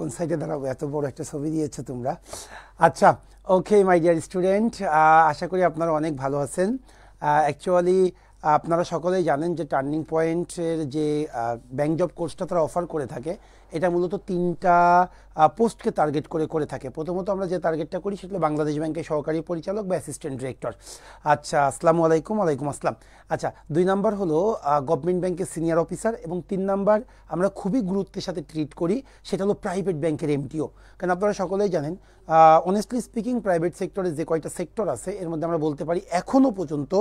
কোন সাইডে দাঁড়াবো, এত বড় একটা ছবি দিয়েছো তোমরা। আচ্ছা, ওকে মাই ডিয়ার স্টুডেন্ট, আশা করি আপনারা অনেক ভালো আছেন। অ্যাকচুয়ালি আপনারা সকলেই জানেন যে টার্নিং পয়েন্টের যে ব্যাংক জব কোর্সটা তারা অফার করে থাকে, এটা মূলত 3টা পোস্টকে টার্গেট করে থাকে। প্রথমত আমরা যে টার্গেটটা করি সেটা বাংলাদেশ ব্যাংকের সহকারী পরিচালক বা অ্যাসিস্ট্যান্ট ডিরেক্টর। আচ্ছা, আসসালামু আলাইকুম। ওয়ালাইকুম আসসালাম। আচ্ছা, 2 নাম্বার হলো গভর্নমেন্ট ব্যাংকের সিনিয়র অফিসার, এবং 3 নাম্বার আমরা খুবই গুরুত্বের সাথে ট্রিট করি, সেটা হলো প্রাইভেট ব্যাংকের এমটিও। কারণ আপনারা সকলেই জানেন, অনেস্টলি স্পিকিং প্রাইভেট সেক্টরে যে কয়টা সেক্টর আছে এর মধ্যে আমরা বলতে পারি এখনও পর্যন্ত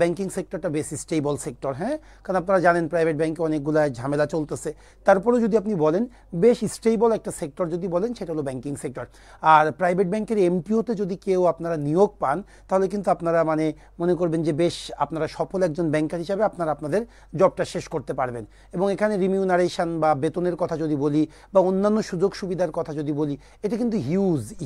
ব্যাংকিং সেক্টরটা বেশ স্টেবল সেক্টর। হ্যাঁ, কারণ আপনারা জানেন প্রাইভেট ব্যাংকে অনেকগুলো ঝামেলা চলতেছে, তারপরেও যদি আপনি বলেন বেশ স্টেবল একটা সেক্টর যদি বলেন সেটা হলো ব্যাংকিং সেক্টর। আর প্রাইভেট ব্যাংকের এমটিওতে যদি কেউ আপনারা নিয়োগ পান তাহলে কিন্তু আপনারা মনে করবেন যে বেশ আপনারা সফল একজন ব্যাংকার হিসাবে আপনারা আপনাদের জবটা শেষ করতে পারবেন। এবং এখানে রিমিউনারেশন বা বেতনের কথা যদি বলি বা অন্যান্য সুযোগ সুবিধার কথা যদি বলি, এটা কিন্তু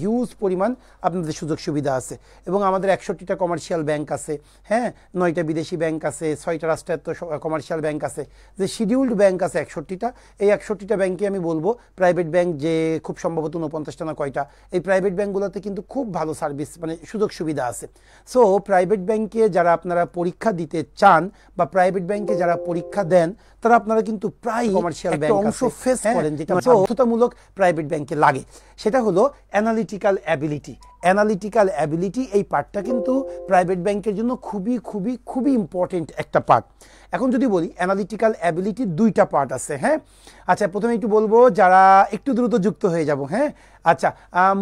হিউজ পরিমাণ আপনাদের সুযোগ সুবিধা আছে। এবং আমাদের 61টা কমার্শিয়াল ব্যাংক আছে, হ্যাঁ, 9টা বিদেশি ব্যাংক আছে, 6টা রাষ্ট্রায়ত্ত কমার্শিয়াল ব্যাংক আছে, যে শিডিউলড ব্যাংক আছে 61টা। এই 61টা ব্যাংকে আমি বলবো প্রাইভেট ব্যাংক যে খুব সম্ভবত 49টা না কয়টা, এই প্রাইভেট ব্যাংকগুলোতে কিন্তু খুব ভালো সার্ভিস সুযোগ সুবিধা আছে। সো প্রাইভেট ব্যাংকে যারা আপনারা পরীক্ষা দিতে চান বা প্রাইভেট ব্যাংকে যারা পরীক্ষা দেন তারা আপনারা কিন্তু প্রায় কমার্শিয়াল ব্যাংক অংশ ফেস করেন যেটা বাধ্যতামূলক প্রাইভেট ব্যাংকে লাগে, সেটা হলো অ্যানালিটিক্যাল অ্যাবিলিটি। অ্যানালিটিক্যাল অ্যাবিলিটি এই পার্টটা কিন্তু প্রাইভেট ব্যাংকের জন্য খুবই ইম্পর্টেন্ট একটা পার্ট। এখন যদি বলি অ্যানালিটিক্যাল অ্যাবিলিটির 2টা পার্ট আছে। হ্যাঁ, আচ্ছা, প্রথমে একটু বলবো যারা একটু দ্রুত যুক্ত হয়ে যাব। হ্যাঁ, আচ্ছা,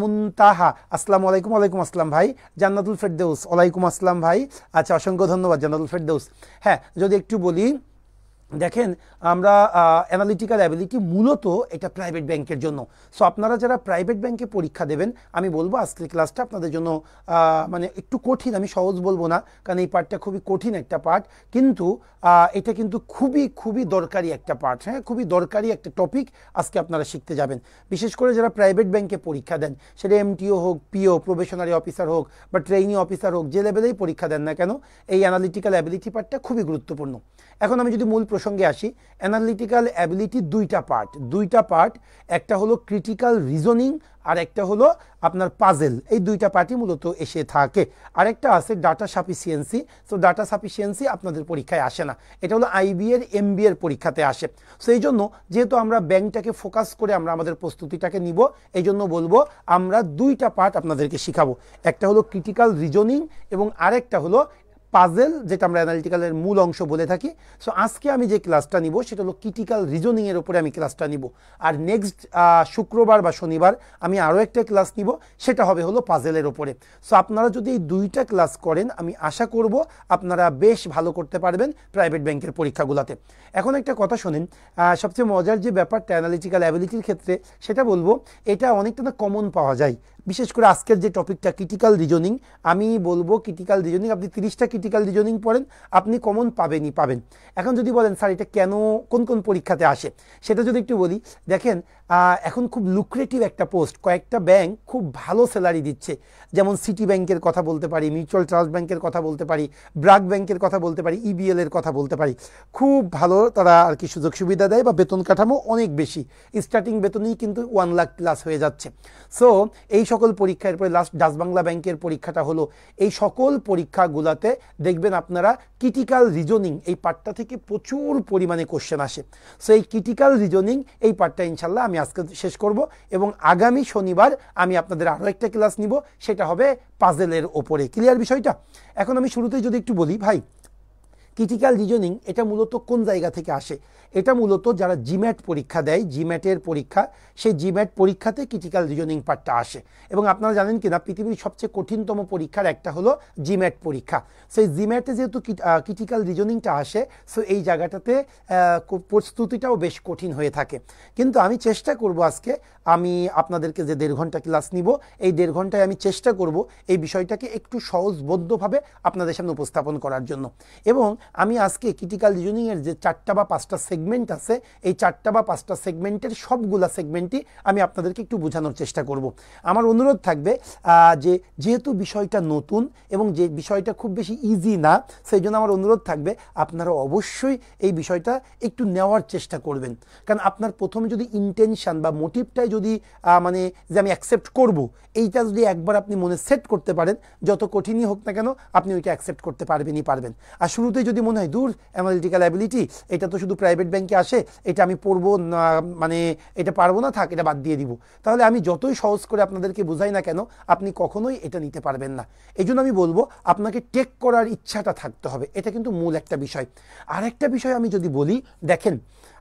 মুনতাহা, আসসালামু আলাইকুম। ওয়ালাইকুম আসসালাম ভাই। জান্নাতুল ফেরদৌস, ওয়ালাইকুম আসসালাম ভাই। আচ্ছা, অসংখ্য ধন্যবাদ জান্নাতুল ফেরদৌস। হ্যাঁ, যদি একটু বলি, দেখেন আমরা অ্যানালিটিক্যাল অ্যাবিলিটি মূলত এটা প্রাইভেট ব্যাংকের জন্য। সো আপনারা যারা প্রাইভেট ব্যাংকে পরীক্ষা দেবেন, আমি বলবো আজকের ক্লাসটা আপনাদের জন্য একটু কঠিন, আমি সহজ বলবো না, কারণ এই পার্টটা খুবই কঠিন একটা পার্ট, কিন্তু এটা কিন্তু খুবই দরকারি একটা পার্ট। হ্যাঁ, খুবই দরকারি একটা টপিক আজকে আপনারা শিখতে যাবেন। বিশেষ করে যারা প্রাইভেট ব্যাংকে পরীক্ষা দেন, সেটা এমটিও হোক, পিও প্রবেশনারি অফিসার হোক বা ট্রেইনি অফিসার হোক, যে লেভেলেই পরীক্ষা দেন না কেন, এই অ্যানালিটিক্যাল অ্যাবিলিটি পার্টটা খুবই গুরুত্বপূর্ণ। এখন আমি যদি মূল প্রসঙ্গে আসি, অ্যানালিটিক্যাল অ্যাবিলিটি 2টা পার্ট, একটা হলো ক্রিটিক্যাল রিজনিং আর একটা হলো আপনার পাজেল। এই 2টা পার্টই মূলত এসে থাকে। আরেকটা আছে data sufficiency. So data sufficiency আপনাদের পরীক্ষায় আসে না, এটা হলো আইবি এর এমবি এর পরীক্ষাতে আসে। সো এই জন্য যেহেতু আমরা ব্যাংকটাকে ফোকাস করে আমরা আমাদের প্রস্তুতিটাকে নিব, এই জন্য বলবো আমরা 2টা পার্ট আপনাদেরকে শিখাবো। একটা হলো ক্রিটিক্যাল রিজনিং এবং আরেকটা হলো পাজেল, যেটা আমরা অ্যানালিটিক্যালের মূল অংশ বলে থাকি। সো আজকে আমি যে ক্লাসটা নিব সেটা হলো ক্রিটিক্যাল রিজনিংয়ের উপরে আমি ক্লাসটা নিব। আর নেক্সট শুক্রবার বা শনিবার আমি আরও একটা ক্লাস নিব, সেটা হলো পাজেলের উপরে। সো আপনারা যদি এই 2টা ক্লাস করেন, আমি আশা করব আপনারা বেশ ভালো করতে পারবেন প্রাইভেট ব্যাংকের পরীক্ষাগুলোতে। এখন একটা কথা শোনেন, সবচেয়ে মজার যে ব্যাপারটা অ্যানালিটিক্যাল অ্যাবিলিটির ক্ষেত্রে, সেটা বলবো এটা অনেকটা না কমন পাওয়া যায়। বিশেষ করে আজকের যে টপিকটা ক্রিটিক্যাল রিজনিং, আমি বলবো ক্রিটিক্যাল রিজনিং আপনি 30টা ক্রিটিক্যাল রিজনিং পড়েন, আপনি কমন পাবেন। এখন যদি বলেন স্যার এটা কেন, কোন পরীক্ষাতে আসে, সেটা যদি একটু বলি, দেখেন এখন খুব লুক্রেটিভ একটা পোস্ট, কয়েকটা ব্যাংক খুব ভালো স্যালারি দিচ্ছে। যেমন সিটি ব্যাংকের কথা বলতে পারি, মিউচুয়াল ট্রাস্ট ব্যাংকের কথা বলতে পারি, ব্রাক ব্যাংকের কথা বলতে পারি, ইবিএল এর কথা বলতে পারি। খুব ভালো তারা আর কি সুযোগ সুবিধা দেয় বা বেতন কাঠামো অনেক বেশি, স্টার্টিং বেতনই কিন্তু 1 লাখ প্লাস হয়ে যাচ্ছে। সো এই সকল পরীক্ষা, এরপরে লাস্ট ডাচ বাংলা ব্যাংকের পরীক্ষাটা হলো, এই সকল পরীক্ষাগুলোতে দেখবেন আপনারা ক্রিটিক্যাল রিজনিং এই পার্টটা থেকে প্রচুর পরিমাণে কোশ্চেন আসে। সো এই ক্রিটিক্যাল রিজনিং এই পার্টটা ইনশাল্লাহ আমি আজকে শেষ করব, এবং আগামী শনিবার আমি আপনাদের আরও একটা ক্লাস নিব, সেটা হবে পাজেলের ওপরে। ক্লিয়ার বিষয়টা? এখন আমি শুরুতেই যদি একটু বলি, ভাই ক্রিটিক্যাল রিজনিং এটা মূলত কোন জায়গা থেকে আসে? এটা মূলত যারা জিম্যাট পরীক্ষা দেয়, জিম্যাটের পরীক্ষা, সেই জিম্যাট পরীক্ষাতে ক্রিটিক্যাল রিজনিং পার্টটা আসে। এবং আপনারা জানেন কিনা, পৃথিবীর সবচেয়ে কঠিনতম পরীক্ষার একটা হলো জিম্যাট পরীক্ষা। সেই জিম্যাটে যেহেতু ক্রিটিক্যাল রিজনিংটা আসে, সো এই জায়গাটাতে প্রস্তুতিটাও বেশ কঠিন হয়ে থাকে। কিন্তু আমি চেষ্টা করব আজকে, আমি আপনাদেরকে যে 1.5 ঘন্টা ক্লাস নিব, এই 1.5 ঘন্টায় আমি চেষ্টা করব এই বিষয়টাকে একটু সহজবোধ্যভাবে আপনাদের সামনে উপস্থাপন করার জন্য। এবং আমি আজকে ক্রিটিক্যাল রিজনিংয়ের যে 4টা বা 5টা সেগমেন্ট আছে, এই 4টা বা 5টা সেগমেন্টের সবগুলা সেগমেন্টই আমি আপনাদেরকে একটু বোঝানোর চেষ্টা করব। আমার অনুরোধ থাকবে যেহেতু বিষয়টা নতুন এবং যে বিষয়টা খুব বেশি ইজি না, সেই জন্য আমার অনুরোধ থাকবে আপনারা অবশ্যই এই বিষয়টা একটু নেওয়ার চেষ্টা করবেন। কারণ আপনার প্রথমে যদি ইন্টেনশন বা মোটিভটাই যদি মানে যে আমি অ্যাকসেপ্ট করব, এইটা যদি একবার আপনি মনে সেট করতে পারেন, যত কঠিনই হোক না কেন আপনি ওইটা অ্যাকসেপ্ট করতে পারবেনই পারবেন। আর শুরুতেই যদি মনে হয় দূর অ্যানালিটিক্যাল অ্যাবিলিটি এটা তো শুধু প্রাইভেট ব্যাংকে আসে, এটা আমি পড়বো না, মানে এটা পারবো না, থাক এটা বাদ দিয়ে দিব, তাহলে আমি যতই সহজ করে আপনাদেরকে বোঝাই না কেন আপনি কখনোই এটা নিতে পারবেন না। এই জন্য আমি বলবো আপনাকে টেক করার ইচ্ছাটা থাকতে হবে, এটা কিন্তু মূল একটা বিষয়। আর একটা বিষয় আমি যদি বলি, দেখেন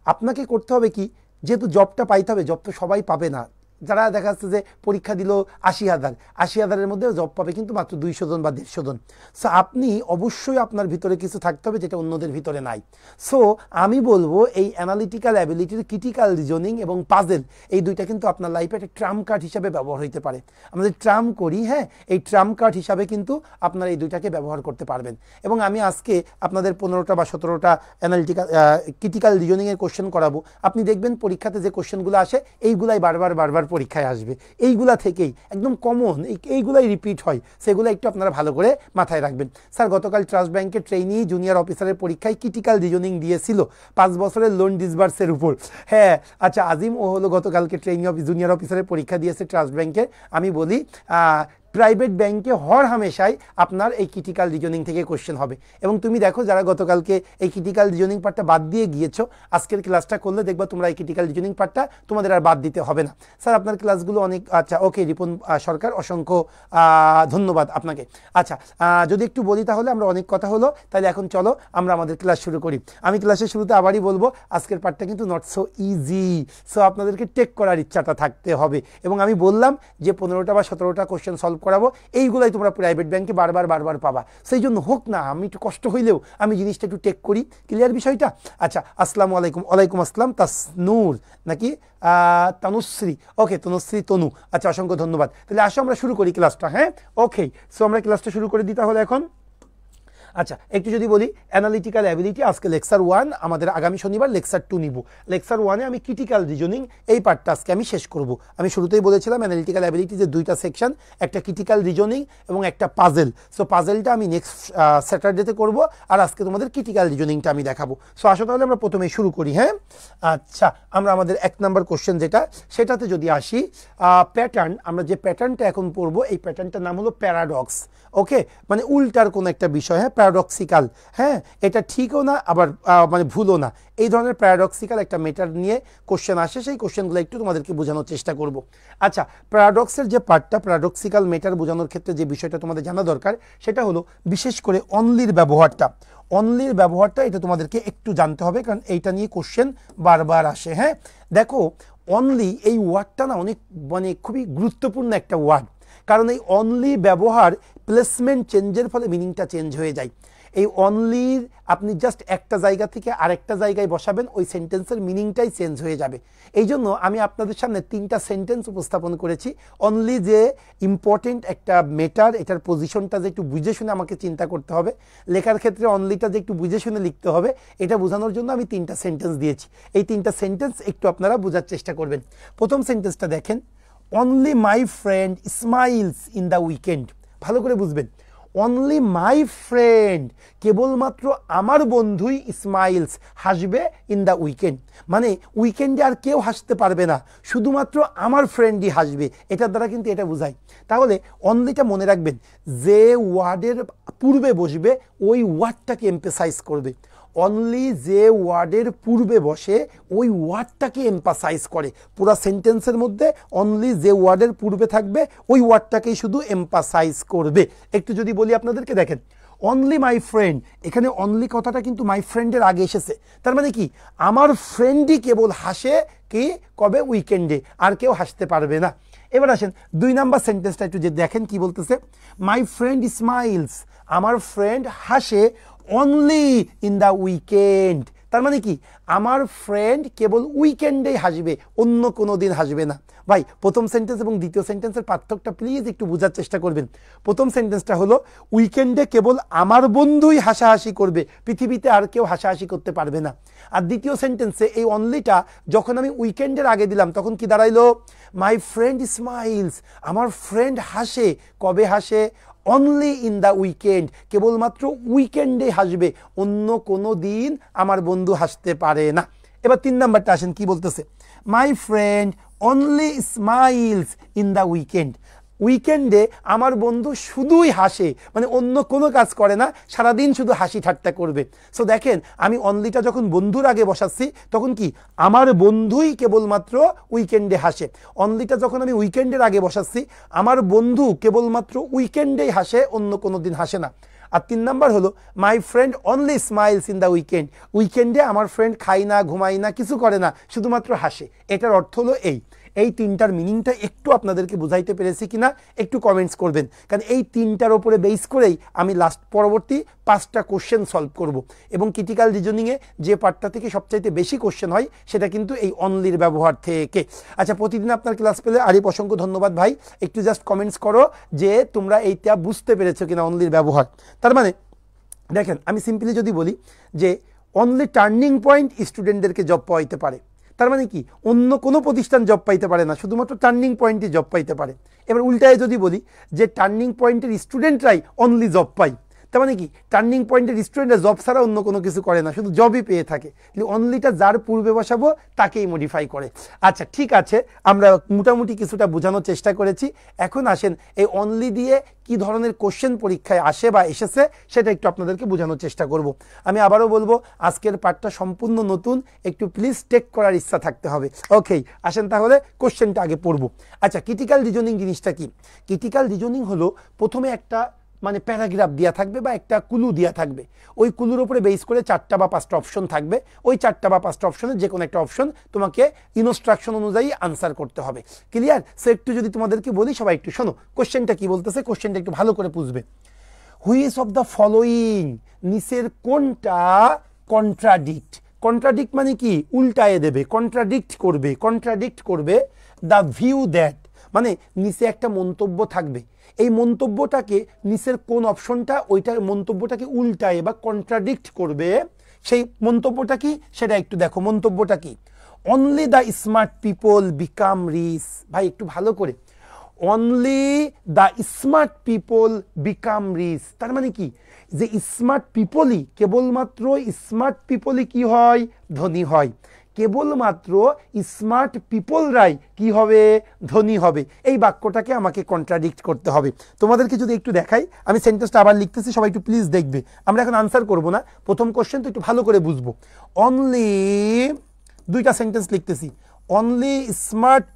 আপনাকে করতে হবে কি, যেহেতু জবটা পাইতে হবে, জব তো সবাই পাবে না। যারা দেখা যাচ্ছে যে পরীক্ষা দিল 80,000 মধ্যে জব পাবে কিন্তু মাত্র 200 জন বা 150 জন। সো আপনি অবশ্যই আপনার ভিতরে কিছু থাকতে হবে যেটা অন্যদের ভিতরে নাই। সো আমি বলবো এই অ্যানালিটিক্যাল অ্যাবিলিটির ক্রিটিক্যাল রিজনিং এবং পাজেল, এই দুইটা কিন্তু আপনার লাইফে একটা ট্রাম্প কার্ড হিসাবে ব্যবহার হতে পারে। আমাদের ট্রাম্প করি, হ্যাঁ, এই ট্রাম্প কার্ড হিসাবে কিন্তু আপনারা এই দুইটাকে ব্যবহার করতে পারবেন। এবং আমি আজকে আপনাদের 15টা বা 17টা অ্যানালিটিক্যাল ক্রিটিক্যাল রিজনিংয়ের কোশ্চেন করাবো। আপনি দেখবেন পরীক্ষাতে যে কোশ্চেনগুলো আসে এইগুলাই বারবার পরীক্ষায় আসবে, এইগুলা থেকেই একদম কমন এইগুলাই রিপিট হয়, সেগুলো একটু আপনারা ভালো করে মাথায় রাখবেন। স্যার গতকাল ট্রাস্ট ব্যাংকের ট্রেইনি জুনিয়র অফিসারের পরীক্ষায় ক্রিটিক্যাল রিজনিং দিয়েছিল 5 বছরের লোন ডিসবার্সের উপর। হ্যাঁ আচ্ছা, আজিম ও হলো গতকালকে জুনিয়র অফিসারের পরীক্ষা দিয়েছে ট্রাস্ট ব্যাংকের। আমি বলি প্রাইভেট ব্যাংকে হর হামেশাই আপনার এই ক্রিটিক্যাল রিজনিং থেকে কোশ্চেন হবে। এবং তুমি দেখো যারা গতকালকে এই ক্রিটিক্যাল রিজনিং পার্টটা বাদ দিয়ে গিয়েছো, আজকের ক্লাসটা করলে দেখবা তোমরা এই ক্রিটিক্যাল রিজনিং পার্টটা তোমাদের আর বাদ দিতে হবে না। স্যার আপনার ক্লাসগুলো অনেক আচ্ছা, ওকে রিপন সরকার, অসংখ্য ধন্যবাদ আপনাকে। আচ্ছা যদি একটু বলি তাহলে আমরা অনেক কথা হলো, তাহলে এখন চলো আমরা আমাদের ক্লাস শুরু করি। আমি ক্লাসের শুরুতে আবারই বলবো আজকের পার্টটা কিন্তু নট সো ইজি। সো আপনাদেরকে টেক করার ইচ্ছাটা থাকতে হবে। এবং আমি বললাম যে 15টা বা 17টা কোশ্চেন সলভ করাবো, এইগুলাই তোমরা প্রাইভেট ব্যাংকে বারবার পাবা। সেই জন্য হোক না আমি একটু কষ্ট হইলেও আমি জিনিসটা একটু টেক করি। ক্লিয়ার বিষয়টা? আচ্ছা আসসালামু আলাইকুম। ওয়ালাইকুম আসসালাম। তাসনূর নাকি তনুশ্রী? ওকে তনুশ্রী, তনু, আচ্ছা অসংখ্য ধন্যবাদ। তাহলে আসো আমরা শুরু করি ক্লাসটা। হ্যাঁ ওকে, সো আমরা ক্লাসটা শুরু করে দিই তাহলে এখন। আচ্ছা একটু যদি বলি অ্যানালিটিক্যাল অ্যাবিলিটি, আজকে লেকচার 1, আমাদের আগামী শনিবার লেকচার 2 নিব। লেকচার 1-এ আমি ক্রিটিক্যাল রিজনিং এই পার্টটা আজকে আমি শেষ করব। আমি শুরুতেই বলেছিলাম অ্যানালিটিক্যাল অ্যাবিলিটি যে 2টা সেকশন, একটা ক্রিটিক্যাল রিজনিং এবং একটা পাজেল। সো পাজেলটা আমি নেক্সট স্যাটারডেতে করব, আর আজকে তোমাদের ক্রিটিক্যাল রিজনিংটা আমি দেখাবো। সো আসো তাহলে আমরা প্রথমে শুরু করি। হ্যাঁ আচ্ছা, আমরা আমাদের 1 নম্বর কোশ্চেন যেটা, সেটাতে যদি আসি, প্যাটার্ন, আমরা যে প্যাটার্নটা এখন পড়বো এই প্যাটার্নটার নাম হলো প্যারাডক্স। ওকে, মানে উল্টার কোনো একটা বিষয়, হ্যাঁ প্যারাডক্সিক্যাল, হ্যাঁ এটা ঠিকও না আবার মানে ভুলও না, এই ধরনের প্যারাডক্সিক্যাল একটা মেটার নিয়ে কোশ্চেন আসে। সেই কোশ্চেনগুলো একটু তোমাদেরকে বোঝানোর চেষ্টা করব। আচ্ছা প্যারাডক্সের যে পার্টটা, প্যারাডক্সিক্যাল মেটার বোঝানোর ক্ষেত্রে যে বিষয়টা তোমাদের জানা দরকার সেটা হলো বিশেষ করে অনলির ব্যবহারটা। অনলির ব্যবহারটা এটা তোমাদেরকে একটু জানতে হবে, কারণ এইটা নিয়ে কোশ্চেন বারবার আসে। হ্যাঁ দেখো অনলি এই ওয়ার্ডটা না অনেক মানে খুবই গুরুত্বপূর্ণ একটা ওয়ার্ড, কারণ এই অনলি ব্যবহার প্লেসমেন্ট চেঞ্জের ফলে মিনিংটা চেঞ্জ হয়ে যায়। এই অনলির আপনি জাস্ট একটা জায়গা থেকে আরেকটা জায়গায় বসাবেন, ওই সেন্টেন্সের মিনিংটাই চেঞ্জ হয়ে যাবে। এই জন্য আমি আপনাদের সামনে 3টা সেন্টেন্স উপস্থাপন করেছি। অনলি যে ইম্পর্টেন্ট একটা মেটার, এটার পজিশনটা যে একটু বুঝে শুনে আমাকে চিন্তা করতে হবে, লেখার ক্ষেত্রে অনলিটা যে একটু বুঝে শুনে লিখতে হবে, এটা বোঝানোর জন্য আমি 3টা সেন্টেন্স দিয়েছি। এই 3টা সেন্টেন্স একটু আপনারা বোঝার চেষ্টা করবেন। প্রথম সেন্টেন্সটা দেখেন, only my friend smiles in the weekend. ভালো করে বুঝবেন, অনলি মাই ফ্রেন্ড, কেবলমাত্র আমার বন্ধুই স্মাইলস, হাসবে ইন দ্য উইকেন্ড, মানে উইকেন্ডে আর কেউ হাসতে পারবে না, শুধুমাত্র আমার ফ্রেন্ডই হাসবে। এটার দ্বারা কিন্তু এটা বোঝায়। তাহলে অনলিটা মনে রাখবেন, যে ওয়ার্ডের পূর্বে বসবে ওই ওয়ার্ডটাকে এমফেসাইজ করবে। অনলি যে ওয়ার্ডের পূর্বে বসে ওই ওয়ার্ডটাকে এমফাসাইজ করে। পুরো সেন্টেন্সের মধ্যে অনলি যে ওয়ার্ডের পূর্বে থাকবে ওই ওয়ার্ডটাকেই শুধু এমফাসাইজ করবে। একটু যদি বলি আপনাদেরকে, দেখেন অনলি মাই ফ্রেন্ড, এখানে অনলি কথাটা কিন্তু মাই ফ্রেন্ডের আগে এসেছে। তার মানে কি, আমার ফ্রেন্ডই কেবল হাসে কি কবে, উইকেন্ডে, আর কেউ হাসতে পারবে না। এবার আসেন 2 নাম্বার সেন্টেন্সটা একটু যে দেখেন কি বলতেছে, মাই ফ্রেন্ড স্মাইলস, আমার ফ্রেন্ড হাসে অনলি ইন দ্য উইকেন্ড। তার মানে কি, আমার ফ্রেন্ড কেবল উইকেন্ডেই হাসবে, অন্য কোনো দিন হাসবে না। ভাই প্রথম সেন্টেন্স এবং দ্বিতীয় সেন্টেন্সের পার্থক্যটা প্লিজ একটু বোঝার চেষ্টা করবেন। প্রথম সেন্টেন্সটা হলো উইকেন্ডে কেবল আমার বন্ধুই হাসাহাসি করবে, পৃথিবীতে আর কেউ হাসাহাসি করতে পারবে না। আর দ্বিতীয় সেন্টেন্সে এই অনলিটা যখন আমি উইকেন্ডের আগে দিলাম তখন কি দাঁড়াইলো, মাই ফ্রেন্ড স্মাইলস, আমার ফ্রেন্ড হাসে। কবে হাসে? অনলি ইন দ্য উইকেন্ড, কেবলমাত্র উইকেন্ডে হাসবে, অন্য কোনো দিন আমার বন্ধু হাসতে পারে না। এবার 3 নাম্বারটা আসেন, কি বলতেছে, my friend only smiles in the weekend, উইকেন্ডে আমার বন্ধু শুধুই হাসে, মানে অন্য কোনো কাজ করে না, সারাদিন শুধু হাসি ঠাট্টা করবে। সো দেখেন আমি অনলিটা যখন বন্ধুর আগে বসাচ্ছি তখন কি আমার বন্ধুই কেবলমাত্র উইকেন্ডে হাসে। অনলিটা যখন আমি উইকেন্ডের আগে বসাচ্ছি আমার বন্ধু কেবলমাত্র উইকেন্ডেই হাসে, অন্য কোনো দিন হাসে না। আর 3 নাম্বার হলো my friend only smiles in the weekend, উইকেন্ডে আমার ফ্রেন্ড খায় না, ঘুমায় না, কিছু করে না, শুধুমাত্র হাসে। এটার অর্থ হলো এই 3টার মিনিংটা একটু আপনাদেরকে বুঝাইতে পেরেছি কিনা একটু কমেন্টস করবেন, কারণ এই 3টার ওপরে বেস করেই আমি পরবর্তী 5টা কোশ্চেন সলভ করব। এবং ক্রিটিক্যাল রিজনিংয়ে যে পার্টটা থেকে সবচাইতে বেশি কোশ্চেন হয় সেটা কিন্তু এই অনলির ব্যবহার থেকে। আচ্ছা, প্রতিদিন আপনার ক্লাস পেলে আরিফ অসংখ্য ধন্যবাদ ভাই। একটু জাস্ট কমেন্টস করো যে তোমরা এইটা বুঝতে পেরেছো কিনা অনলির ব্যবহার। তার মানে দেখেন আমি সিম্পলি যদি বলি যে অনলি টার্নিং পয়েন্ট স্টুডেন্টদেরকে জব পাইতে পারে, তার মানে কি অন্য কোনো প্রতিষ্ঠান জব পাইতে পারে না, শুধুমাত্র টার্নিং পয়েন্টে জব পাইতে পারে। এবার উল্টায় যদি বলি যে টার্নিং পয়েন্টের স্টুডেন্টরাই অনলি জব পায়, তার মানে কি টার্নিং পয়েন্টের স্টুডেন্টরা জব ছাড়া অন্য কোনো কিছু করে না, শুধু জবই পেয়ে থাকে। অনলিটা যার পূর্বে বসাবো তাকেই মডিফাই করে। আচ্ছা ঠিক আছে, আমরা মোটামুটি কিছুটা বোঝানোর চেষ্টা করেছি। এখন আসেন এই অনলি দিয়ে কি ধরনের কোশ্চেন পরীক্ষায় আসে বা এসেছে সেটা একটু আপনাদেরকে বোঝানোর চেষ্টা করব। আমি আবারও বলবো আজকের পার্টটা সম্পূর্ণ নতুন, একটু প্লিজ টেক করার ইচ্ছা থাকতে হবে। ওকে, আসেন তাহলে কোশ্চেনটা আগে পড়বো। আচ্ছা, ক্রিটিক্যাল রিজনিং জিনিসটা কি? ক্রিটিক্যাল রিজনিং হলো প্রথমে একটা মানে প্যারাগ্রাফ দেওয়া থাকবে বা একটা কুলু দেওয়া থাকবে, ওই কুলুর উপরে বেস করে 4টা বা 5টা অপশন থাকবে, ওই 4টা বা 5টা অপশনের যে কোনো একটা অপশন তোমাকে ইনস্ট্রাকশন অনুযায়ী আনসার করতে হবে। ক্লিয়ার? সো একটু যদি তোমাদেরকে বলি সবাই একটু শোনো কোশ্চেনটা কি বলতেছে, কোশ্চেনটা একটু ভালো করে বুঝবে। হুইচ অফ দ্য ফলোইং, নিচের কোনটা কন্ট্রাডিক্ট, কন্ট্রাডিক্ট মানে কি উল্টায়ে দেবে, কন্ট্রাডিক্ট করবে দ্য ভিউ দ্যাট, মানে নিচে একটা মন্তব্য থাকবে, এই মন্তব্যটাকে নিচের কোন অপশনটা ওইটার মন্তব্যটাকে উল্টায় বা কন্ট্রাডিক্ট করবে, সেই মন্তব্যটা কি সেটা একটু দেখো। মন্তব্যটা কি? Only the smart people become rich. ভাই একটু ভালো করে, only the smart people become rich, তার মানে কি যে স্মার্ট পিপলই, কেবলমাত্র স্মার্ট পিপলই কি হয়? ধনী হয়। কেবলমাত্র স্মার্ট পিপলরাই কি হবে? ধনী হবে। এই বাক্যটাকে আমাকে কন্ট্রাডিক্ট করতে হবে। তোমাদেরকে যদি একটু দেখাই, আমি সেন্টেন্সটা আবার লিখতেছি, সবাই একটু প্লিজ দেখবে। আমরা এখন আনসার করব না, প্রথম কোশ্চেন তো একটু ভালো করে বুঝবো। অনলি, 2টা সেন্টেন্স লিখতেছি, only smart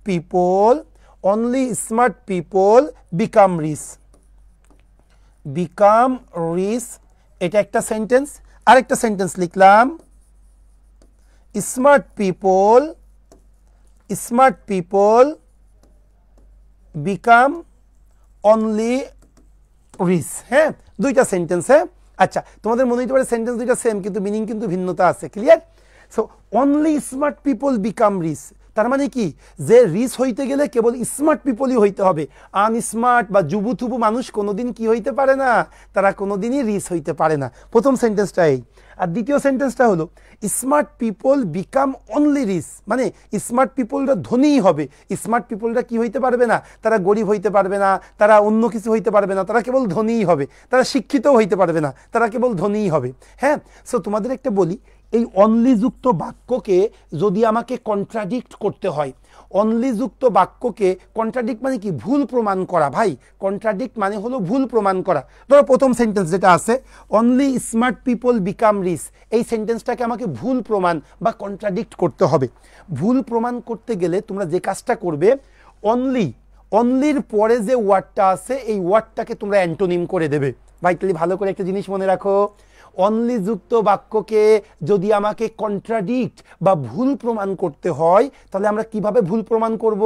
people become rich, এটা একটা সেন্টেন্স। আরেকটা সেন্টেন্স লিখলাম, smart people become only rich. হ্যাঁ, 2টা সেন্টেন্স। হ্যাঁ, আচ্ছা তোমাদের মনে হতে পারে সেন্টেন্স 2টা সেম কিন্তু মিনিং কিন্তু ভিন্নতা আছে। Clear? So only smart people become rich, তার মানে কি যে রিচ হইতে গেলে কেবল স্মার্ট পিপলই হইতে হবে, আনস্মার্ট বা যুবুথুবু মানুষ কোনোদিন কি হইতে পারে না, তারা কোনোদিনই রিচ হইতে পারে না। প্রথম সেন্টেন্সটা এই। আর দ্বিতীয় সেন্টেন্সটা হলো smart people become only rich, মানে স্মার্ট পিপলরা ধনীই হবে, স্মার্ট পিপলরা কি হইতে পারবে না, তারা গরিব হইতে পারবে না, তারা অন্য কিছু হইতে পারবে না, তারা কেবল ধনীই হবে, তারা শিক্ষিতও হইতে পারবে না, তারা কেবল ধনীই হবে। হ্যাঁ, সো তোমাদের একটা বলি, এই অনলি যুক্ত বাক্যকে যদি আমাকে কন্ট্রাডিক্ট করতে হয়, অনলি যুক্ত বাক্যকে কন্ট্রাডিক্ট মানে কি? ভুল প্রমাণ করা। ভাই কন্ট্রাডিক্ট মানে হলো ভুল প্রমাণ করা। ধরো প্রথম সেন্টেন্স যেটা আছে only smart people become rich, এই সেন্টেন্সটাকে আমাকে ভুল প্রমাণ বা কন্ট্রাডিক্ট করতে হবে। ভুল প্রমাণ করতে গেলে তোমরা যে কাজটা করবে, অনলির পরে যে ওয়ার্ডটা আছে এই ওয়ার্ডটাকে তোমরা অ্যান্টোনিম করে দেবে। ভাই তাহলে ভালো করে একটা জিনিস মনে রাখো, অনলি যুক্ত বাক্যকে যদি আমাকে কন্ট্রাডিক্ট বা ভুল প্রমাণ করতে হয় তাহলে আমরা কিভাবে ভুল প্রমাণ করব?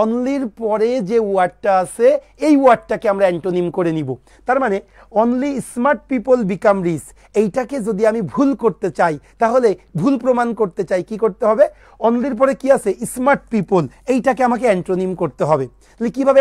অনলির পরে যে ওয়ার্ডটা আছে এই ওয়ার্ডটাকে আমরা অ্যান্টোনিম করে নিব। তার মানে only smart people become rich, এইটাকে যদি আমি ভুল করতে চাই তাহলে ভুল প্রমাণ করতে চাই কি করতে হবে? অনলির পরে কি আছে? স্মার্ট পিপল, এইটাকে আমাকে অ্যান্টোনিম করতে হবে। তাহলে কীভাবে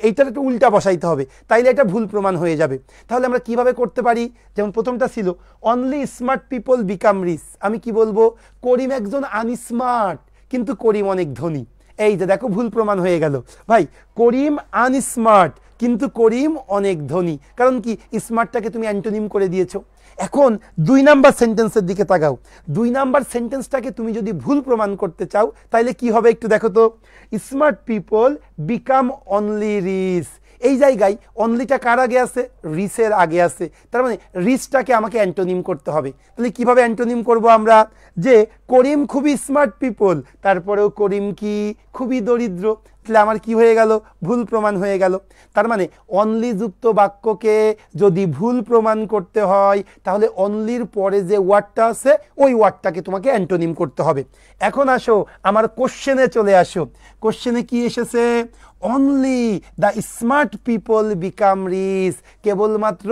এইটার একটু উল্টা বসাইতে হবে, তাইলে এটা ভুল প্রমাণ হয়ে যাবে। তাহলে আমরা কিভাবে করতে পারি? যেমন প্রথমটা ছিল only smart people become rich, আমি কি বলবো? করিম একজন আনস্মার্ট কিন্তু করিম অনেক ধনী। এই যে দেখো ভুল প্রমাণ হয়ে গেল ভাই, করিম আনস্মার্ট কিন্তু করিম অনেক ধনী, কারণ কি স্মার্টটাকে তুমি অ্যান্টোনিম করে দিয়েছো। এখন 2 নাম্বার সেন্টেন্সের দিকে তাকাও। 2 নাম্বার সেন্টেন্সটাকে তুমি যদি ভুল প্রমাণ করতে চাও তাহলে কি হবে একটু দেখো তো। Smart people become only rich, এই জায়গায় অনলিটা কার আগে আছে? রিচের আগে আছে। তার মানে রিচটাকে আমাকে অ্যান্টোনিম করতে হবে। তাহলে কিভাবে অ্যান্টোনিম করব আমরা? যে করিম খুবই স্মার্ট পিপল, তারপরেও করিম কি খুবই দরিদ্র। তাহলে আমার কি হয়ে গেল? ভুল প্রমাণ হয়ে গেল। তার মানে অনলি যুক্ত বাক্যকে যদি ভুল প্রমাণ করতে হয় তাহলে অনলির পরে যে ওয়ার্ডটা আছে ওই ওয়ার্ডটাকে তোমাকে অ্যান্টোনিম করতে হবে। এখন আসো আমার কোশ্চেনে চলে আসো। কোশ্চেনে কি এসেছে? Only the smart people become rich, কেবলমাত্র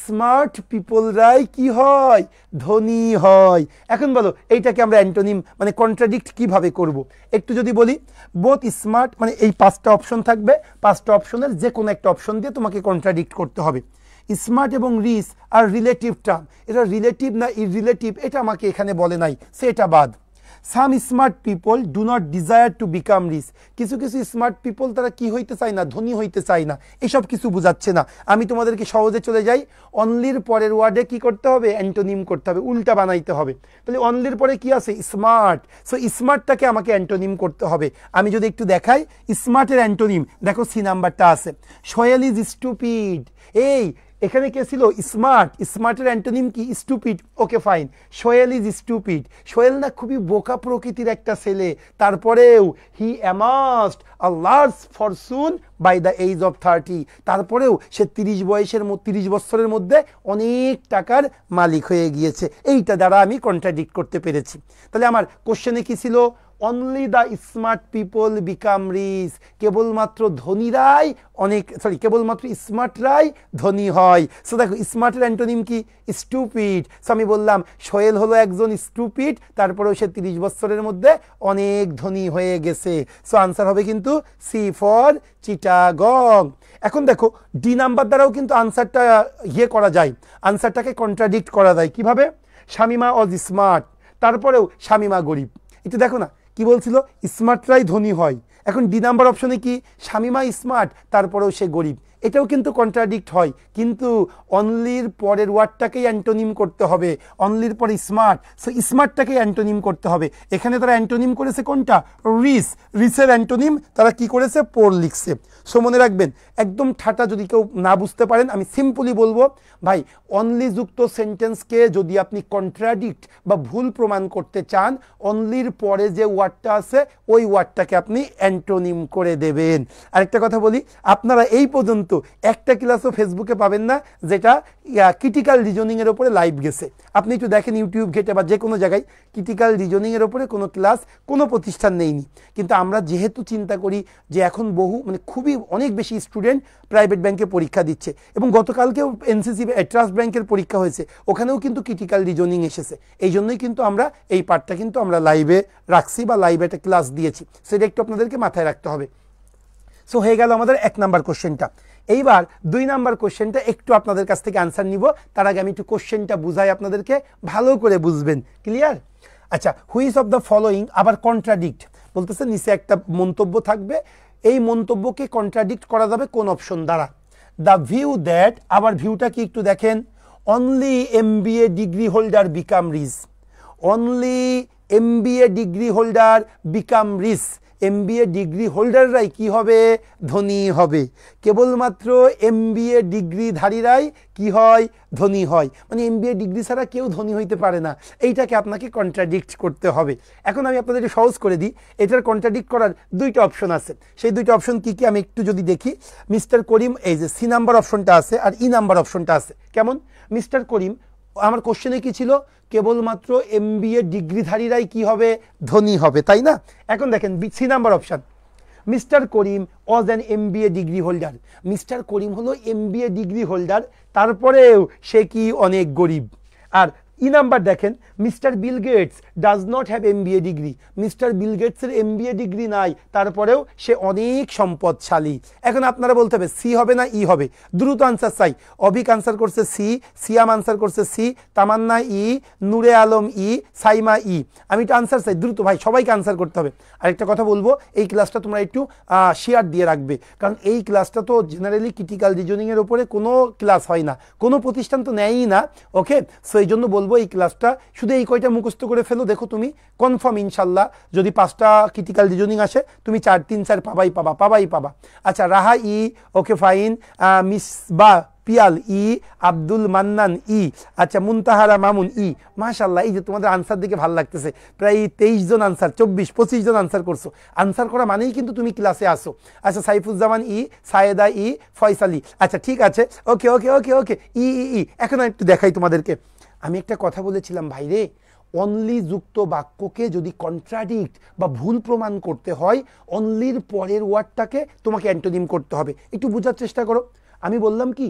স্মার্ট পিপলরাই কি হয়? ধনী হয়। এখন বলো এইটাকে আমরা অ্যান্টোনিম মানে কন্ট্রাডিক্ট কিভাবে করব? একটু যদি বলি বোথ স্মার্ট, মানে এই 5টা অপশন থাকবে, 5টা অপশনের যে কোনো একটা অপশন দিয়ে তোমাকে কন্ট্রাডিক্ট করতে হবে। স্মার্ট এবং রিচ আর রিলেটিভ টার্ম, এটা রিলেটিভ না ইররিলেটিভ এটা আমাকে এখানে বলে নাই, সেটা বাদ। Some smart people do not desire to become rich, কিছু কিছু স্মার্ট পিপল তারা কি হইতে চায় না? ধনী হইতে চায় না। এসব কিছু বোঝাচ্ছে না। আমি তোমাদেরকে সহজে চলে যাই, অনলির পরের ওয়ার্ডে কি করতে হবে? অ্যান্টোনিম করতে হবে, উল্টা বানাইতে হবে। তাহলে অনলির পরে কি আছে? স্মার্ট। সো স্মার্টটাকে আমাকে অ্যান্টোনিম করতে হবে। আমি যদি একটু দেখাই স্মার্টের অ্যান্টোনিম, দেখো সি নাম্বারটা আছে, সোহেল ইজ স্টুপিড। এই এখানে কে ছিল? স্মার্ট। স্মার্টের অ্যান্টোনিম কি? Stupid. Okay fine, Sohel is stupid. Sohel না খুবই বোকা প্রকৃতির একটা ছেলে, তারপরেও he amassed a large fortune by the age of 30, তারপরেও সে 30 বছরের মধ্যে অনেক টাকার মালিক হয়ে গিয়েছে। এইটা দ্বারা আমি কন্ট্রাডিক্ট করতে পেরেছি। তাহলে আমার কোশ্চেনে কি ছিল? Only the smart people become rich, কেবলমাত্র ধনীরাই কেবলমাত্র স্মার্টরাই ধনী হয়। সো দেখো স্মার্টের অ্যান্টোনিম কি? স্টুপিড। সো আমি বললাম সোহেল হলো একজন স্টুপিড, তারপরেও সে 30 বছরের মধ্যে অনেক ধনী হয়ে গেছে। সো আনসার হবে কিন্তু সি ফর চিটাগং। এখন দেখো ডি নাম্বার দ্বারাও কিন্তু আনসারটা করা যায়, আনসারটাকে কন্ট্রাডিক্ট করা যায়। কিভাবে? শামিমা ওয়াজ স্মার্ট, তারপরেও শামিমা গরিব। একটু দেখো না কি বলছিল? স্মার্টরাই ধনী হয়। এখন ডি নাম্বার অপশনে কি? শামিমা স্মার্ট, তারপরেও সে গরিব। এটাও কিন্তু কন্ট্রাডিক্ট হয়, কিন্তু অনলির পরের ওয়ার্ডটাকেই অ্যান্টোনিম করতে হবে। অনলির পরে স্মার্ট, সো স্মার্টটাকেই অ্যান্টোনিম করতে হবে। এখানে তারা অ্যান্টোনিম করেছে কোনটা? রিচ। রিচের অ্যান্টোনিম তারা কি করেছে? পোর লিখছে। সো মনে রাখবেন, একদম ঠাটা যদি কেউ না বুঝতে পারেন আমি সিম্পলি বলবো, ভাই অনলি যুক্ত সেন্টেন্সকে যদি আপনি কন্ট্রাডিক্ট বা ভুল প্রমাণ করতে চান, অনলির পরে যে ওয়ার্ডটা আছে ওই ওয়ার্ডটাকে আপনি অ্যান্টোনিম করে দেবেন। আরেকটা কথা বলি, আপনারা এই পর্যন্ত একটা ক্লাসও ফেসবুকে পাবেন না যেটা ক্রিটিক্যাল রিজনিংয়ের ওপরে লাইভ গেছে। আপনি একটু দেখেন ইউটিউব ঘেটে বা যে কোনো জায়গায়, ক্রিটিক্যাল রিজনিংয়ের ওপরে কোনো ক্লাস কোনো প্রতিষ্ঠান নেইনি। কিন্তু আমরা যেহেতু চিন্তা করি যে এখন খুবই অনেক বেশি স্টুডেন্ট প্রাইভেট ব্যাংকে পরীক্ষা দিচ্ছে, এবং গতকালকেও এনসিসি ট্রাস্ট ব্যাংকের পরীক্ষা হয়েছে, ওখানেও কিন্তু ক্রিটিক্যাল রিজনিং এসেছে। এই জন্যই কিন্তু আমরা এই পার্টটা কিন্তু আমরা লাইভে রাখছি বা লাইভে একটা ক্লাস দিয়েছি, সেটা একটু আপনাদেরকে মাথায় রাখতে হবে। সো হয়ে গেল আমাদের 1 নাম্বার কোশ্চেনটা। এইবার 2 নাম্বার কোশ্চেনটা একটু আপনাদের কাছ থেকে আনসার নিব। তার আগে আমি একটু কোশ্চেনটা বুঝাই আপনাদেরকে, ভালো করে বুঝবেন। ক্লিয়ার? আচ্ছা, হুইচ অফ দ্য ফলোইং আবার কন্ট্রাডিক্ট বলতেছে, নিচে একটা মন্তব্য থাকবে, এই মন্তব্যকে কন্ট্রাডিক্ট করা যাবে কোন অপশন দ্বারা? দ্য ভিউ দ্যাট, আবার ভিউটা কি একটু দেখেন, only MBA degree holder become rich. Only MBA degree holder become rich, MBA degree হোল্ডাররাই কি হবে? ধনী হবে। কেবলমাত্র MBA ডিগ্রিধারীরাই কি হয়? ধনী হয়। মানে MBA ডিগ্রি ছাড়া কেউ ধনী হইতে পারে না, এইটাকে আপনাকে কন্ট্রাডিক্ট করতে হবে। এখন আমি আপনাদেরকে সহজ করে দিই, এটার কন্ট্রাডিক্ট করার 2টা অপশন আছে। সেই 2টা অপশন কি কি আমি একটু যদি দেখি। মিস্টার করিম, এই যে সি নাম্বার অপশনটা আছে আর ই নাম্বার অপশনটা আছে। কেমন? মিস্টার করিম আমার কোশ্চেনে কি ছিল, কেবলমাত্র এমবিএ ডিগ্রিধারীরাই কি হবে, ধনী হবে, তাই না? এখন দেখেন C number option, mister Karim was an MBA degree holder. Mister Karim হলো এমবিএ ডিগ্রি হোল্ডার, তারপরেও সে কি অনেক গরিব। আর ই নাম্বার দেখেন, mister Bill Gates does not have MBA degree. Mister Bill গেটসের এমবিএ ডিগ্রি নাই, তারপরেও সে অনেক সম্পদশালী। এখন আপনারা বলতে হবে সি হবে না ই হবে, দ্রুত আনসার চাই। অভিক আনসার করছে সি, সিয়াম আনসার করছে সি, তামান্না ই, নূরে আলম ই, সাইমা ই। আমি একটু আনসার চাই দ্রুত ভাই, সবাইকে আনসার করতে হবে। আরেকটা কথা বলবো, এই ক্লাসটা তোমরা একটু শেয়ার দিয়ে রাখবে, কারণ এই ক্লাসটা তো জেনারেলি ক্রিটিক্যাল রিজনিংয়ের উপরে কোনো ক্লাস হয় না, কোনো প্রতিষ্ঠান তো নেয়ই না। ওকে, সো এই জন্য বলবো এই ক্লাসটা শুধু এই কয়টা মুখস্থ করে ফেলো, দেখো তুমি কনফার্ম ইনশাল্লাহ যদি 5টা ক্রিটিক্যাল রিজনিং আসে তুমি 4, 3, 4 পাবাই পাবা। আচ্ছা, রাহা ই, ওকে ফাইন। মিসবা পিয়াল ই, আব্দুল মান্নান ই, আচ্ছা মুনতাহারা মামুন ই। মাশাল্লাহ, এই যে তোমাদের আনসার দিকে ভালো লাগতেছে, প্রায় 23 জন আনসার, 24-25 জন আনসার করছো। আনসার করা মানেই কিন্তু তুমি ক্লাসে আসো। আচ্ছা, সাইফুজ্জামান ই, সায়েদা ই, ফয়সালি। আচ্ছা ঠিক আছে, ওকে ওকে ওকে ওকে, ই ই ই। এখন একটু দেখাই তোমাদেরকে। আমি একটা কথা বলেছিলাম ভাইরে, অনলি যুক্ত বাক্যকে যদি কন্ট্রাডিক্ট বা ভুল প্রমাণ করতে হয়, অনলির পরের ওয়ার্ডটাকে তোমাকে অ্যান্টোনিম করতে হবে। একটু বোঝার চেষ্টা করো। আমি বললাম কি,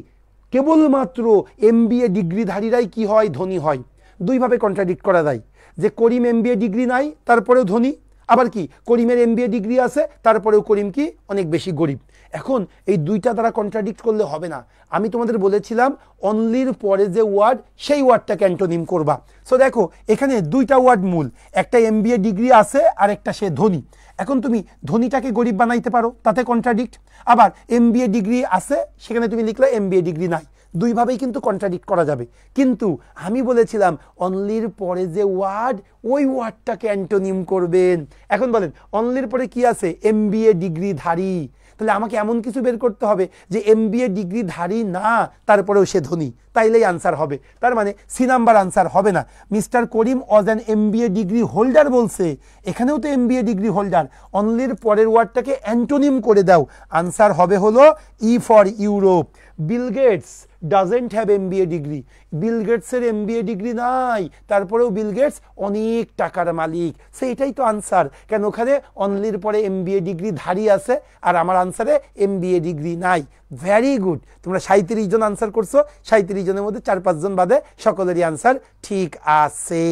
কেবলমাত্র এমবিএ ডিগ্রিধারীরাই কি হয়, ধনী হয়। দুইভাবে কন্ট্রাডিক্ট করা যায়, যে করিম এমবিএ ডিগ্রি নাই তারপরেও ধনী, আবার কি করিমের এমবিএ ডিগ্রি আছে তারপরেও করিম কি অনেক বেশি গরিব। এখন এই দুইটা দ্বারা কন্ট্রাডিক্ট করলে হবে না। আমি তোমাদের বলেছিলাম অনলির পরে যে ওয়ার্ড, সেই ওয়ার্ডটাকে অ্যান্টোনিম করবা। সো দেখো এখানে দুইটা ওয়ার্ড মূল, একটা এমবিএ ডিগ্রি আছে আর একটা সে ধনী। এখন তুমি ধনীটাকে গরিব বানাইতে পারো, তাতে কন্ট্রাডিক্ট। আবার এমবিএ ডিগ্রি আছে, সেখানে তুমি লিখলে এমবিএ ডিগ্রি নাই, দুইভাবেই কিন্তু কন্ট্রাডিক্ট করা যাবে। কিন্তু আমি বলেছিলাম অনলির পরে যে ওয়ার্ড, ওই ওয়ার্ডটাকে অ্যান্টোনিম করবেন। এখন বলেন অনলির পরে কি আছে, এমবিএ ডিগ্রিধারী। তাহলে আমাকে এমন কিছু বের করতে হবে যে এমবিএ ডিগ্রিধারী না, তারপরেও সে ধনী, তাইলেই আনসার হবে। তার মানে সি নাম্বার আনসার হবে না। Mister Karim was an MBA degree holder বলছে, এখানেও তো এমবিএ ডিগ্রি হোল্ডার। অনলির পরের ওয়ার্ডটাকে অ্যান্টোনিম করে দাও, আনসার হবে হলো E for Europe. Bill Gates doesn't have MBA degree. Bill গেটসের এমবিএ ডিগ্রি নাই, তারপরেও বিল গেটস অনেক টাকার মালিক। সেইটাই তো আনসার, কেন ওখানে অনলির পরে এমবিএ ডিগ্রি ধারী আছে, আর আমার আনসারে এমবিএ ডিগ্রি নাই। ভেরি গুড, তোমরা 37 জন আনসার করছো, 37 জনের মধ্যে 4-5 জন বাদে সকলেরই আনসার ঠিক আছে।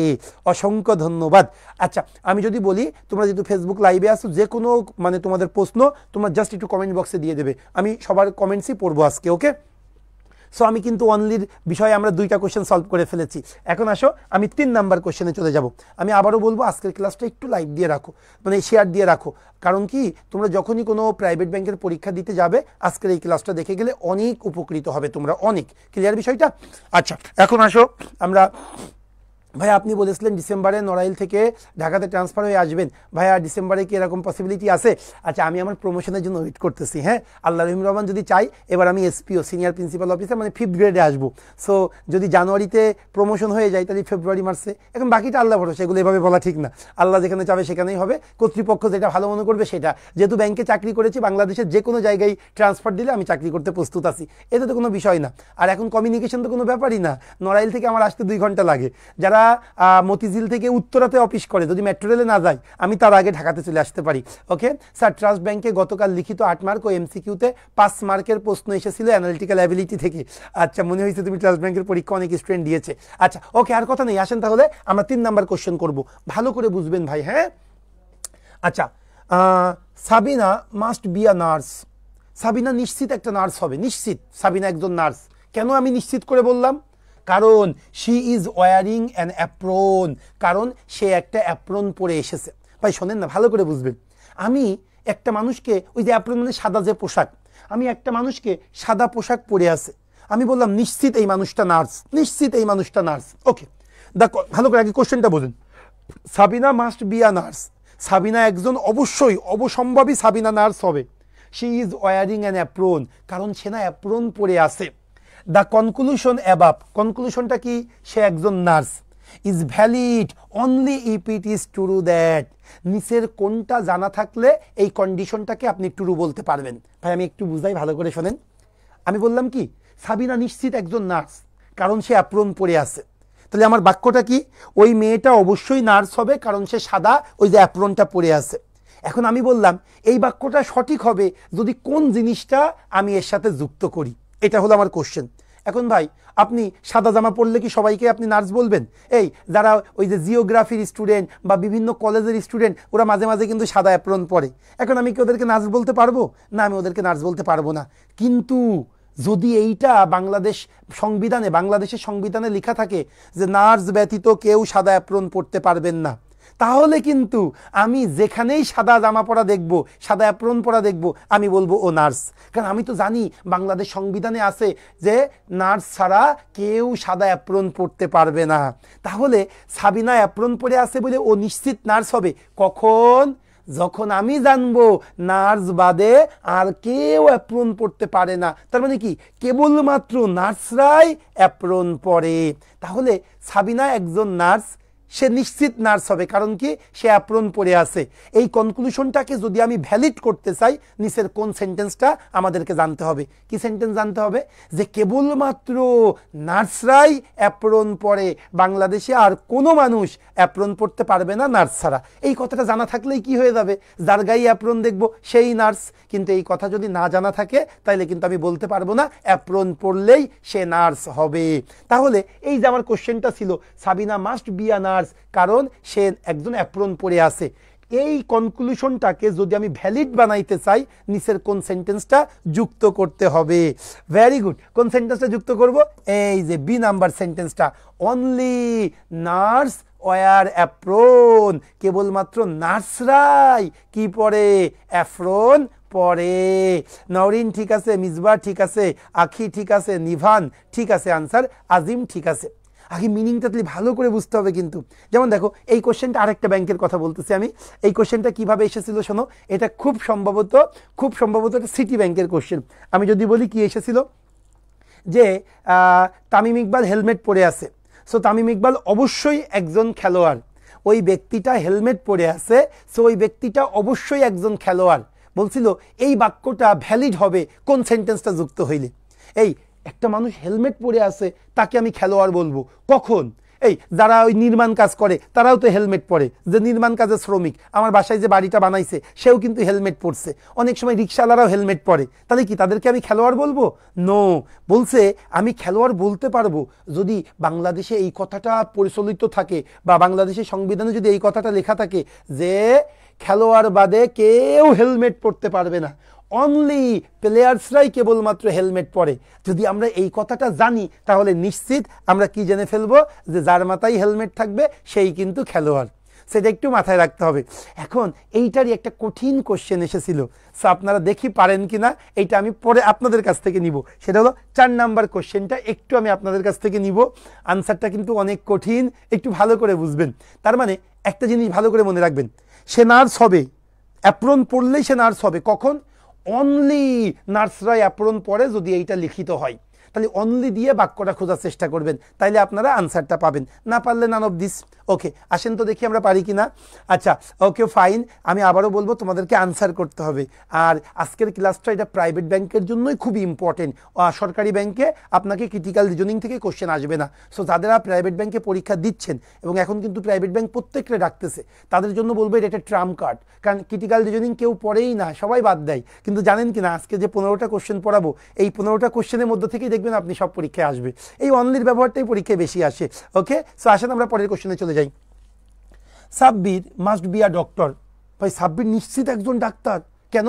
অসংখ্য ধন্যবাদ। আচ্ছা, আমি যদি বলি তোমরা যেহেতু ফেসবুক লাইভে আসো, যে কোনো মানে তোমাদের প্রশ্ন তোমরা জাস্ট একটু কমেন্ট বক্সে দিয়ে দেবে, আমি সবার কমেন্টসই পড়বো আজকে। ওকে, সো আমি কিন্তু অনলির বিষয়ে আমরা 2টা কোশ্চেন সলভ করে ফেলেছি। এখন আসো আমি 3 নাম্বার কোশ্চেনে চলে যাব। আমি আবারও বলবো আজকের ক্লাসটা একটু লাইভ দিয়ে রাখো, মানে শেয়ার দিয়ে রাখো। কারণ কি, তোমরা যখনই কোনো প্রাইভেট ব্যাংকের পরীক্ষা দিতে যাবে, আজকের এই ক্লাসটা দেখে গেলে অনেক উপকৃত হবে তোমরা, অনেক। ক্লিয়ার বিষয়টা? আচ্ছা, এখন আসো আমরা, ভাইয়া আপনি বলেছিলেন ডিসেম্বরে নড়াইল থেকে ঢাকাতে ট্রান্সফার হয়ে আসবেন, ভাইয়া ডিসেম্বরে কি এরকম পসিবিলিটি আছে? আচ্ছা, আমি আমার প্রমোশনের জন্য ওয়েট করতেছি। হ্যাঁ, আল্লাহ রহিম রহমান যদি চাই, এবার আমি এসপিও, সিনিয়র প্রিন্সিপাল অফিসার, মানে 5th গ্রেডে আসবো। সো যদি জানুয়ারিতে প্রমোশন হয়ে যায়, তাহলে ফেব্রুয়ারি মার্চে। এখন বাকিটা আল্লাহ ভরসা, এগুলো এভাবে বলা ঠিক না। আল্লাহ যেখানে চাবে সেখানেই হবে, কর্তৃপক্ষ যেটা ভালো মনে করবে সেটা। যেহেতু ব্যাংকে চাকরি করেছি, বাংলাদেশের যে কোনো জায়গায় ট্রান্সফার দিলে আমি চাকরি করতে প্রস্তুত আছি, এতে তো কোনো বিষয় না। আর এখন কমিউনিকেশন তো কোনো ব্যাপারই না, নড়াইল থেকে আমার আসতে 2 ঘন্টা লাগে। যারা মতিঝিল থেকে উত্তরাতে অফিস করে, যদি মেট্রো রেলে না যায়, আমি তার আগে ঢাকাতে চলে আসতে পারি। ওকে স্যার, ট্রাস্ট ব্যাংকে গতকাল লিখিত 8 মার্ক ও এমসিকিউতে 5 মার্কের প্রশ্ন এসেছিল অ্যানালিটিক্যাল অ্যাবিলিটি থেকে। আচ্ছা, মনে হয়েছে তুমি ট্রাস্ট ব্যাংকের পরীক্ষা অনেক স্টুডেন্ট দিয়েছে। আচ্ছা ওকে, আর কথা নেই, আসেন তাহলে আমরা 3 নাম্বার কোশ্চেন করব, ভালো করে বুঝবেন ভাই। হ্যাঁ, আচ্ছা, Sabina must be a nurse. Sabina নিশ্চিত একটা নার্স হবে, নিশ্চিত সাবিনা একজন নার্স। কেন আমি নিশ্চিত করে বললাম? কারণ she is wearing an apron, কারণ সে একটা অ্যাপ্রন পরে এসেছে। ভাই শোনেন না, ভালো করে বুঝবেন। আমি একটা মানুষকে, ওই যে অ্যাপ্রন মানে সাদা যে পোশাক, আমি একটা মানুষকে সাদা পোশাক পরে আছে, আমি বললাম নিশ্চিত এই মানুষটা নার্স, নিশ্চিত এই মানুষটা নার্স। ওকে, দেখো ভালো করে আগে কোশ্চেনটা বোঝেন। Sabina must be a nurse, Sabina একজন অবশ্যই অবসম্ভাবী সাবিনা নার্স হবে। She is wearing an apron, কারণ সে না অ্যাপ্রন পরে আছে। দ্য কনক্লুশন অ্যাবাভ, কনক্লুশনটা কি? সে একজন nurse. Is valid only if it is true that, নিচের কোনটা জানা থাকলে এই কন্ডিশনটাকে আপনি ট্রু বলতে পারবেন। ভাই আমি একটু বুঝাই, ভালো করে শোনেন। আমি বললাম কি, সাবিনা নিশ্চিত একজন নার্স, কারণ সে অ্যাপ্রন পরে আছে। তাহলে আমার বাক্যটা কি, ওই মেয়েটা অবশ্যই নার্স হবে কারণ সে সাদা ওই যে অ্যাপ্রনটা পরে আছে। এখন আমি বললাম এই বাক্যটা সঠিক হবে যদি কোন জিনিসটা আমি এর সাথে যুক্ত করি, এটা হলো আমার কোশ্চেন। এখন ভাই আপনি সাদা জামা পরলে কি সবাইকে আপনি নার্স বলবেন? এই যারা ওই যে জিওগ্রাফির স্টুডেন্ট বা বিভিন্ন কলেজের স্টুডেন্ট ওরা মাঝে মাঝে কিন্তু সাদা অ্যাপ্রন পরে, এখন আমি কি ওদেরকে নার্স বলতে পারবো? না, আমি ওদেরকে নার্স বলতে পারবো না। কিন্তু যদি এইটা বাংলাদেশের সংবিধানে লেখা থাকে যে নার্স ব্যতীত কেউ সাদা অ্যাপ্রন পরতে পারবেন না, তাহলে কিন্তু আমি যেখানেই সাদা জামা পরা দেখব, সাদা অ্যাপ্রন পরা দেখব, আমি বলবো ও নার্স। কারণ আমি তো জানি বাংলাদেশ সংবিধানে আছে যে নার্স ছাড়া কেউ সাদা অ্যাপ্রন পরতে পারবে না। তাহলে সাবিনা অ্যাপ্রন পরে আছে বলে ও নিশ্চিত নার্স হবে কখন? যখন আমি জানবো নার্স বাদে আর কেউ অ্যাপ্রন পরতে পারে না, তার মানে কি কেবলমাত্র নার্সরাই অ্যাপ্রন পরে। তাহলে সাবিনা একজন নার্স, সে নিশ্চিত নার্স হবে কারণ কি সে অ্যাপ্রন পরে আছে। এই কনক্লুশনটাকে যদি আমি ভ্যালিড করতে চাই, নিচের কোন সেন্টেন্সটা আমাদেরকে জানতে হবে? কি সেন্টেন্স জানতে হবে? যে কেবলমাত্র নার্সরাই অ্যাপ্রন পরে, বাংলাদেশে আর কোনো মানুষ অ্যাপ্রন পরতে পারবে না নার্স ছাড়া। এই কথাটা জানা থাকলেই কি হয়ে যাবে, যার গায়ে অ্যাপ্রন দেখবো সেই নার্স। কিন্তু এই কথা যদি না জানা থাকে তাহলে কিন্তু আমি বলতে পারবো না অ্যাপ্রন পরলেই সে নার্স হবে। তাহলে এই যে আমার কোশ্চেনটা ছিল Sabina must be a nurse কারণ সে একজন অ্যাপ্রন পরে আছে, এই কনক্লুশনটাকে যদি আমি ভ্যালিড বানাইতে চাই নিচের কোন সেন্টেন্সটা যুক্ত করতে হবে? ভেরি গুড, কোন সেন্টেন্সটা যুক্ত করব? এই যে বি নাম্বার সেন্টেন্সটা, অনলি নার্স ওয়ার অ্যাপ্রন, কেবলমাত্র নার্সরাই কি পরে? অ্যাপ্রন পরে। নওরিন ঠিক আছে, মিসবা ঠিক আছে, আখি ঠিক আছে, নিভান ঠিক আছে, আনসার আজিম ঠিক আছে। আগে মিনিংটা তাহলে ভালো করে বুঝতে হবে কিন্তু। যেমন দেখো এই কোশ্চেনটা আরেকটা ব্যাংকের কথা বলতেছি আমি। এই কোশ্চেনটা কিভাবে এসেছিল শোনো, এটা খুব সম্ভবত এটা সিটি ব্যাংকের কোশ্চেন। আমি যদি বলি কি এসেছিল, যে তামিম ইকবাল হেলমেট পরে আছে, সো তামিম ইকবাল অবশ্যই একজন খেলোয়াড়। ওই ব্যক্তিটা হেলমেট পরে আছে, সো ওই ব্যক্তিটা অবশ্যই একজন খেলোয়াড়। বলছিল এই বাক্যটা ভ্যালিড হবে কোন সেন্টেন্সটা যুক্ত হইলে? এই একটা মানুষ হেলমেট পরে আছে তাকে আমি খেলোয়াড় বলবো কখন? এই যারা ওই নির্মাণ কাজ করে তারাও তো হেলমেট পরে, যে নির্মাণ কাজের শ্রমিক, আমার বাসায় যে বাড়িটা বানাইছে সেও কিন্তু হেলমেট পরছে, অনেক সময় রিক্সাওয়ালারাও হেলমেট পরে, তাহলে কি তাদেরকে আমি খেলোয়াড় বলবো? নো, বলছে আমি খেলোয়াড় বলতে পারবো যদি বাংলাদেশে এই কথাটা পরিচালিত থাকে বা বাংলাদেশের সংবিধানে যদি এই কথাটা লেখা থাকে যে খেলোয়াড় বাদে কেউ হেলমেট পরতে পারবে না, অনলি প্লেয়ার্সরাই কেবলমাত্র হেলমেট পরে। যদি আমরা এই কথাটা জানি তাহলে নিশ্চিত আমরা কি জেনে ফেলবো, যে যার মাথায় হেলমেট থাকবে সেই কিন্তু খেলোয়াড়। সেটা একটু মাথায় রাখতে হবে। এখন এইটারই একটা কঠিন কোশ্চেন এসেছিল, সো আপনারা দেখি পারেন কিনা, এইটা আমি পরে আপনাদের কাছ থেকে নিব। সেটা হলো 4 নাম্বার কোশ্চেনটা একটু আমি আপনাদের কাছ থেকে নিব। আনসারটা কিন্তু অনেক কঠিন, একটু ভালো করে বুঝবেন। তার মানে একটা জিনিস ভালো করে মনে রাখবেন, সে নার্স হবে, অ্যাপ্রন পরলেই সে নার্স হবে কখন? অনলি নার্সরাই অ্যাপ্রন পরে যদি এইটা লিখিত হয়, তাহলে অনলি দিয়ে বাক্যটা খোঁজার চেষ্টা করবেন, তাইলে আপনারা আনসারটা পাবেন। না পারলে নান অফ দিস। ওকে, আসেন তো দেখি আমরা পারি কিনা। আচ্ছা ওকে ফাইন, আমি আবারও বলবো তোমাদেরকে আনসার করতে হবে। আর আজকের ক্লাসটা এটা প্রাইভেট ব্যাংকের জন্যই খুবই ইম্পর্টেন্ট। সরকারি ব্যাংকে আপনাকে ক্রিটিক্যাল রিজনিং থেকে কোশ্চেন আসবে না। সো যারা প্রাইভেট ব্যাংকে পরীক্ষা দিচ্ছেন, এবং এখন কিন্তু প্রাইভেট ব্যাংক প্রত্যেকটা ডাকতেছে, তাদের জন্য বলবো এটা একটা ট্রাম্প কার্ড। কারণ ক্রিটিক্যাল রিজনিং কেউ পড়েই না, সবাই বাদ দেয়। কিন্তু জানেন কিনা আজকে যে 15টা কোশ্চেন পড়াবো, এই 15টা কোশ্চেনের মধ্যে থেকেই দেখবেন আপনি সব পরীক্ষায় আসবে। এই অনলির ব্যবহারটাই পরীক্ষায় বেশি আসে। ওকে, সো আসেন আমরা পরের কোশ্চেনে চলে যাই। Sabbir must be a doctor. ভাই সাব্বির নিশ্চিত একজন ডাক্তার, কেন?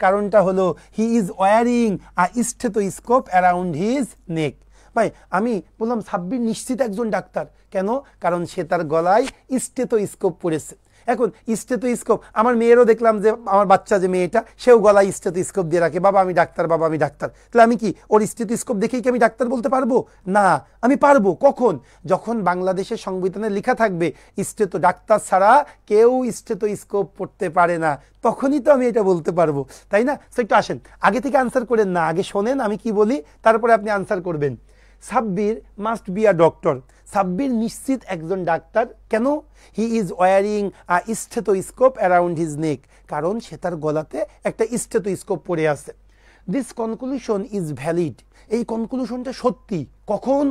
কারণটা হলো he is wearing a stethoscope around his neck. ভাই আমি বললাম সাব্বির নিশ্চিত একজন ডাক্তার, কেন? কারণ সে তার গলায় স্টেথোস্কোপ পরেছে। এখন স্টেথোস্কোপ আমার মেয়েরও দেখলাম, যে আমার বাচ্চা যে মেয়েটা, সেও গলায় স্টেথোস্কোপ দিয়ে রাখে, বাবা আমি ডাক্তার, বাবা আমি ডাক্তার। তাহলে আমি কি ওর স্টেথোস্কোপ দেখেই কি আমি ডাক্তার বলতে পারবো? না, আমি পারবো কখন? যখন বাংলাদেশের সংবিধানে লেখা থাকবে ডাক্তার ছাড়া কেউ স্টেথোস্কোপ পড়তে পারে না, তখনই তো আমি এটা বলতে পারবো, তাই না? সো একটু আসেন, আগে থেকে আনসার করেন না, আগে শোনেন আমি কি বলি, তারপরে আপনি আনসার করবেন। Sabbir must be a doctor. Sabbir নিশ্চিত একজন ডাক্তার, কেন? He is wearing a stethoscope around his neck, কারণ সে তার গলাতে একটা স্টেথোস্কোপ পরে আছে। This conclusion is valid. এই কনক্লুশনটা সত্যি কখন?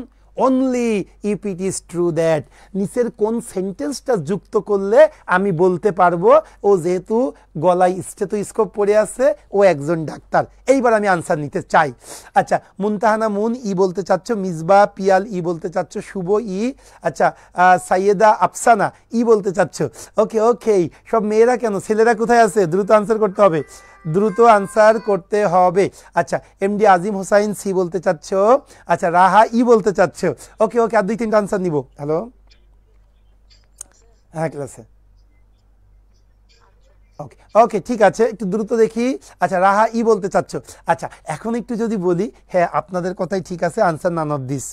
Only if it is true that, নিচের কোন সেন্টেন্সটা যুক্ত করলে আমি বলতে পারবো ও যেহেতু গলায় স্টেথোস্কোপ পরে আছে ও একজন ডাক্তার। এইবার আমি আনসার নিতে চাই। আচ্ছা, মুনতাহানা মুন ই বলতে চাচ্ছ, মিসবা পিয়াল ই বলতে চাচ্ছ, শুভ ই, আচ্ছা সাইয়েদা আফসানা ই বলতে চাচ্ছ। ওকে ওকে, সব মেয়েরা কেন, ছেলেরা কোথায় আছে? দ্রুত আনসার করতে হবে, দ্রুত আনসার করতে হবে। আচ্ছা, এমডি আজিম হোসাইন সি বলতে চাচ্ছ, আচ্ছা রাহা ই বলতে চাচ্ছ। ওকে ওকে, আর 2-3টা আনসার নিব। হ্যালো, হ্যাঁ ক্লাসে। ওকে ওকে, ঠিক আছে, একটু দ্রুত দেখি। আচ্ছা, রাহা ই বলতে চাচ্ছ। আচ্ছা, এখন একটু যদি বলি, হ্যাঁ আপনাদের কথাই ঠিক আছে, আনসার নান অফ দিস।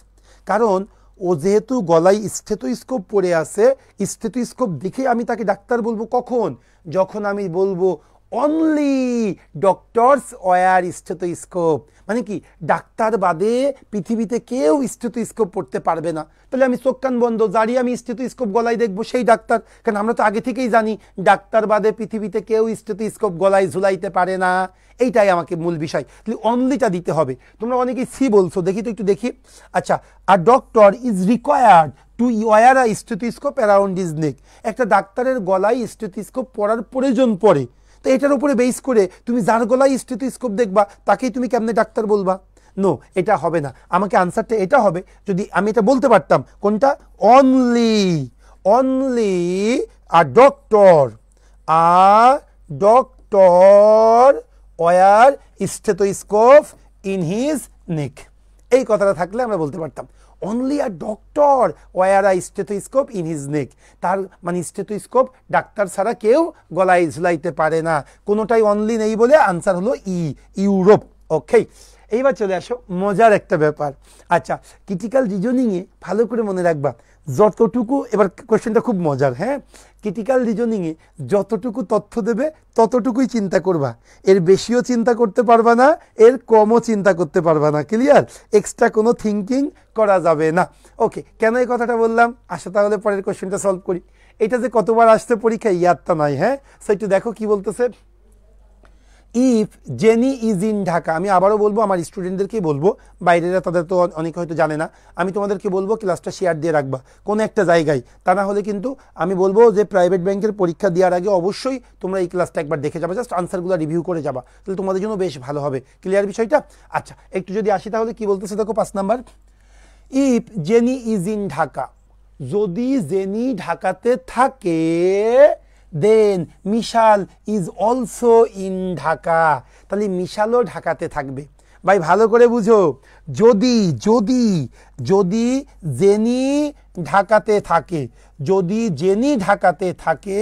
কারণ ও যেহেতু গলায় স্টেথোস্কোপ পরে আছে, স্টেথোস্কোপ দেখে আমি তাকে ডাক্তার বলবো কখন? যখন আমি বলবো অনলি ডক্টরস ওয়্যার স্টেথোস্কোপ, মানে কি ডাক্তার বাদে পৃথিবীতে কেউ স্টেথোস্কোপ পড়তে পারবে না। তাহলে আমি চোখ কান বন্ধ, যারই আমি স্টেথোস্কোপ গলায় দেখবো সেই ডাক্তার। কারণ আমরা তো আগে থেকেই জানি ডাক্তার বাদে পৃথিবীতে কেউ স্টেথোস্কোপ গলায় ঝুলাইতে পারে না। এইটাই আমাকে মূল বিষয়, তাহলে অনলিটা দিতে হবে। তোমরা অনেকেই সি বলছো, দেখি তো একটু দেখি। আচ্ছা, আর doctor is required to wear a stethoscope around his neck, একটা ডাক্তারের গলায় স্টেথোস্কোপ পরার প্রয়োজন পড়ে। তো এটার উপরে বেস করে তুমি যার গলায় স্টেথোস্কোপ দেখবা তাকেই তুমি কেমনে ডাক্তার বলবা? নো, এটা হবে না। আমাকে আনসারটা এটা হবে যদি আমি এটা বলতে পারতাম, কোনটা? Only, only a doctor, a doctor wear stethoscope in his neck, এই কথাটা থাকলে আমরা বলতে পারতাম only a doctor wear a stethoscope in his neck. তার মানে স্টেথোস্কোপ ডাক্তার ছাড়া কেউ গলায় ঝুলাইতে পারে না। কোনোটাই অনলি নেই বলে আনসার হলো ই, ইউরোপ। ওকে, এইবার চলে আসো মজার একটা ব্যাপার। আচ্ছা, ক্রিটিক্যাল রিজনিংয়ে ভালো করে মনে রাখবা, যতটুকু, এবার কোয়েশ্চেনটা খুব মজার, হ্যাঁ, ক্রিটিক্যাল রিজনিংয়ে যতটুকু তথ্য দেবে ততটুকুই চিন্তা করবা, এর বেশিও চিন্তা করতে পারবা না, এর কমও চিন্তা করতে পারবা না। ক্লিয়ার? এক্সট্রা কোনো থিঙ্কিং করা যাবে না। ওকে, কেন এই কথাটা বললাম? আসো তাহলে পরের কোয়েশ্চেনটা সলভ করি। এটা যে কতবার আসছে পরীক্ষায় ইয়াদটা নাই, হ্যাঁ, সো একটু দেখো কি বলতেছে। If jenny is in Dhaka, আমি আবারও বলবো, আমার স্টুডেন্টদেরকেই বলবো, বাইরেরা তাদের তো অনেকে হয়তো জানে না, আমি তোমাদেরকে বলবো ক্লাসটা শেয়ার দিয়ে রাখবা কোনো একটা জায়গায়, তা না হলে কিন্তু আমি বলবো যে প্রাইভেট ব্যাংকের পরীক্ষা দেওয়ার আগে অবশ্যই তোমরা এই ক্লাসটা একবার দেখে যাবা, জাস্ট আনসারগুলো রিভিউ করে যাবা, তাহলে তোমাদের জন্য বেশ ভালো হবে। ক্লিয়ার বিষয়টা? আচ্ছা, একটু যদি আসি তাহলে কি বলতেছে দেখো 5 number. If jenny is in Dhaka, যদি জেনি ঢাকাতে থাকে, দেন মিশাল ইজ অলসো ইন ঢাকা, তাহলে মিশালও ঢাকাতে থাকবে। ভাই ভালো করে বুঝো, যদি যদি যদি জেনি ঢাকাতে থাকে, যদি জেনি ঢাকাতে থাকে,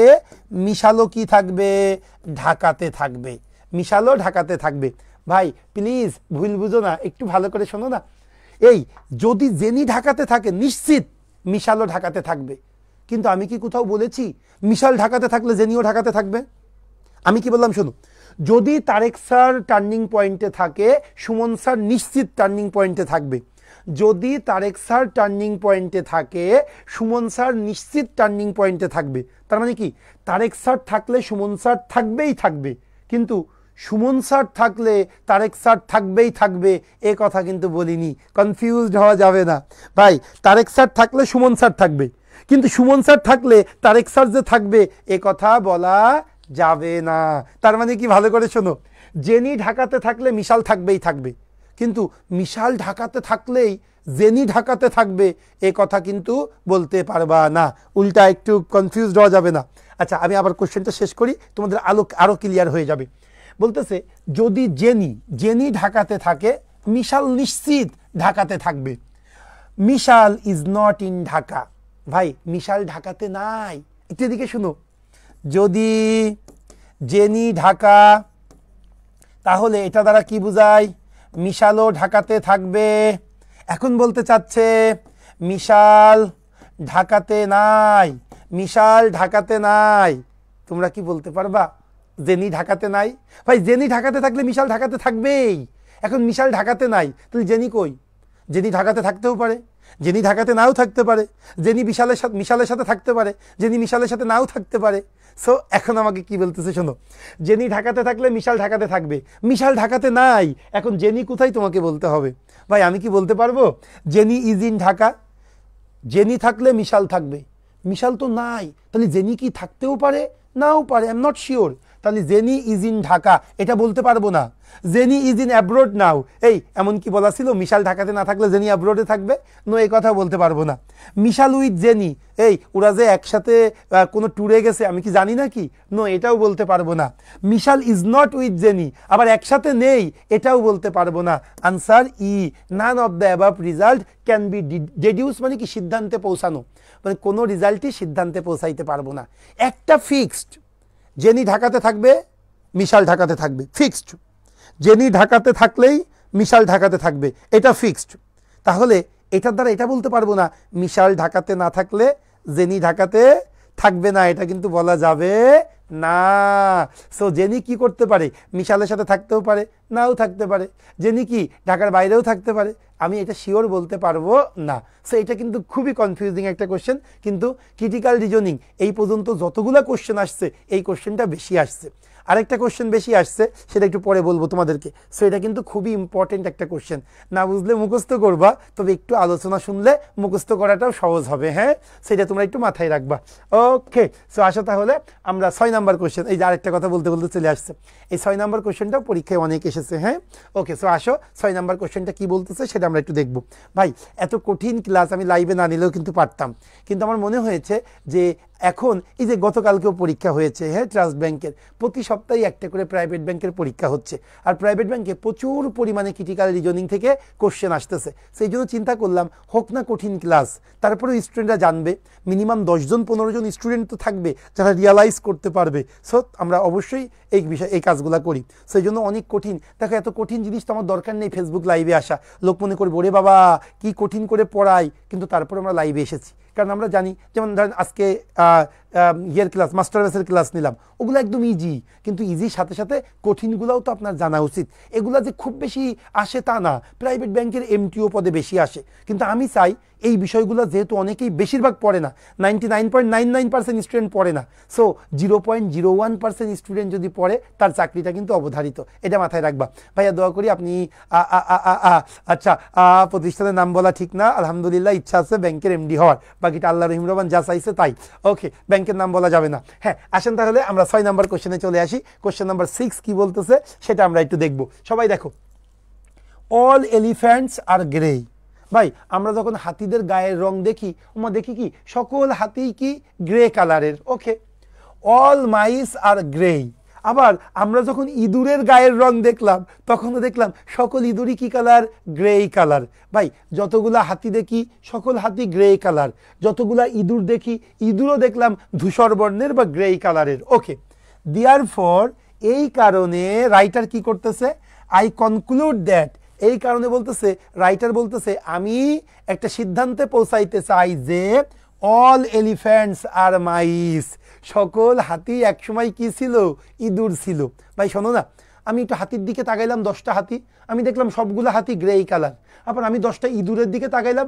মিশালও কি থাকবে? ঢাকাতে থাকবে, মিশালও ঢাকাতে থাকবে। ভাই প্লিজ ভুল বুঝো না, একটু ভালো করে শোনো না। এই যদি জেনি ঢাকাতে থাকে, নিশ্চিত মিশালও ঢাকাতে থাকবে। কিন্তু আমি কি কোথাও বলেছি মিশাল ঢাকাতে থাকলে জেনিও ঢাকাতে থাকবে? আমি কি বললাম শোনো, যদি তারেক স্যার টার্নিং পয়েন্টে থাকে, সুমন স্যার নিশ্চিত টার্নিং পয়েন্টে থাকবে। যদি তারেক স্যার টার্নিং পয়েন্টে থাকে, সুমন স্যার নিশ্চিত টার্নিং পয়েন্টে থাকবে। তার মানে কি, তারেক স্যার থাকলে সুমন স্যার থাকবেই থাকবে, কিন্তু সুমন স্যার থাকলে তারেক স্যার থাকবেই থাকবে, এ কথা কিন্তু বলিনি, কনফিউজড হওয়া যাবে না। ভাই তারেক স্যার থাকলে সুমন স্যার থাকবে, কিন্তু সুমন স্যার থাকলে তারেক স্যার যে থাকবে এ কথা বলা যাবে না। তার মানে কি, ভালো করে শোনো, জেনি ঢাকাতে থাকলে মিশাল থাকবেই থাকবে, কিন্তু মিশাল ঢাকাতে থাকলেই জেনি ঢাকাতে থাকবে এ কথা কিন্তু বলতে পারবা না। উল্টা একটু কনফিউজড হওয়া যাবে না। আচ্ছা, আমি আবার কোশ্চেনটা শেষ করি, তোমাদের আরো ক্লিয়ার হয়ে যাবে। বলতেছে যদি জেনি ঢাকাতে থাকে, মিশাল নিশ্চিত ঢাকাতে থাকবে। মিশাল ইজ নট ইন ঢাকা, ভাই মিশাল ঢাকাতে নাই। একটু এদিকে শুনো, যদি জেনি ঢাকা, তাহলে এটা দ্বারা কি বোঝায়? মিশালও ঢাকাতে থাকবে। এখন বলতে চাচ্ছে মিশাল ঢাকাতে নাই, মিশাল ঢাকাতে নাই। তোমরা কি বলতে পারবা জেনি ঢাকাতে নাই? ভাই জেনি ঢাকাতে থাকলে মিশাল ঢাকাতে থাকবেই। এখন মিশাল ঢাকাতে নাই, তাহলে জেনি কই? জেনি ঢাকাতে থাকতেও পারে, জেনি ঢাকাতে নাও থাকতে পারে, জেনি মিশালের সাথে থাকতে পারে, জেনি মিশালের সাথে নাও থাকতে পারে। সো এখন আমাকে কি বলতেছে শোনো, জেনি ঢাকাতে থাকলে মিশাল ঢাকাতে থাকবে, মিশাল ঢাকাতে নাই, এখন জেনি কোথায় তোমাকে বলতে হবে। ভাই আমি কি বলতে পারবো jenny is in Dhaka? Jenny থাকলে মিশাল থাকবে, মিশাল তো নাই, তাহলে জেনি কি থাকতেও পারে নাও পারে, আই এম নট শিওর। তাহলে জেনি ইজ ইন ঢাকা এটা বলতে পারবো না। জেনি ইজ ইন অ্যাব্রোড নাও, এই এমন কি বলা ছিল মিশাল ঢাকাতে না থাকলে জেনি অ্যাব্রোডে থাকবে? নো, এই কথা বলতে পারবো না। মিশাল উইথ জেনি, এই ওরা যে একসাথে কোনো ট্যুরে গেছে আমি কি জানি নাকি? নো, এটাও বলতে পারবো না। মিশাল ইজ নট উইথ জেনি, আবার একসাথে নেই, এটাও বলতে পারবো না। Answer E, none of the above result can be deduce, মানে কি সিদ্ধান্তে পৌঁছানো, মানে কোনো রিজাল্টই সিদ্ধান্তে পৌঁছাইতে পারবো না। একটা ফিক্সড, জেনি ঢাকাতে থাকবে, মিশাল ঢাকাতে থাকবে, ফিক্সড। জেনি ঢাকাতে থাকলেই মিশাল ঢাকাতে থাকবে, এটা ফিক্সড। তাহলে এটার দ্বারা এটা বলতে পারবো না মিশাল ঢাকাতে না থাকলে জেনি ঢাকাতে থাকবে না, এটা কিন্তু বলা যাবে না। সো জেনি কি করতে পারে, মিশালের সাথে থাকতেও পারে নাও থাকতে পারে, জেনি কি ঢাকার বাইরেও থাকতে পারে, আমি এটা শিওর বলতে পারবো না। সো এটা কিন্তু খুবই কনফিউজিং একটা কোশ্চেন, কিন্তু ক্রিটিক্যাল রিজনিং এই পর্যন্ত যতগুলো কোশ্চেন আসছে এই কোশ্চেনটা বেশি আসছে। আরেকটা কোশ্চেন বেশি আসছে, সেটা একটু পরে বলবো তোমাদেরকে। সো এটা কিন্তু খুবই ইম্পর্টেন্ট একটা কোশ্চেন, না বুঝলে মুখস্থ করবা, তবে একটু আলোচনা শুনলে মুখস্থ করাটাও সহজ হবে। হ্যাঁ, সেটা তোমরা একটু মাথায় রাখবা। ওকে, সো আসো তাহলে আমরা 6 নাম্বার কোশ্চেন, এই যে আরেকটা কথা বলতে বলতে চলে আসছে, এই 6 নাম্বার কোশ্চেনটাও পরীক্ষায় অনেক এসেছে। হ্যাঁ, ওকে, সো আসো 6 নাম্বার কোশ্চেনটা কি বলতেছে সেটা আমরা একটু দেখবো। ভাই এত কঠিন ক্লাস আমি লাইভে না নিলেও কিন্তু পারতাম, কিন্তু আমার মনে হয়েছে যে এখন এই যে গতকালকেও পরীক্ষা হয়েছে, হ্যাঁ, ট্রাস্ট ব্যাংকের প্রতি সপ্তাহে একটা করে প্রাইভেট ব্যাংকের পরীক্ষা হচ্ছে, আর প্রাইভেট ব্যাংকে প্রচুর পরিমাণে ক্রিটিক্যাল রিজনিং থেকে কোশ্চেন আসতেছে। সেই জন্য চিন্তা করলাম হোক না কঠিন ক্লাস, তারপরেও স্টুডেন্টরা জানবে, মিনিমাম 10 জন 15 জন স্টুডেন্ট তো থাকবে যারা রিয়ালাইজ করতে পারবে। সো আমরা অবশ্যই এই বিষয় এই কাজগুলো করি। সেই জন্য অনেক কঠিন, দেখো এত কঠিন জিনিস তো আমার দরকার নেই ফেসবুক লাইভে আসা, লোক মনে করবে ওরে বাবা কি কঠিন করে পড়াই, কিন্তু তারপর আমরা লাইভে এসেছি, কারণ আমরা জানি, যেমন ধরেন আজকে ইয়ের ক্লাস মাস্টার বেসের ক্লাস নিলাম, ওগুলো একদম ইজি, কিন্তু ইজির সাথে সাথে কঠিনগুলোও তো আপনার জানা উচিত। এগুলো যে খুব বেশি আসে তা না, প্রাইভেট ব্যাংকের এমটিও পদে বেশি আসে, কিন্তু আমি চাই এই বিষয়গুলো যেহেতু অনেকেই বেশিরভাগ পড়ে না, 99.99% স্টুডেন্ট পড়ে না, সো 0.01% স্টুডেন্ট যদি পড়ে তার চাকরিটা কিন্তু অবধারিত, এটা মাথায় রাখবা। ভাইয়া দোয়া করি আপনি আচ্ছা প্রতিষ্ঠানের নাম বলা ঠিক না, আলহামদুলিল্লাহ ইচ্ছা আছে ব্যাংকের এমডি হওয়ার, বাকিটা আল্লাহ রহিম রহমান যা চাইছে তাই। ওকে, ব্যাংকের নাম বলা যাবে না। হ্যাঁ, আসেন তাহলে আমরা 6 নাম্বার কোশ্চেনে চলে আসি। কোশ্চেন নাম্বার 6 কি বলতেছে সেটা আমরা একটু দেখব। সবাই দেখো, অল এলিফ্যান্টস আর গ্রে। ভাই আমরা যখন হাতিদের গায়ের রং দেখি, আমরা দেখি কি সকল হাতি কি গ্রে কালারের। ওকে, অল মাইস আর গ্রে। আবার আমরা যখন ইঁদুরের গায়ের রং দেখলাম তখনও দেখলাম সকল ইঁদুরই কি কালার, গ্রে কালার। ভাই যতগুলা হাতি দেখি সকল হাতি গ্রে কালার, যতগুলা ইঁদুর দেখি ইঁদুরও দেখলাম ধূসর বর্ণের বা গ্রে কালারের। ওকে, দেয়ারফর এই কারণে রাইটার কি করতেছে, আই কনক্লুড দ্যাট, এই কারণে বলতেছে রাইটার বলতেছে আমি একটা সিদ্ধান্তে পৌঁছাইতে চাই যে অল এলিফ্যান্টস আর মাইস, সকল হাতি একসময় কি ছিল, ইঁদুর ছিল। ভাই শোনো না, আমি একটু হাতির দিকে তাকাইলাম, 10টা হাতি, আমি দেখলাম সবগুলো হাতি গ্রে কালার। আবার আমি 10টা ইঁদুরের দিকে তাকাইলাম,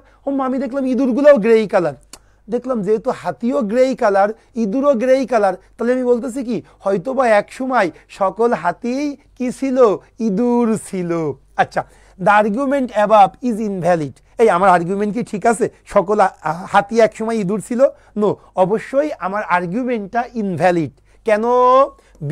আমি দেখলাম ইঁদুরগুলোও গ্রে কালার। দেখলাম যেহেতু হাতিও গ্রে কালার ইঁদুরও গ্রে কালার, তাহলে আমি বলতেছি কি হয়তোবা এক সময় সকল হাতি কি ছিল, ইঁদুর ছিল। আচ্ছা, the argument above is invalid. এই আমার আর্গুমেন্ট কি ঠিক আছে, সকল হাতি একসময় ইঁদুর ছিল? নো, অবশ্যই আমার আর্গুমেন্টটা ইনভ্যালিড। কেন?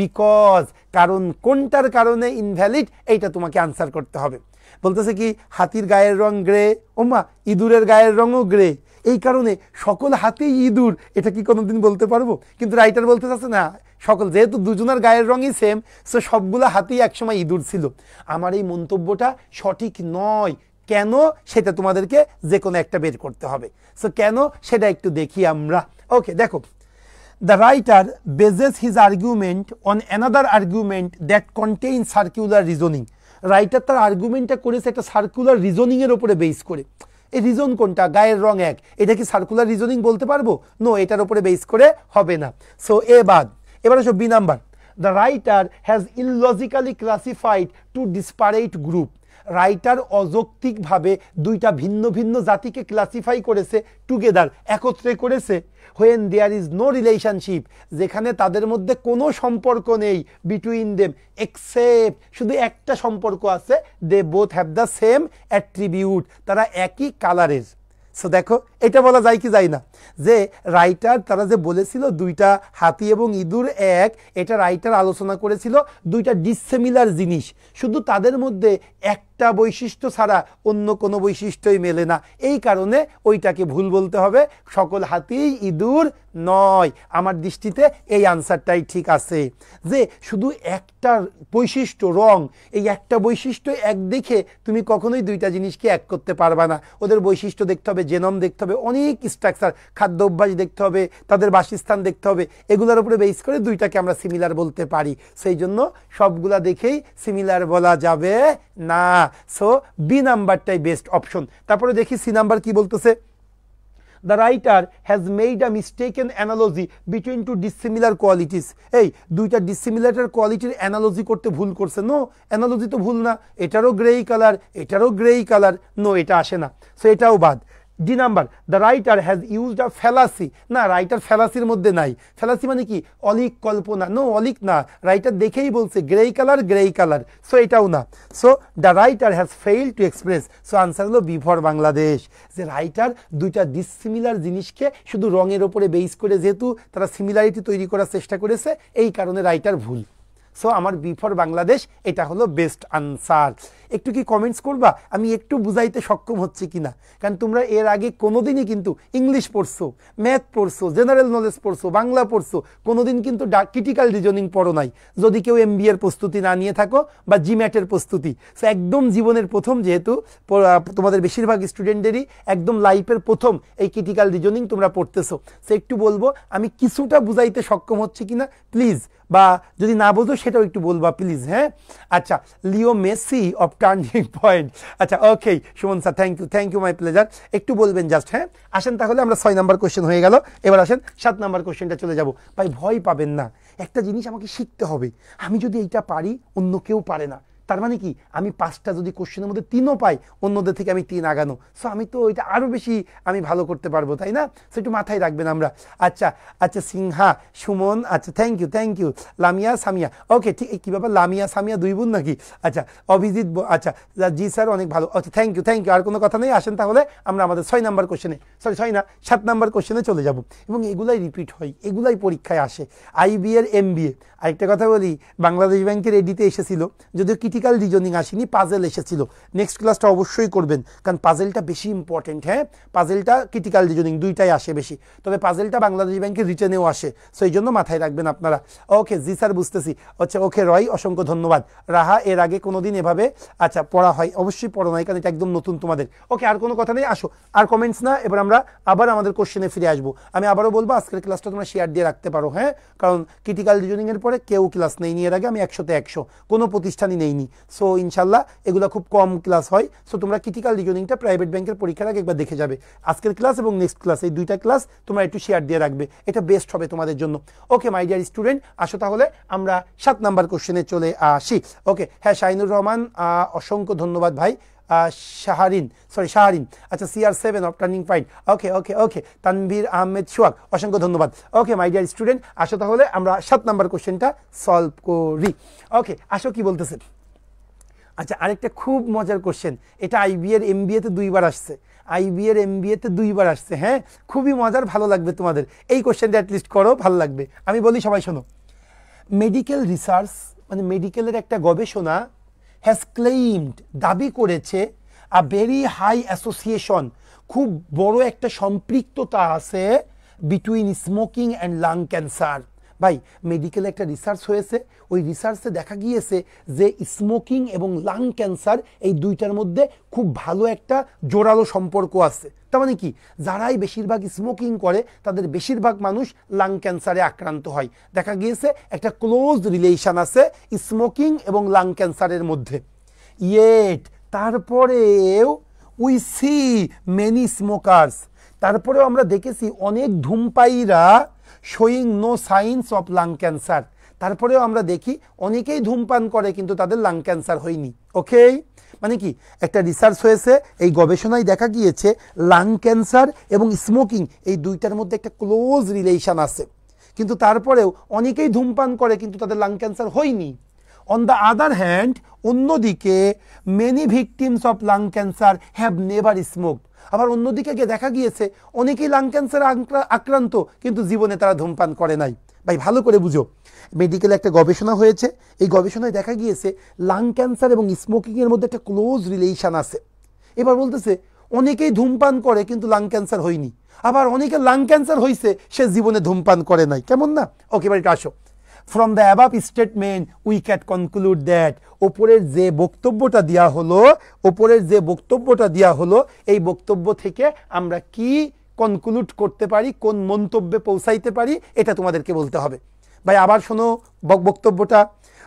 বিকজ, কারণ কোনটার কারণে ইনভ্যালিড এইটা তোমাকে আনসার করতে হবে। বলতেছে কি হাতির গায়ের রং গ্রে, ওমা ইঁদুরের গায়ের রঙও গ্রে, এই কারণে সকল হাতি ইঁদুর, এটা কি কোনোদিন বলতে পারবো? কিন্তু রাইটার বলতে চাচ্ছে না, সকল যেহেতু দুজনের গায়ের রঙই সেম, সো সবগুলো হাতি একসময় ইঁদুর ছিল। আমার এই মন্তব্যটা সঠিক নয়। কেন সেটা তোমাদেরকে যে কোনো একটা বের করতে হবে। সো কেন সেটা একটু দেখি আমরা। ওকে, দেখো, the writer bases his argument on another argument that contain circular reasoning. Writer তার আর্গুমেন্টটা করেছে একটা সার্কুলার রিজনিংয়ের ওপরে বেস করে। এই রিজন কোনটা, গায়ের রং এক, এটা কি সার্কুলার রিজনিং বলতে পারবো? নো, এটার উপরে বেস করে হবে না। সো এ বাদ। এবার আসো B number, the writer has illogically classified to disparate group. Writer অযৌক্তিকভাবে দুইটা ভিন্ন ভিন্ন জাতিকে ক্লাসিফাই করেছে, টুগেদার, একত্রে করেছে। When there is no relationship, যেখানে তাদের মধ্যে কোনো সম্পর্ক নেই, বিটুইন দেম, এক্সেপ্ট, শুধু একটা সম্পর্ক আছে, they both have the same attribute, তারা একই কালারের। সো দেখো, এটা বলা যায় কি যায় না, যে রাইটার তারা যে বলেছিল দুইটা হাতি এবং ইঁদুর এক, এটা রাইটার আলোচনা করেছিল দুইটা ডিসিমিলার জিনিস, শুধু তাদের মধ্যে একটা বৈশিষ্ট্য ছাড়া অন্য কোনো বৈশিষ্ট্যই মেলে না, এই কারণে ওইটাকে ভুল বলতে হবে, সকল হাতি ইঁদুর নয়। আমার দৃষ্টিতে এই আনসারটাই ঠিক আছে, যে শুধু একটা বৈশিষ্ট্য, রং, এই একটা বৈশিষ্ট্য এক দেখে তুমি কখনোই দুইটা জিনিসকে এক করতে পারবা না। ওদের বৈশিষ্ট্য দেখতে হবে, জেনম দেখতে হবে, অনেক স্ট্রাকচার, খাদ্য অভ্যাস দেখতে হবে, তাদের বাসস্থান দেখতে হবে, এগুলোর উপরে বেস করে দুইটাকে আমরা সিমিলার বলতে পারি। সেই জন্য সবগুলা দেখেই সিমিলার বলা যাবে না। সো বি নাম্বারটাই বেস্ট অপশন। তারপরে দেখি সি নাম্বার কি বলতেছে। The writer has made a mistaken analogy between two dissimilar qualities. এই দুইটা ডিসিমিলার কোয়ালিটির অ্যানালজি করতে ভুল করছে। নো, অ্যানালজি তো ভুল না, এটারও গ্রেই কালার, এটারও গ্রেই কালার, নো, এটা আসে না। সো এটাও বাদ। D number, the writer has used a fallacy. না, রাইটার ফ্যালাসির মধ্যে নাই। ফ্যালাসি মানে কি? অলিক কল্পনা। নো, অলিক না, রাইটার দেখেই বলছে Gray colour, Gray colour. So এটাও না। So the writer has fail to express. So answer হলো বি ফর বাংলাদেশ, যে রাইটার দুইটা ডিসিমিলার জিনিসকে শুধু রঙের ওপরে বেস করে যেহেতু তারা সিমিলারিটি তৈরি করার চেষ্টা করেছে, এই কারণে রাইটার ভুল। সো আমার বি ফর বাংলাদেশ, এটা হলো বেস্ট আনসার। একটু কি কমেন্টস করবা আমি একটু বুঝাইতে সক্ষম হচ্ছি কিনা, কারণ তোমরা এর আগে কোনোদিনই কিন্তু ইংলিশ পড়ছো, ম্যাথ পড়ছো, জেনারেল নলেজ পড়ছো, বাংলা পড়ছো, কোনোদিন কিন্তু ক্রিটিক্যাল রিজনিং পড়ো নাই, যদি কেউ এমবিএর প্রস্তুতি না নিয়ে থাকো বা জিম্যাটের প্রস্তুতি। সো একদম জীবনের প্রথম, যেহেতু তোমাদের বেশিরভাগ স্টুডেন্টেরই একদম লাইফের প্রথম এই ক্রিটিক্যাল রিজনিং তোমরা পড়তেছো। সো একটু বলবো আমি কিছুটা বুঝাইতে সক্ষম হচ্ছি কিনা প্লিজ, বা যদি না বোঝো সেটাও একটু বলবা প্লিজ। হ্যাঁ, আচ্ছা, Leo Messi of turning point. আচ্ছা, okay Suman sir, thank you, my pleasure. একটু বলবেন জাস্ট। হ্যাঁ, আসেন তাহলে আমরা 6 নাম্বার কোশ্চেন হয়ে গেল, এবার আসেন 7 নাম্বার কোশ্চেনটা চলে যাব। ভাই ভয় পাবেন না, একটা জিনিস আমাকে শিখতে হবে, আমি যদি এইটা পারি অন্য কেউ পারে না, তার মানে কি আমি 5টা যদি কোশ্চেনের মধ্যে 3ও পাই, অন্যদের থেকে আমি 3 আগানো। সো আমি তো ওইটা আরও বেশি আমি ভালো করতে পারবো, তাই না? সো একটু মাথায় রাখবেন আমরা। আচ্ছা আচ্ছা, সিংহা সুমন, আচ্ছা থ্যাংক ইউ। লামিয়া সামিয়া, ওকে, ঠিক। কী ব্যাপার, লামিয়া সামিয়া 2 বোন নাকি? আচ্ছা, অভিজিৎ, আচ্ছা জি স্যার, অনেক ভালো। আচ্ছা, থ্যাংক ইউ। আর কোনো কথা নেই, আসেন তাহলে আমরা আমাদের 6 নাম্বার কোশ্চেনে, 7 নাম্বার কোশ্চেনে চলে যাব। এবং এগুলাই রিপিট হয়, এগুলাই পরীক্ষায় আসে, আইবি এর এমবিএ। আরেকটা কথা বলি, বাংলাদেশ ব্যাংকের এডিতে এসেছিল, যদিও ক্রিটিক্যাল রিজনিং আসেনি, পাজেল এসেছিল। নেক্সট ক্লাসটা অবশ্যই করবেন, কারণ পাজেলটা বেশি ইম্পর্টেন্ট। হ্যাঁ, পাজেলটা ক্রিটিক্যাল রিজনিং দুইটাই আসে বেশি, তবে পাজেলটা বাংলাদেশ ব্যাংকের রিটেনেও আসে, সো এই জন্য মাথায় রাখবেন আপনারা। ওকে জি স্যার, বুঝতেছি। আচ্ছা, ওকে রয়, অসংখ্য ধন্যবাদ। রাহা, এর আগে কোনোদিন এভাবে আচ্ছা পড়া হয়? অবশ্যই পড়ো নাই, কারণ এটা একদম নতুন তোমাদের। ওকে, আর কোনো কথা নেই, আসো, আর কমেন্টস না। এবার আমরা আবার আমাদের কোশ্চেনে ফিরে আসবো। আমি আবারও বলবো, আজকের ক্লাসটা তোমরা শেয়ার দিয়ে রাখতে পারো। হ্যাঁ, কারণ ক্রিটিক্যাল রিজনিংয়ের পরে কেউ ক্লাস নেইনি, এর আগে আমি 100তে 100, কোনো প্রতিষ্ঠানই নেইনি। সো ইনশাল্লাহ এগুলো খুব কম ক্লাস হয়। সো তোমরা ক্রিটিক্যাল রিজনিংটা প্রাইভেট ব্যাংকের পরীক্ষার আগে একবার দেখে যাবে। আজকের ক্লাস এবং নেক্সট ক্লাস, এই 2টা ক্লাস তোমরা একটু শেয়ার দিয়ে রাখবে, এটা বেস্ট হবে তোমাদের জন্য। ওকে মাই ডিয়ার স্টুডেন্ট, আসো তাহলে আমরা 7 নাম্বার কোশ্চেনে চলে আসি। ওকে, হ্যাঁ, শাহিনুর রহমান, অসংখ্য ধন্যবাদ ভাই। শাহরিন, আচ্ছা, CR7 অফ টার্নিং পয়েন্ট। ওকে, তানভীর আহমেদ সোহাগ, অসংখ্য ধন্যবাদ। ওকে মাই ডিয়ার স্টুডেন্ট, আসো তাহলে আমরা 7 নাম্বার কোশ্চেনটা সলভ করি। ওকে, আসো কি বলতেছে। আচ্ছা, আরেকটা খুব মজার কোশ্চেন, এটা আইবি এর এমবিএতে 2বার আসছে, হ্যাঁ, খুবই মজার, ভালো লাগবে তোমাদের। এই কোশ্চেনটা অ্যাটলিস্ট করো, ভালো লাগবে। আমি বলি, সবাই শোনো। মেডিকেল রিসার্চ মানে মেডিকেলের একটা গবেষণা হ্যাজ ক্লেইমড, দাবি করেছে, আ ভেরি হাই অ্যাসোসিয়েশন, খুব বড় একটা সম্পৃক্ততা আছে between smoking and lung cancer. ভাই, মেডিকেলে একটা রিসার্চ হয়েছে, ওই রিসার্চে দেখা গিয়েছে যে স্মোকিং এবং লাং ক্যান্সার এই দুইটার মধ্যে খুব ভালো একটা জোরালো সম্পর্ক আছে। তার মানে কি, যারাই বেশিরভাগ স্মোকিং করে তাদের বেশিরভাগ মানুষ লাং ক্যান্সারে আক্রান্ত হয়। দেখা গিয়েছে একটা ক্লোজ রিলেশন আছে স্মোকিং এবং লাং ক্যান্সারের মধ্যে। ইয়েট তারপরেও উই সি মেনি স্মোকার্স, তারপরেও আমরা দেখেছি অনেক ধূমপায়ীরা showing no signs of lung cancer, তারপরেও আমরা দেখি অনেকেই ধূমপান করে কিন্তু তাদের লাং ক্যান্সার হয়নি। ওকে, মানে কি, একটা রিসার্চ হয়েছে, এই গবেষণায় দেখা গিয়েছে লাং ক্যান্সার এবং স্মোকিং এই দুইটার মধ্যে একটা ক্লোজ রিলেশন আছে, কিন্তু তারপরেও অনেকেই ধূমপান করে কিন্তু তাদের লাং ক্যান্সার হয়নি। অন দ্য আদার হ্যান্ড, অন্যদিকে many victims of lung cancer have never smoked. আবার অন্যদিকে গিয়ে দেখা গিয়েছে অনেকেই লাং ক্যান্সার আক্রান্ত কিন্তু জীবনে তারা ধূমপান করে নাই। ভাই ভালো করে বুঝো, মেডিকেলে একটা গবেষণা হয়েছে, এই গবেষণায় দেখা গিয়েছে লাং ক্যান্সার এবং স্মোকিংয়ের মধ্যে একটা ক্লোজ রিলেশন আছে। এবার বলতেছে অনেকেই ধূমপান করে কিন্তু লাং ক্যান্সার হয়নি, আবার অনেকে লাং ক্যান্সার হয়েছে সে জীবনে ধূমপান করে নাই। কেমন না? ওকে এবার এটা আসো। From the above statement we can conclude that, ওপরের যে বক্তব্যটা দেওয়া হলো এই বক্তব্য থেকে আমরা কি কনক্লুড করতে পারি, কোন মন্তব্যে পৌঁছাইতে পারি, এটা তোমাদেরকে বলতে হবে। ভাই আবার শোনো বক্তব্যটা।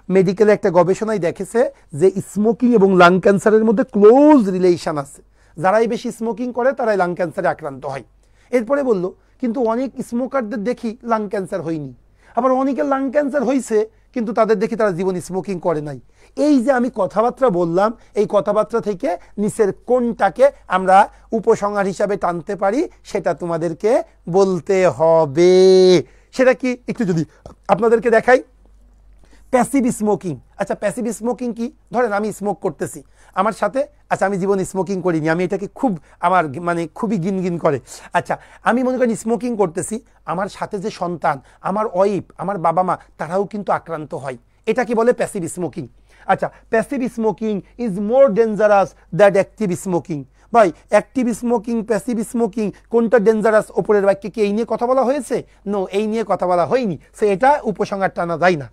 মেডিকেলে একটা গবেষণায় দেখেছে যে স্মোকিং এবং লাং ক্যান্সারের মধ্যে ক্লোজ রিলেশন আছে। যারাই বেশি স্মোকিং করে তারাই লাং ক্যান্সারে আক্রান্ত হয়। এরপরে বলল কিন্তু অনেক স্মোকারদের দেখি লাং ক্যান্সার হয়নি, আবার অনেকের লাং ক্যান্সার হয়েছে কিন্তু তাদের দেখি তারা জীবনে স্মোকিং করে নাই। এই যে আমি কথাবার্তা বললাম, এই কথাবার্তা থেকে নিচের কোনটাকে আমরা উপসংহার হিসাবে টানতে পারি সেটা তোমাদেরকে বলতে হবে। সেটা কি একটু যদি আপনাদেরকে দেখাই। Passive smoking. আচ্ছা প্যাসিভ স্মোকিং কি? ধরেন আমি স্মোক করতেছি আমার সাথে, আচ্ছা আমি জীবনে স্মোকিং করিনি, আমি এটাকে খুব আমার মানে খুবই গিনগিন করে। আচ্ছা আমি মনে করি স্মোকিং করতেছি, আমার সাথে যে সন্তান, আমার ওয়াইফ, আমার বাবা মা তারাও কিন্তু আক্রান্ত হয়। এটা কি বলে? Passive smoking. আচ্ছা passive smoking is more dangerous that active smoking. ভাই অ্যাক্টিভ স্মোকিং, প্যাসিভ স্মোকিং কোনটা ডেঞ্জারাস? ওপরের বাক্যে কি এই নিয়ে কথা বলা হয়েছে? নো, এই নিয়ে কথা বলা হয়নি। সো এটা উপসংহার টানা যায় না।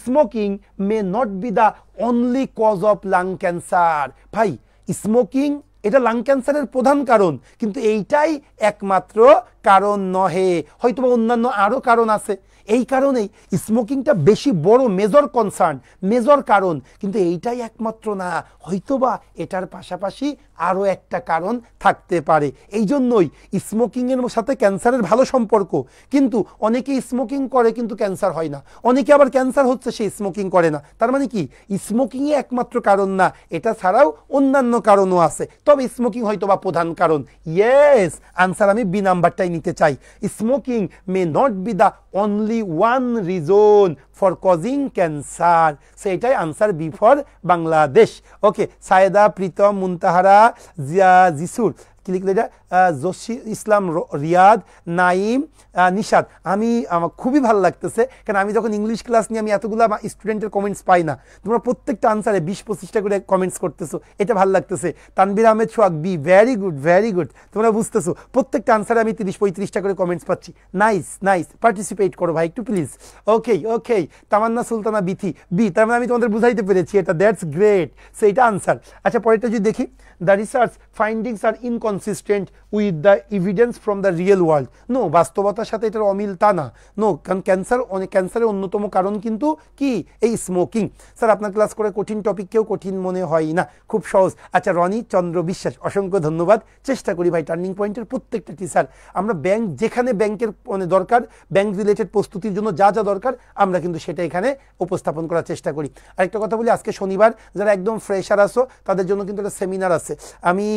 Smoking may not be the only cause of lung cancer. ভাই স্মোকিং এটা লাং ক্যান্সারের প্রধান কারণ, কিন্তু এইটাই একমাত্র কারণ নহে, হয়তোবা অন্যান্য আরও কারণ আছে। এই কারণেই স্মোকিংটা বেশি বড় মেজর কনসার্ন, মেজর কারণ, কিন্তু এইটাই একমাত্র না, হয়তোবা এটার পাশাপাশি আরও একটা কারণ থাকতে পারে। এই জন্যই স্মোকিংয়ের সাথে ক্যান্সারের ভালো সম্পর্ক, কিন্তু অনেকে স্মোকিং করে কিন্তু ক্যান্সার হয় না, অনেকে আবার ক্যান্সার হচ্ছে সে স্মোকিং করে না। তার মানে কি স্মোকিংই একমাত্র কারণ না, এটা ছাড়াও অন্যান্য কারণও আছে, তবে স্মোকিং হয়তোবা প্রধান কারণ। ইয়েস, আনসার আমি বি নাম্বারটাই নিতে চাই। Smoking may not be the only one reason for causing cancer. সেটাই আনসার বি ফর বাংলাদেশ। ওকে, সায়েদা, প্রীতম, মুনতাহারা, জিসুর, কি লিখলে এটা, জসি ইসলাম, রিয়াদ, নাইম, নিশাদ। আমার খুবই ভালো লাগতেছে, কারণ আমি যখন ইংলিশ ক্লাস নিয়ে আমি এতগুলো স্টুডেন্টের কমেন্টস পাই না। তোমরা প্রত্যেকটা আনসারে 20-25টা করে কমেন্টস করতেছো, এটা ভালো লাগতেছে। Tanvir Ahmed Sohag, B very good, very good. তোমরা বুঝতেছো প্রত্যেকটা আনসারে আমি 30-35টা করে কমেন্টস পাচ্ছি। নাইস নাইস, পার্টিসিপেট করো ভাই একটু please. Okay okay, Tamanna Sultana, Bithi, B. তার মানে আমি তোমাদের বুঝাইতে পেরেছি, এটা দ্যাটস গ্রেট। সো এটা আনসার। আচ্ছা পরেরটা যদি দেখি, the research findings are inconsistent with the evidence from the real world. No, বাস্তবতার সাথে এটার অমিল তা না। নো, কারণ ক্যান্সারের অন্যতম কারণ কিন্তু কি? এই স্মোকিং। স্যার আপনার ক্লাস করে কঠিন টপিক কেউ কঠিন মনে হয় না, খুব সহজ। আচ্ছা রনি চন্দ্র বিশ্বাস, অসংখ্য ধন্যবাদ। চেষ্টা করি ভাই টার্নিং পয়েন্টের প্রত্যেকটা টিচার আমরা যেখানে ব্যাংকের মানে দরকার, ব্যাংক রিলেটেড প্রস্তুতির জন্য যা যা দরকার আমরা কিন্তু সেটা এখানে উপস্থাপন করার চেষ্টা করি। আরেকটা কথা বলি, আজকে শনিবার, যারা একদম ফ্রেশার আসো তাদের জন্য কিন্তু একটা সেমিনার আছে। আমি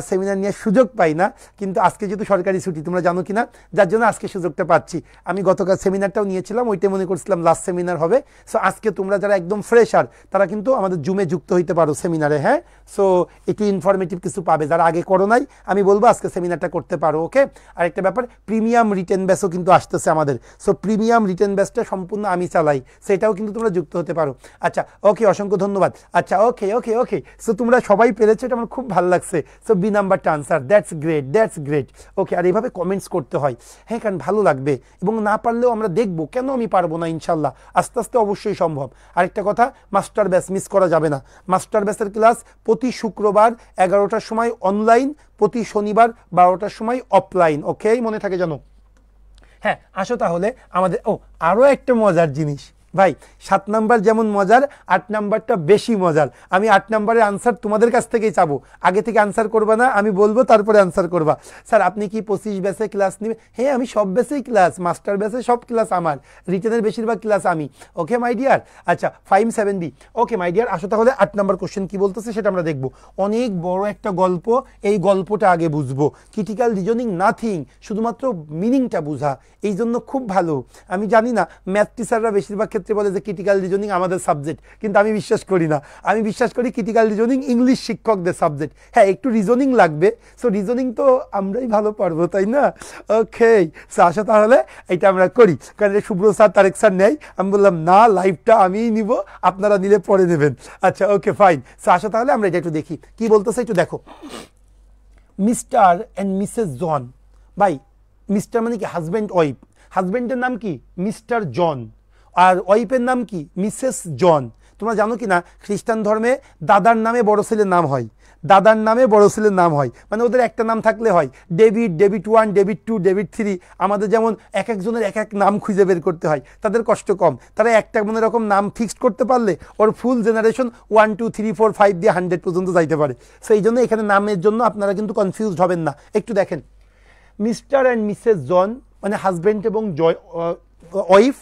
সেমিনার নিয়ে সুযোগ পাই না, কিন্তু আজকে যেহেতু সরকারি ছুটি তোমরা জানো কিনা, যার জন্য আজকে সুযোগটা পাচ্ছি। আমি গতকাল সেমিনারটাও নিয়েছিলাম, ওইটা মনে করছিলাম লাস্ট সেমিনার হবে। সো আজকে তোমরা যারা একদম ফ্রেশার তারা কিন্তু আমাদের জুমে যুক্ত হইতে পারো সেমিনারে। হ্যাঁ, সো একটু ইনফরমেটিভ কিছু পাবে। যারা আগে করো নাই আমি বলবো আজকে সেমিনারটা করতে পারো। ওকে, আরেকটা ব্যাপার, প্রিমিয়াম রিটেন ব্যাচও কিন্তু আসতেছে আমাদের। সো প্রিমিয়াম রিটেন ব্যাচটা সম্পূর্ণ আমি চালাই, সেটাও কিন্তু তোমরা যুক্ত হতে পারো। আচ্ছা ওকে, অসংখ্য ধন্যবাদ। আচ্ছা ওকে ওকে ওকে, সো তোমরা সবাই পেরেছো, এটা আমার খুব ভালো লাগছে। সো বি নাম্বারটা answer, that's great, that's great. Okay, আর এইভাবে কমেন্টস করতে হয়, হ্যাঁ, কারণ ভালো লাগবে, এবং না পারলেও আমরা দেখবো, কেন আমি পারবো না, ইনশাল্লাহ আস্তে আস্তে অবশ্যই সম্ভব। আরেকটা কথা, মাস্টার ব্যাচ মিস করা যাবে না। মাস্টার ব্যাচের ক্লাস প্রতি শুক্রবার 11টার সময় অনলাইন, প্রতি শনিবার 12টার সময় অফলাইন। ওকে, মনে থাকে জানো? হ্যাঁ আসো তাহলে আমাদের, আরও একটা মজার জিনিস, ভাই 7 নাম্বার যেমন মজার 8 নাম্বারটা বেশি মজার। আমি 8 নাম্বারের আনসার তোমাদের কাছ থেকেই চাবো, আগে থেকে আনসার করবা না, আমি বলবো তারপরে আনসার করবা। স্যার আপনি কি 25 ব্যাচে ক্লাস নেবে? হ্যাঁ আমি সব ব্যাচেই ক্লাস, মাস্টার ব্যাচে সব ক্লাস আমার, রিটেনের বেশিরভাগ ক্লাস আমি। ওকে মাই ডিয়ার, আচ্ছা 5-7B। ওকে মাই ডিয়ার, আসো তাহলে 8 নাম্বার কোশ্চেন কি বলতেছে সেটা আমরা দেখবো। অনেক বড় একটা গল্প, এই গল্পটা আগে বুঝবো। ক্রিটিক্যাল রিজনিং নাথিং, শুধুমাত্র মিনিংটা বুঝা, এই জন্য খুব ভালো। আমি জানি না ম্যাথ টিচাররা বেশিরভাগ ক্ষেত্রে বলে যে ক্রিটিক্যাল রিজনিং আমাদের সাবজেক্ট, কিন্তু আমি বিশ্বাস করি না। আমি বিশ্বাস করি ক্রিটিক্যাল রিজনিং ইংলিশ শিক্ষকদের সাবজেক্ট। হ্যাঁ একটু রিজনিং লাগবে, সো রিজনিং তো আমরাই ভালো পারবো তাই না? ওকে সো আসো তাহলে এটা আমরা করি, কারণ শুভ্র স্যার তারেক স্যার নেই, আমি বললাম না লাইভটা আমিই নিব, আপনারা নিলে পরে নেবেন। আচ্ছা ওকে ফাইন, সো আসো তাহলে আমরা এটা একটু দেখি কি বলতেছে, একটু দেখো। মিস্টার অ্যান্ড মিসেস জন, ভাই মিস্টার মানে কি হাজব্যান্ড ওয়াইফ, হাজব্যান্ডের নাম কি মিস্টার জন, আর ওয়াইফের নাম কি মিসেস জন। তোমরা জানো কি না খ্রিস্টান ধর্মে দাদার নামে বড় ছেলের নাম হয়, দাদার নামে বড় ছেলের নাম হয়, মানে ওদের একটা নাম থাকলে হয়, ডেভিড, ডেভিড 1, ডেভিড 2, ডেভিড 3। আমাদের যেমন এক একজনের এক এক নাম খুঁজে বের করতে হয়, তাদের কষ্ট কম, তারা একটা মনে রকম নাম ফিক্সড করতে পারলে ওর ফুল জেনারেশন 1 2 3 4 5 দিয়ে 100 পর্যন্ত যাইতে পারে। সেই জন্য এখানে নামের জন্য আপনারা কিন্তু কনফিউজড হবেন না। একটু দেখেন, মিস্টার অ্যান্ড মিসেস জন মানে হাজব্যান্ড এবং ওয়াইফ,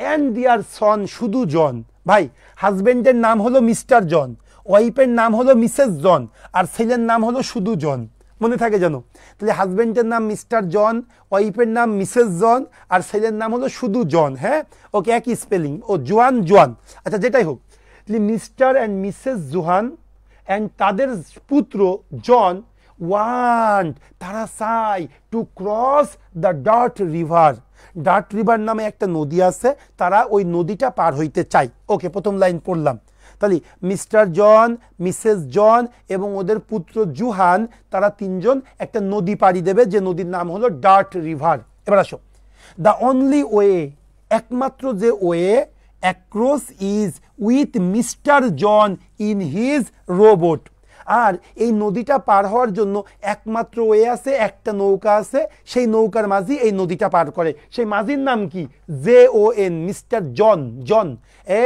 অ্যান্ড দিয়ার সন শুধু জন। ভাই হাজব্যান্ডের নাম হলো মিস্টার জন, ওয়াইফের নাম হলো মিসেস জন, আর ছেলের নাম হলো শুধু জন। মনে থাকে জানো? তাহলে হাজব্যান্ডের নাম মিস্টার জন, ওয়াইফের নাম মিসেস জন, আর ছেলের নাম হলো শুধু জন। হ্যাঁ ওকে একই স্পেলিং, ও জোয়ান জোয়ান। আচ্ছা যেটাই হোক, তাহলে Mr and Mrs Johan and তাদের পুত্র জন ওয়ান্ট, তারা চায় to cross the Dart river. Dart river নামে একটা নদী আছে, তারা ওই নদীটা পার হইতে চায়। ওকে প্রথম লাইন পড়লাম। তাহলে মিস্টার জন, মিসেস জন এবং ওদের পুত্র জুহান, তারা তিনজন একটা নদী পাড়ি দেবে, যে নদীর নাম হলো ডার্ট রিভার। এবার আসো, দ্য অনলি ওয়ে, একমাত্র যে way across is with mister John in his robot. আর এই নদীটা পার হওয়ার জন্য একমাত্র ওয়ে আছে, একটা নৌকা আছে, সেই নৌকার মাঝি এই নদীটা পার করে। সেই মাঝির নাম কি? JON, mister John. জন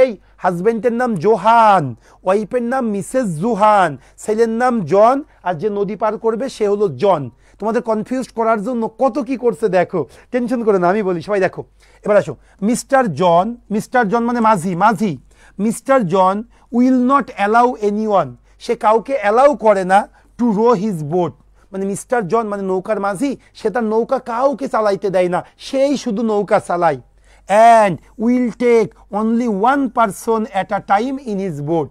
এই হাজব্যান্ডের নাম জোহান, ওয়াইফের নাম মিসেস জুহান, ছেলের নাম জন, আর যে নদী পার করবে সে হলো জন। তোমাদের কনফিউজ করার জন্য কত কি করছে দেখো, টেনশন করে না, আমি বলি সবাই দেখো। এবার আসো, মিস্টার জন, মিস্টার জন মানে মাঝি, মাঝি। Mister John will not allow anyone, সে কাউকে অ্যালাউ করে না টু রো হিজ বোট, মানে মিস্টার জন মানে নৌকার মাঝি, সে তার নৌকা কাউকে চালাইতে দেয় না, সেই শুধু নৌকা চালায়। And will take only one person at a time in his boat,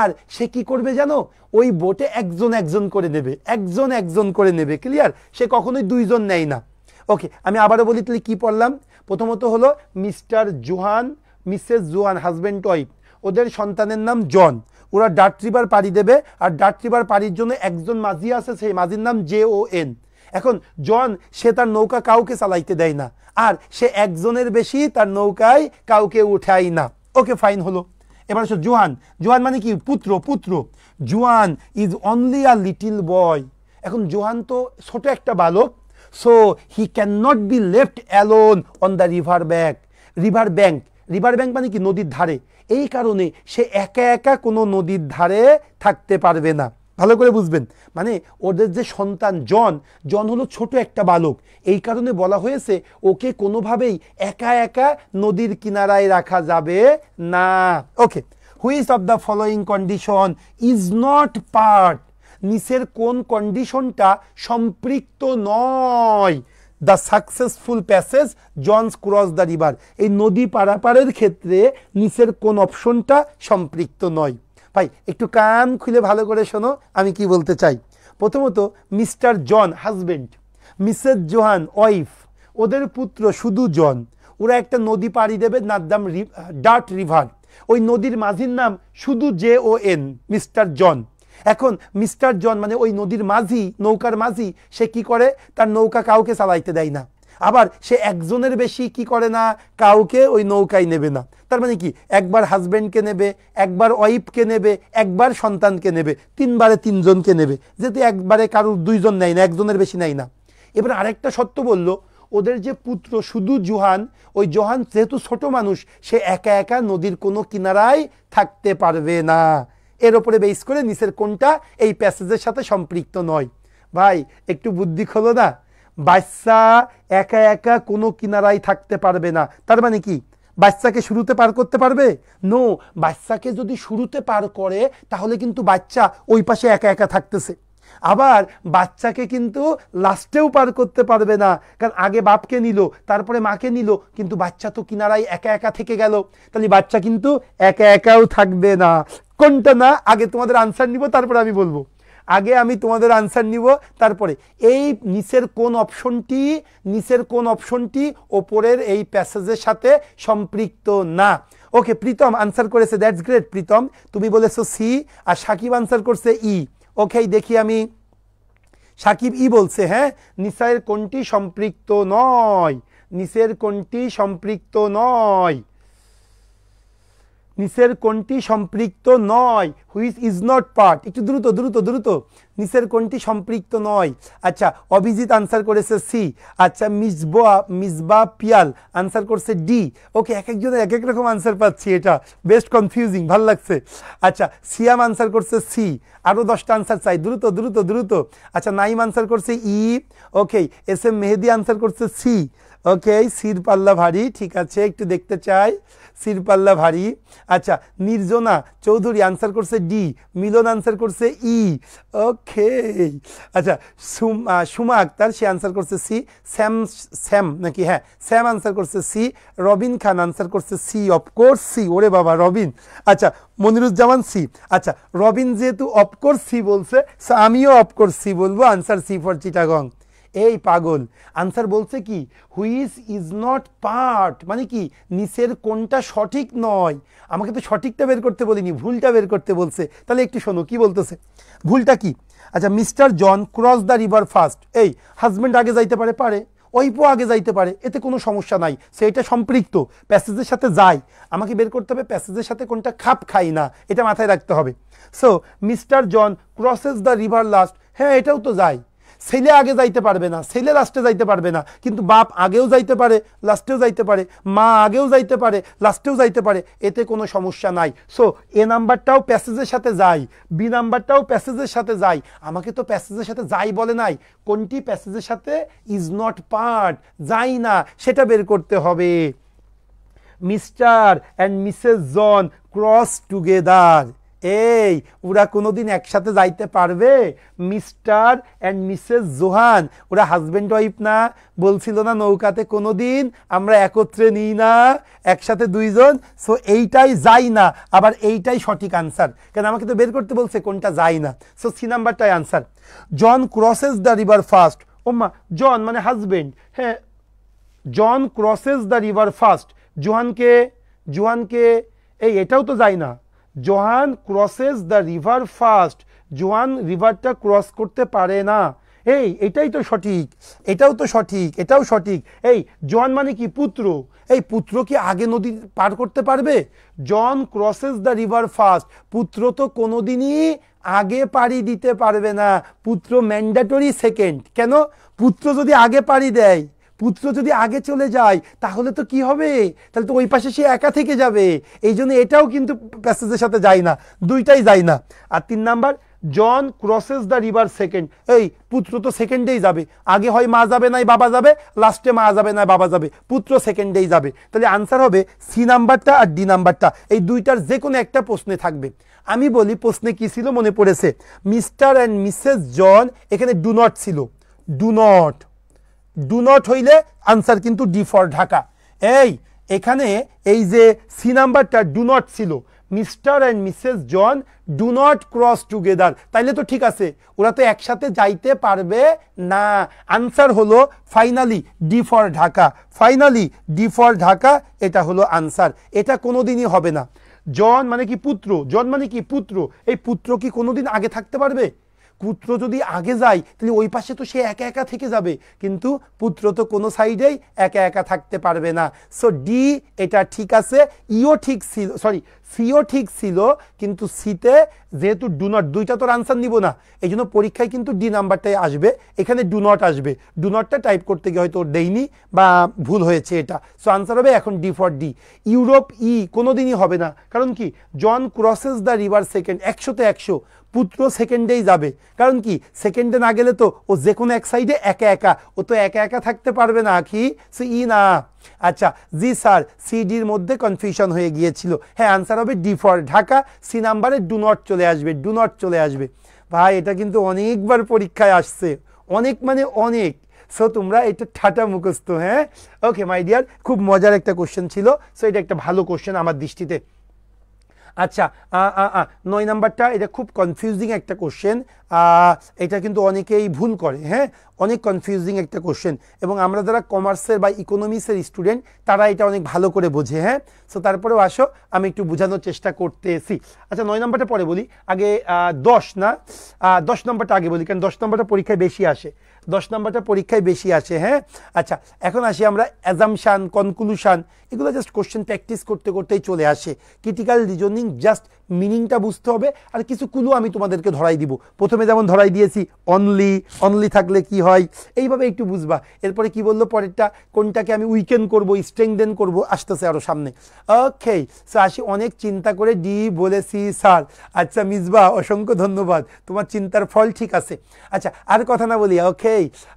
আর সে কি করবে জানো? ওই বোটে একজন একজন করে নেবে, একজন একজন করে নেবে। ক্লিয়ার? সে কখনোই দুইজন নেয় না। ওকে আমি আবারও বলি, তাহলে কি পড়লাম? প্রথমত হলো Mr Johan, Mrs Johan, husband wife, ওদের সন্তানের নাম জন, ওরা ডার্ট রিভার পাড়ি দেবে, আর ডার্ট রিভার পাড়ির জন্য একজন মাঝি আছে, সেই মাঝির নাম JON। এখন জন সে তার নৌকা কাউকে চালাইতে দেয় না, আর সে একজনের বেশি তার নৌকায় কাউকে উঠায় না। ওকে ফাইন হলো। এবার আসো জোহান, জোহান মানে কি? পুত্র, পুত্র। Johan is only a little boy, এখন জোহান তো ছোট একটা বালক, so he can not be left alone on the river bank. River bank, river bank মানে কি? নদীর ধারে। এই কারণে সে একা একা কোনো নদীর ধারে থাকতে পারবে না। ভালো করে বুঝবেন, মানে ওদের যে সন্তান জন, জন হলো ছোট একটা বালক, এই কারণে বলা হয়েছে ওকে কোনোভাবেই একা একা নদীর কিনারায় রাখা যাবে না। Okay, which of the following condition is not part, নিচের কোন কন্ডিশনটা সম্পৃক্ত নয়? The successful passage John's cross the river, এই নদী পারাপারের ক্ষেত্রে নিচের কোন অপশনটা সম্পৃক্ত নয়? ভাই একটু কান খুলে ভালো করে শোনো আমি কি বলতে চাই। প্রথমত mister John husband, Mrs Johann wife, ওদের পুত্র শুধু জন, ওরা একটা নদী পাড়ি দেবে, নাম ডার্ট রিভার। ওই নদীর মাঝির নাম শুধু JON, মিস্টার জন। এখন মিস্টার জন মানে ওই নদীর মাঝি, নৌকার মাঝি, সে কি করে? তার নৌকা কাউকে চালাইতে দেয় না, আবার সে একজনের বেশি কি করে না? কাউকে ওই নৌকায় নেবে না। তার মানে কি? একবার হাজব্যান্ডকে নেবে, একবার ওয়াইফকে নেবে, একবার সন্তানকে নেবে, তিনবারে তিনজনকে নেবে, যেহেতু একবারে কারোর দুইজন নেয় না, একজনের বেশি নেয় না। এবার আরেকটা সত্য বলল, ওদের যে পুত্র শুধু জোহান, ওই জোহান যেহেতু ছোট মানুষ, সে একা একা নদীর কোনো কিনারায় থাকতে পারবে না। এর ওপরে বেস করে নিচের কোনটা এই প্যাসেজের সাথে সম্পৃক্ত নয়। ভাই একটু বুদ্ধি খোলো না, বাচ্চা একা একা কোনো কিনারায় থাকতে পারবে না, তার মানে কি বাচ্চাকে শুরুতে পার করতে পারবে? নো, বাচ্চাকে যদি শুরুতে পার করে তাহলে কিন্তু বাচ্চা ওই পাশে একা একা থাকতেছে। আবার বাচ্চাকে কিন্তু লাস্টেও পার করতে পারবে না, কারণ আগে বাপকে নিল, তারপরে মাকে নিল, কিন্তু বাচ্চা তো কিনারায় একা একা থেকে গেল, তাহলে বাচ্চা কিন্তু একা একাও থাকবে না। কোনটা না আগে তোমাদের আনসার নিব, তারপরে আমি বলবো। আগে আমি তোমাদের আনসার নিব, তারপরে এই নিচের কোন অপশনটি ওপরের এই প্যাসেজের সাথে সম্পৃক্ত না। ওকে, প্রীতম আনসার করেছে, দ্যাটস গ্রেট প্রীতম, তুমি বলেছো সি, আর সাকিব আনসার করছে ই। ওকে, দেখি আমি, সাকিব ই বলছে। হ্যাঁ, নিচের কোনটি সম্পৃক্ত নয়, নিচের কোনটি সম্পৃক্ত নয়, নিচের কোনটি সম্পৃক্ত নয়, হুইচ ইজ নট পার্ট। একটু দ্রুত দ্রুত দ্রুত, নিচের কোনটি সম্পৃক্ত নয়। আচ্ছা, অভিজিৎ আনসার করেছে সি। আচ্ছা, মিসবা পিয়াল আনসার করছে ডি। ওকে, এক একজনের এক এক রকম আনসার পাচ্ছি, এটা বেস্ট কনফিউজিং, ভাল লাগছে। আচ্ছা, সিয়াম আনসার করছে সি, আরও 10টা আনসার চাই, দ্রুত দ্রুত দ্রুত। আচ্ছা, নাইম আনসার করছে ই। ওকে, এস এম মেহেদি আনসার করছে সি। ওকে, সির পাল্লা ভারী, ঠিক আছে, একটু দেখতে চাই, সির পাল্লা ভারী। আচ্ছা, নির্জনা চৌধুরী আনসার করছে ডি, মিলন আনসার করছে ই। ওকে, আচ্ছা, সুমা আক্তার সে আনসার করছে সি। স্যাম নাকি, হ্যাঁ স্যাম আনসার করছে সি। রবিন খান আনসার করছে সি, অফকোর্স সি, ওরে বাবা রবিন। আচ্ছা, মনিরুজ্জামান সি। আচ্ছা, রবিন যেহেতু অফকোর্স সি বলছে, আমিও অফকোর্স সি বলবো, আনসার সি ফর চিটাগং। এই পাগল, আনসার বলছে কি হুইচ ইজ নট পার্ট, মানে কি নিচের কোনটা সঠিক নয়। আমাকে তো সঠিকটা বের করতে বলিনি, ভুলটা বের করতে বলছে। তাহলে একটু শোনো কি বলতেছে, ভুলটা কি। আচ্ছা, Mr John cross the river first. এই হাজব্যান্ড আগে যাইতে পারে, ওয়াইফও আগে যাইতে পারে, এতে কোনো সমস্যা নাই, সেটা সম্পৃক্ত প্যাসেজের সাথে যায়। আমাকে বের করতে হবে প্যাসেজের সাথে কোনটা খাপ খাই না, এটা মাথায় রাখতে হবে। So Mr John crosses the river last, হ্যাঁ এটাও তো যায়। ছেলে আগে যাইতে পারবে না, ছেলে লাস্টে যাইতে পারবে না, কিন্তু বাপ আগেও যাইতে পারে, লাস্টেও যাইতে পারে, মা আগেও যাইতে পারে, লাস্টেও যাইতে পারে, এতে কোনো সমস্যা নাই। সো এ নাম্বারটাও প্যাসেজের সাথে যায়, বি নাম্বারটাও প্যাসেজের সাথে যায়। আমাকে তো প্যাসেজের সাথে যাই বলে নাই, কোনটি প্যাসেজের সাথে ইজ নট পার্ট, যাই না, সেটা বের করতে হবে। Mr and Mrs John cross together, এই ওরা কোনোদিন একসাথে যাইতে পারবে? মিস্টার অ্যান্ড মিসেস জোহান, ওরা হাজব্যান্ড ওয়াইফ না? বলছিল না নৌকাতে কোনোদিন আমরা একত্রে নিই না, একসাথে দুইজন। সো এইটাই যাই না, আবার এইটাই সঠিক আনসার, কেন আমাকে তো বের করতে বলছে কোনটা যাই না। সো সি নাম্বারটাই answer. John crosses the river first, ওমা জন মানে হাজব্যান্ড, হ্যাঁ John crosses the river first, জোহানকে এই এটাও তো যায় না। Johan crosses the river first, Johan রিভারটা ক্রস করতে পারে না। এই এটাই তো সঠিক, এটাও তো সঠিক, এটাও সঠিক। এই জন মানে কি পুত্র, এই পুত্র কি আগে নদী পার করতে পারবে? জন ক্রসেস দ্য রিভার ফার্স্ট, পুত্র তো কোনোদিনই আগে পাড়ি দিতে পারবে না, পুত্র ম্যান্ডেটরি সেকেন্ড। কেন? পুত্র যদি আগে পাড়ি দেয়, পুত্র যদি আগে চলে যায়, তাহলে তো কি হবে, তাহলে তো ওই পাশে সে একা থেকে যাবে। এই জন্য এটাও কিন্তু প্যাসেজের সাথে যায় না, দুইটাই যায় না। আর 3 number, John crosses the river second, এই পুত্র তো সেকেন্ডেই যাবে, আগে হয় মা যাবে নাই বাবা যাবে, লাস্টে মা যাবে না বাবা যাবে, পুত্র সেকেন্ডেই যাবে। তাহলে আনসার হবে সি নাম্বারটা আর ডি নাম্বারটা, এই দুইটার যে কোনো একটা প্রশ্নে থাকবে। আমি বলি প্রশ্নে কি ছিল মনে পড়েছে, মিস্টার অ্যান্ড মিসেস জন, এখানে ডু নট ছিল, ডু নট হইলে আনসার কিন্তু ডি ফর ঢাকা। এই এখানে এই যে সি নাম্বারটা ডু নট ছিল, Mr and Mrs John do not cross together, তাইলে তো ঠিক আছে, ওরা তো একসাথে যাইতে পারবে না। আনসার হলো finally D for Dhaka, finally D for Dhaka, এটা হলো আনসার। এটা কোনোদিনই হবে না। জন মানে কি পুত্র, জন মানে কি পুত্র, এই পুত্র কি কোনোদিন আগে থাকতে পারবে? পুত্র যদি আগে যায় তাহলে ওই পাশে তো সে একা একা থেকে যাবে, কিন্তু পুত্র তো কোনো সাইডেই একা একা থাকতে পারবে না। সো ডি এটা ঠিক আছে, ইও ঠিক ছিল, সরি সিও ঠিক ছিল, কিন্তু সিতে যেহেতু ডু নট, দুইটা তো আনসার নিব না, এই জন্য পরীক্ষায় কিন্তু ডি নাম্বারটাই আসবে, এখানে ডু নট আসবে। ডু নটটা টাইপ করতে গিয়ে হয়তো দেইনি বা ভুল হয়েছে এটা। সো আনসার হবে এখন ডি ফর ডি। ইউরোপ ই কোনোদিনই হবে না, কারণ কি জন ক্রসেস দ্য রিভার সেকেন্ড, 100তে 100, পুত্র সেকেন্ডেই যাবে, কারণ কি সেকেন্ডে না গেলে তো ও যে কোনো এক সাইডে একা একা, ও তো একা একা থাকতে পারবে না, কি সে ই না। আচ্ছা জি স্যার, সিডির মধ্যে কনফিউশন হয়ে গিয়েছিল, হ্যাঁ আনসার হবে ডি ফর ঢাকা। সি নাম্বারে ডু নট চলে আসবে, ডু নট চলে আসবে। ভাই এটা কিন্তু অনেকবার পরীক্ষায় আসছে, অনেক মানে অনেক। সো তোমরা এটা ঠাটা মুখস্থ, হ্যাঁ ওকে মাই ডিয়ার, খুব মজার একটা কোশ্চেন ছিল। সো এটা একটা ভালো কোশ্চেন আমার দৃষ্টিতে। আচ্ছা 9 নাম্বারটা, এটা খুব কনফিউজিং একটা কোশ্চেন, এটা কিন্তু অনেকেই ভুল করে, হ্যাঁ অনেক কনফিউজিং একটা কোশ্চেন, এবং আমরা যারা কমার্সের বা ইকোনমিক্সের স্টুডেন্ট তারা এটা অনেক ভালো করে বোঝে, হ্যাঁ। সো তারপরেও আসো আমি একটু বোঝানোর চেষ্টা করতেছি। আচ্ছা 9 নাম্বারটা পরে বলি, আগে 10 নাম্বারটা আগে বলি, কারণ 10 নাম্বারটা পরীক্ষায় বেশি আসে, 10 নাম্বারটা পরীক্ষায় বেশি আসে, হ্যাঁ। আচ্ছা এখন আসি আমরা অ্যাজাম্পশান, কনক্লুশন, এগুলো জাস্ট কোশ্চেন প্র্যাকটিস করতে করতেই চলে আসে। ক্রিটিক্যাল রিজনিং জাস্ট মিনিংটা বুঝতে হবে, আর কিছু ক্লু আমি তোমাদেরকে ধরাই দিব। প্রথমে যেমন ধরাই দিয়েছি অনলি, অনলি থাকলে কি হয়, এইভাবে একটু বুঝবা। এরপরে কি বললো পরেরটা, কোনটাকে আমি উইকেন্ড করবো, স্ট্রেংথেন করবো, আসতেছে আরো সামনে। ওকে সো আসি, অনেক চিন্তা করে ডি বলেছি স্যার। আচ্ছা মিসবা অসংখ্য ধন্যবাদ, তোমার চিন্তার ফল ঠিক আছে। আচ্ছা আর কথা না বলি, ওকে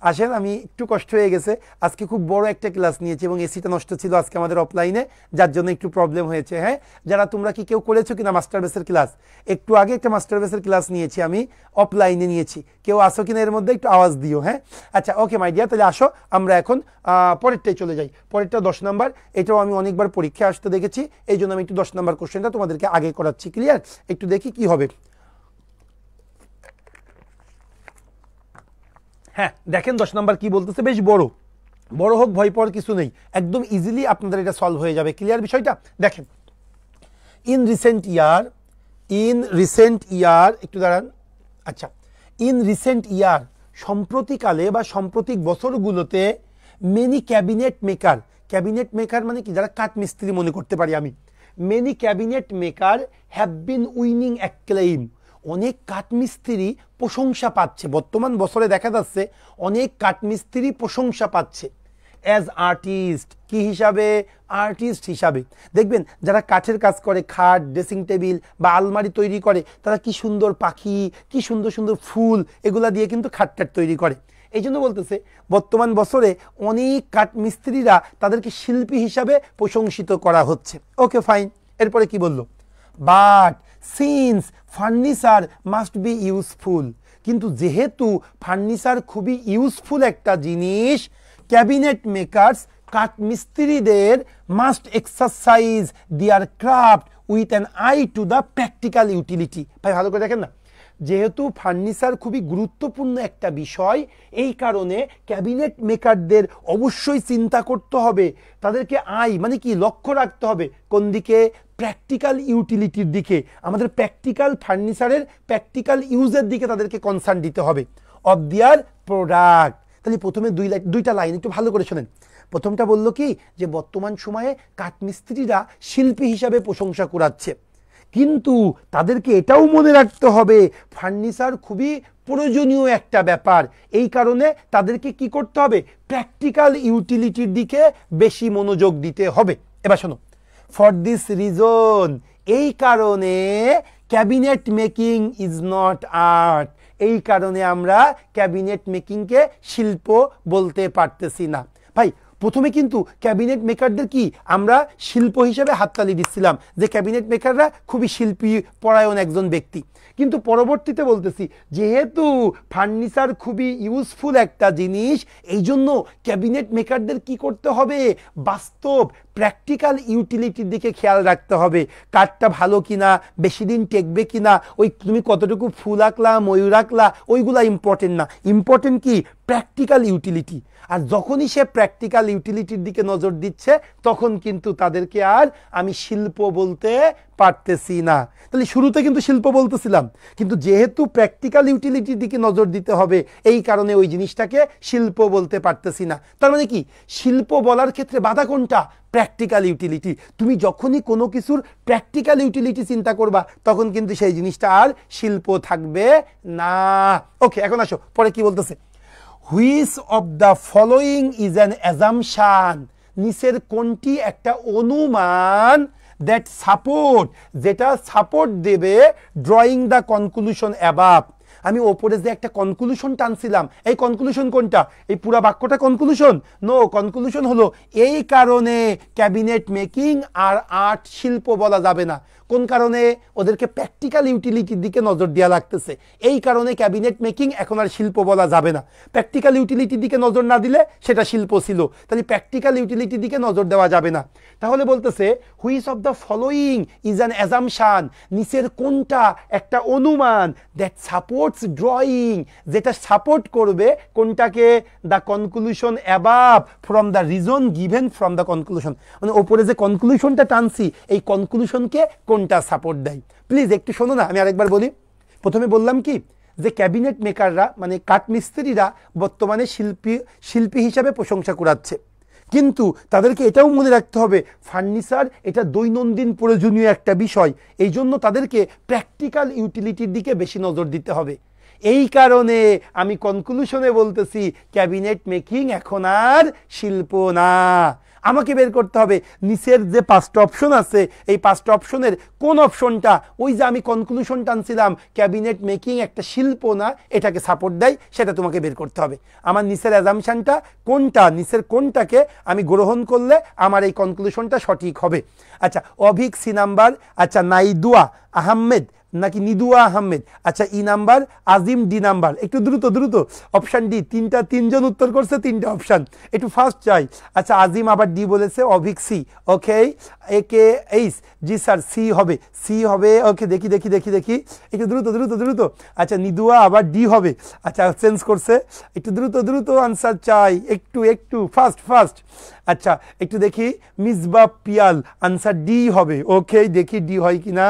আসেন, আমি একটু কষ্ট হয়ে গেছে, আজকে খুব বড় একটা ক্লাস নিয়েছি এবং এসিটা নষ্ট ছিল আজকে আমাদের অফলাইনে, যার জন্য একটু প্রবলেম হয়েছে, হ্যাঁ। যারা তোমরা কি কেউ করেছো কিনা মাস্টার বেসের ক্লাস? একটু আগে একটা মাস্টার বেসের ক্লাস নিয়েছি আমি, অফলাইনে নিয়েছি, কেউ আসো কিনা এর মধ্যে একটু আওয়াজ দিও, হ্যাঁ। আচ্ছা ওকে মাই ডিয়ার, তাহলে আসো আমরা এখন পরেরটাই চলে যাই। পরেরটা 10 নাম্বার, এটাও আমি অনেকবার পরীক্ষায় আসতে দেখেছি, এই জন্য আমি একটু 10 নাম্বার কোশ্চেনটা তোমাদেরকে আগে করাচ্ছি, ক্লিয়ার? একটু দেখি কি হবে। হ্যাঁ দেখেন 10 নাম্বার কি বলতেছে, বেশ বড়, বড় হোক ভয় পাওয়ার কিছু নেই, একদম ইজিলি আপনাদের এটা সলভ হয়ে যাবে, ক্লিয়ার বিষয়টা? দেখেন ইন রিসেন্ট ইয়ার একটু দাঁড়ান। আচ্ছা ইন রিসেন্ট ইয়ার, সম্প্রতিকালে বা সাম্প্রতিক বছরগুলোতে, মেনি ক্যাবিনেট মেকার মানে কি, যারা কাঠ মিস্ত্রি মনে করতে পারি আমি, many cabinet maker have been winning acclaim, অনেক কাঠমিস্ত্রি প্রশংসা পাচ্ছে, বর্তমান বছরে দেখা যাচ্ছে অনেক কাঠমিস্ত্রি প্রশংসা পাচ্ছে অ্যাজ আর্টিস্ট, কি হিসাবে? আর্টিস্ট হিসাবে। দেখবেন যারা কাঠের কাজ করে, খাট, ড্রেসিং টেবিল বা আলমারি তৈরি করে, তারা কি সুন্দর পাখি, কি সুন্দর সুন্দর ফুল, এগুলা দিয়ে কিন্তু খাট তৈরি করে। এই জন্য বলতেছে বর্তমান বছরে অনেক কাঠমিস্ত্রিরা তাদেরকে শিল্পী হিসাবে প্রশংসিত করা হচ্ছে। ওকে ফাইন, এরপরে কি বললো? But since furniture must be useful, কিন্তু যেহেতু ফার্নিচার খুবই ইউজফুল একটা জিনিস, ক্যাবিনেট মেকার্স, কাঠমিস্ত্রিদের, must exercise their craft with an eye to the practical utility. ভাই ভালো করে দেখেন না, যেহেতু ফার্নিচার খুবই গুরুত্বপূর্ণ একটা বিষয়, এই কারণে ক্যাবিনেট মেকারদের অবশ্যই চিন্তা করতে হবে, তাদেরকে মানে কি লক্ষ্য রাখতে হবে কোন দিকে? প্র্যাকটিক্যাল ইউটিলিটির দিকে, আমাদের প্র্যাকটিক্যাল ফার্নিচারের প্র্যাকটিক্যাল ইউজের দিকে তাদেরকে কনসার্ন দিতে হবে, অফ দেয়ার প্রোডাক্ট। তাহলে প্রথমে দুইটা লাইন একটু ভালো করে শোনেন। প্রথমটা বললো কি, যে বর্তমান সময়ে কাঠমিস্ত্রিরা শিল্পী হিসাবে প্রশংসা কুড়াচ্ছে, কিন্তু তাদেরকে এটাও মনে রাখতে হবে ফার্নিচার খুবই প্রয়োজনীয় একটা ব্যাপার, এই কারণে তাদেরকে কি করতে হবে? প্র্যাকটিক্যাল ইউটিলিটির দিকে বেশি মনোযোগ দিতে হবে। এবার শোনো, ফর দিস রিজন, এই কারণে cabinet making is not art, এই কারণে আমরা ক্যাবিনেট মেকিংকে শিল্প বলতে পারতেছি না। ভাই প্রথমে কিন্তু ক্যাবিনেট মেকারদের কি আমরা শিল্প হিসেবে হাততালি দিচ্ছিলাম, যে ক্যাবিনেট মেকাররা খুবই শিল্পী পরায়ণ একজন ব্যক্তি, কিন্তু পরবর্তীতে বলতেছি যেহেতু ফার্নিচার খুবই ইউজফুল একটা জিনিস, এই জন্য ক্যাবিনেট মেকারদের কি করতে হবে? বাস্তব প্র্যাকটিক্যাল ইউটিলিটির দিকে খেয়াল রাখতে হবে, কাঠটা ভালো কিনা, বেশি দিন টেকবে কিনা, ওই তুমি কতটুকু ফুল আঁকলা, ময়ূর আঁকলা, ওইগুলা ইম্পর্টেন্ট না, ইম্পর্টেন্ট কি? Practical utility. আর যখনই সে প্র্যাকটিক্যাল ইউটিলিটির দিকে নজর দিচ্ছে, তখন কিন্তু তাদেরকে আর আমি শিল্প বলতে পারতেছি না। তাহলে শুরুতে কিন্তু শিল্প বলতেছিলাম, কিন্তু যেহেতু প্র্যাকটিক্যাল ইউটিলিটির দিকে নজর দিতে হবে এই কারণে ওই জিনিসটাকে শিল্প বলতে পারতেছি না। তার মানে কি, শিল্প বলার ক্ষেত্রে বাধা কোনটা? Practical utility. তুমি যখনই কোনো কিছুর প্র্যাকটিক্যাল ইউটিলিটি চিন্তা করবা তখন কিন্তু সেই জিনিসটা আর শিল্প থাকবে না। ওকে, এখন আসো পরে কি বলতেছে, which of the following is an assumption, নিচের কোনটি একটা অনুমান, দ্যাট সাপোর্ট, যেটা সাপোর্ট দেবে ড্রয়িং দ্য কনক্লুশন অ্যাবাভ। আমি ওপরে যে একটা কনক্লুশন টানছিলাম, এই কনক্লুশন কোনটা? এই পুরা বাক্যটা কনক্লুশন? নো, কনক্লুশন হলো এই কারণে ক্যাবিনেট মেকিং আর আর্ট শিল্প বলা যাবে না। কোন কারণে? ওদেরকে প্র্যাকটিক্যাল ইউটিলিটির দিকে নজর দেওয়া লাগতেছে, এই কারণে ক্যাবিনেট মেকিং এখন আর শিল্প বলা যাবে না। প্র্যাকটিক্যাল ইউটিলিটির দিকে নজর না দিলে সেটা শিল্প ছিল, তাহলে প্র্যাকটিক্যাল ইউটিলিটির দিকে নজর দেওয়া যাবে না। তাহলে বলতেছে which of the following is an assumption, নিচের কোনটা একটা অনুমান, দ্যাট সাপোর্টস ড্রয়িং, যেটা সাপোর্ট করবে কোনটাকে? The conclusion above from the reason given from the conclusion. মানে ওপরে যে কনক্লুশনটা টানছি এই কনক্লুশনকে কোনটা সাপোর্ট দেয়? প্লিজ একটু শোনো না, আমি আরেকবার বলি। প্রথমে বললাম কি, যে ক্যাবিনেট মেকাররা মানে কাঠমিস্ত্রিরা বর্তমানে শিল্পী হিসাবে প্রশংসা কুড়াচ্ছে, কিন্তু তাদেরকে এটাও মনে রাখতে হবে ফার্নিচার এটা দৈনন্দিন প্রয়োজনীয় একটা বিষয়, এই জন্য তাদেরকে প্র্যাকটিক্যাল ইউটিলিটির দিকে বেশি নজর দিতে হবে। এই কারণে আমি কনক্লুশনে বলতেছি ক্যাবিনেট মেকিং এখন আর শিল্প না। আমাকে বের করতে হবে নিচের যে 5টা অপশন আছে এই 5টা অপশনের কোন অপশনটা ওই যে আমি কনক্লুশন টানছিলাম ক্যাবিনেট মেকিং একটা শিল্প না এটাকে সাপোর্ট দেয়, সেটা তোমাকে বের করতে হবে। আমার নিচের অ্যাজাম্পশনটা কোনটা, নিচের কোনটাকে আমি গ্রহণ করলে আমার এই কনক্লুশনটা সঠিক হবে। আচ্ছা, অভিক সি নাম্বার, আচ্ছা নাইদুয়া আহমেদ নাকি নিদুয়া আহমেদ, আচ্ছা ই নাম্বার, আজিম ডি নাম্বার। একটু দ্রুত দ্রুত, অপশান ডি। তিনজন উত্তর করছে, 3টে অপশান, একটু ফার্স্ট চাই। আচ্ছা আজিম আবার ডি বলেছে, অভিক সি, ওকে। এ কে এইচ, জি স্যার সি হবে, সি হবে, ওকে। দেখি দেখি দেখি দেখি, একটু দ্রুত দ্রুত দ্রুত। আচ্ছা নিদুয়া আবার ডি হবে, আচ্ছা চেঞ্জ করছে, একটু দ্রুত দ্রুত আনসার চাই, একটু একটু ফার্স্ট ফার্স্ট। আচ্ছা একটু দেখি, মিসবা পিয়াল, আনসার ডি হবে, ওকে। দেখি ডি হয় কিনা,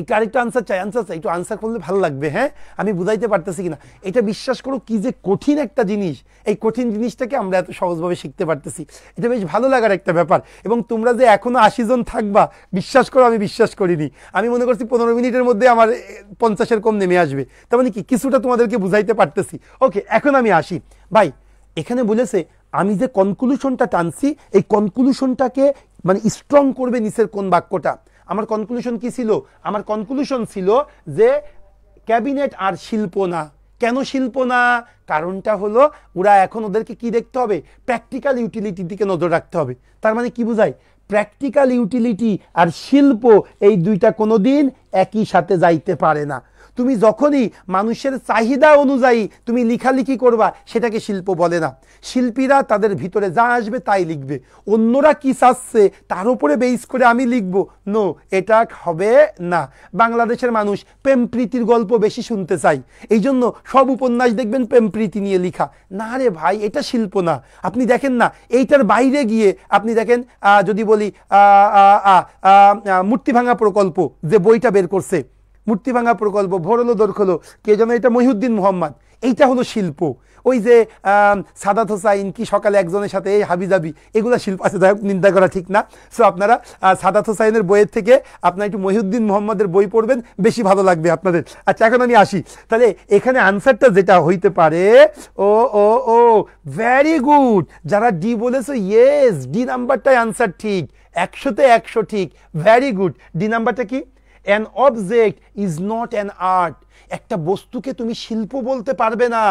একটু আরেকটু আনসার চাই, আনসার চাই, একটু আনসার করলে ভালো লাগবে। হ্যাঁ, আমি বুঝাইতে পারতেছি কিনা এটা বিশ্বাস করো কি যে কঠিন একটা জিনিস, এই কঠিন জিনিসটাকে আমরা এত সহজভাবে শিখতে পারতেছি, এটা বেশ ভালো লাগার একটা ব্যাপার। এবং তোমরা যে এখনো 80 জন থাকবা বিশ্বাস করো আমি বিশ্বাস করিনি, আমি মনে করছি 15 মিনিটের মধ্যে আমার 50-এর কম নেমে আসবে, তার মানে কি কিছুটা তোমাদেরকে বুঝাইতে পারতেছি। ওকে, এখন আমি আসি ভাই, এখানে বলেছে আমি যে কনক্লুশনটা টানছি এই কনক্লুশনটাকে মানে স্ট্রং করবে নিচের কোন বাক্যটা। আমার কনক্লুশন কি ছিল? আমার কনক্লুশন ছিল যে ক্যাবিনেট আর শিল্প না। কেন শিল্প না? কারণটা হলো ওরা এখন ওদেরকে কি দেখতে হবে? প্র্যাকটিক্যাল ইউটিলিটির দিকে নজর রাখতে হবে। তার মানে কি বোঝায়? প্র্যাকটিক্যাল ইউটিলিটি আর শিল্প এই দুইটা কোনোদিন একই সাথে যাইতে পারে না। তুমি যখনই মানুষের চাহিদা অনুযায়ী তুমি লেখালেখি করবা সেটাকে শিল্প বলে না। শিল্পীরা তাদের ভিতরে যা আসবে তাই লিখবে, অন্যরা কি চাচ্ছে তার উপরে বেস করে আমি লিখব, নো, এটা হবে না। বাংলাদেশের মানুষ প্রেম প্রীতির গল্প বেশি শুনতে চাই, এই জন্য সব উপন্যাস দেখবেন প্রেম প্রীতি নিয়ে লেখা। না রে ভাই, এটা শিল্প না। আপনি দেখেন না, এইটার বাইরে গিয়ে আপনি দেখেন, যদি বলি মূর্তি ভাঙা প্রকল্প যে বইটা বের করছে, মূর্তি ভাঙা প্রকল্প, ভরলো দরখলো, কে যেন, এটা মহিউদ্দিন মোহাম্মদ, এইটা হলো শিল্প। ওই যে সাদাত হোসাইন কি সকালে একজনের সাথে এই হাবিজাবি, এগুলো শিল্প আছে, যাই হোক নিন্দা করা ঠিক না। সো আপনারা সাদাত হোসাইনের বইয়ের থেকে আপনারা একটু মহিউদ্দিন মোহাম্মদের বই পড়বেন, বেশি ভালো লাগবে আপনাদের। আচ্ছা এখন আমি আসি, তাহলে এখানে আনসারটা যেটা হইতে পারে, ও ও ও ভেরি গুড, যারা ডি বলেছো ইয়েস, ডি নাম্বারটাই আনসার ঠিক, 100-তে 100 ঠিক, ভেরি গুড। ডি নাম্বারটা কি? An object is not an art. একটা বস্তুকে তুমি শিল্প বলতে পারবে না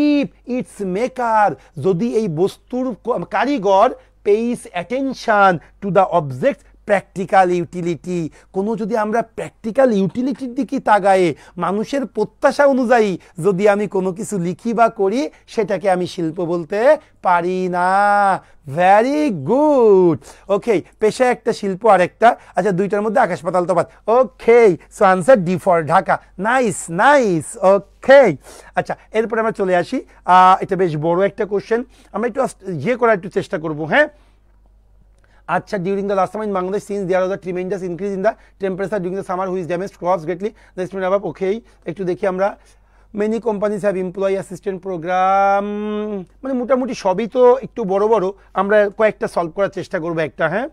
if its maker, যদি এই বস্তুর কারিগর pays attention to the object's practical utility. কোনো যদি আমরা প্র্যাকটিক্যাল ইউটিলিটির দিকে তাগায়ে মানুষের প্রত্যাশা অনুযায়ী যদি আমি কোনো কিছু লিখি বা করি সেটাকে আমি শিল্প বলতে পারি না। Very good. ওকে, পেশা একটা, শিল্প আর একটা। আচ্ছা দুইটার মধ্যে আকাশ পাতাল তফাৎ। Okay, so answer D for Dhaka. Nice nice. Okay, আচ্ছা এরপরে আমরা চলে আসি, এটা বেশ বড় একটা কোশ্চেন, আমরা একটু ইয়ে করার একটু চেষ্টা করবো। হ্যাঁ, আচ্ছা, during the last summer in Bangladesh since there was a tremendous increase in the temperature during the summer which damage crops greatly the student above. Okay, একটু দেখি আমরা। Many companies have employee assistant program, মানে মোটামুটি সবই তো একটু বড় বড়, আমরা কয়েকটা সলভ করার চেষ্টা করবো একটা। হ্যাঁ,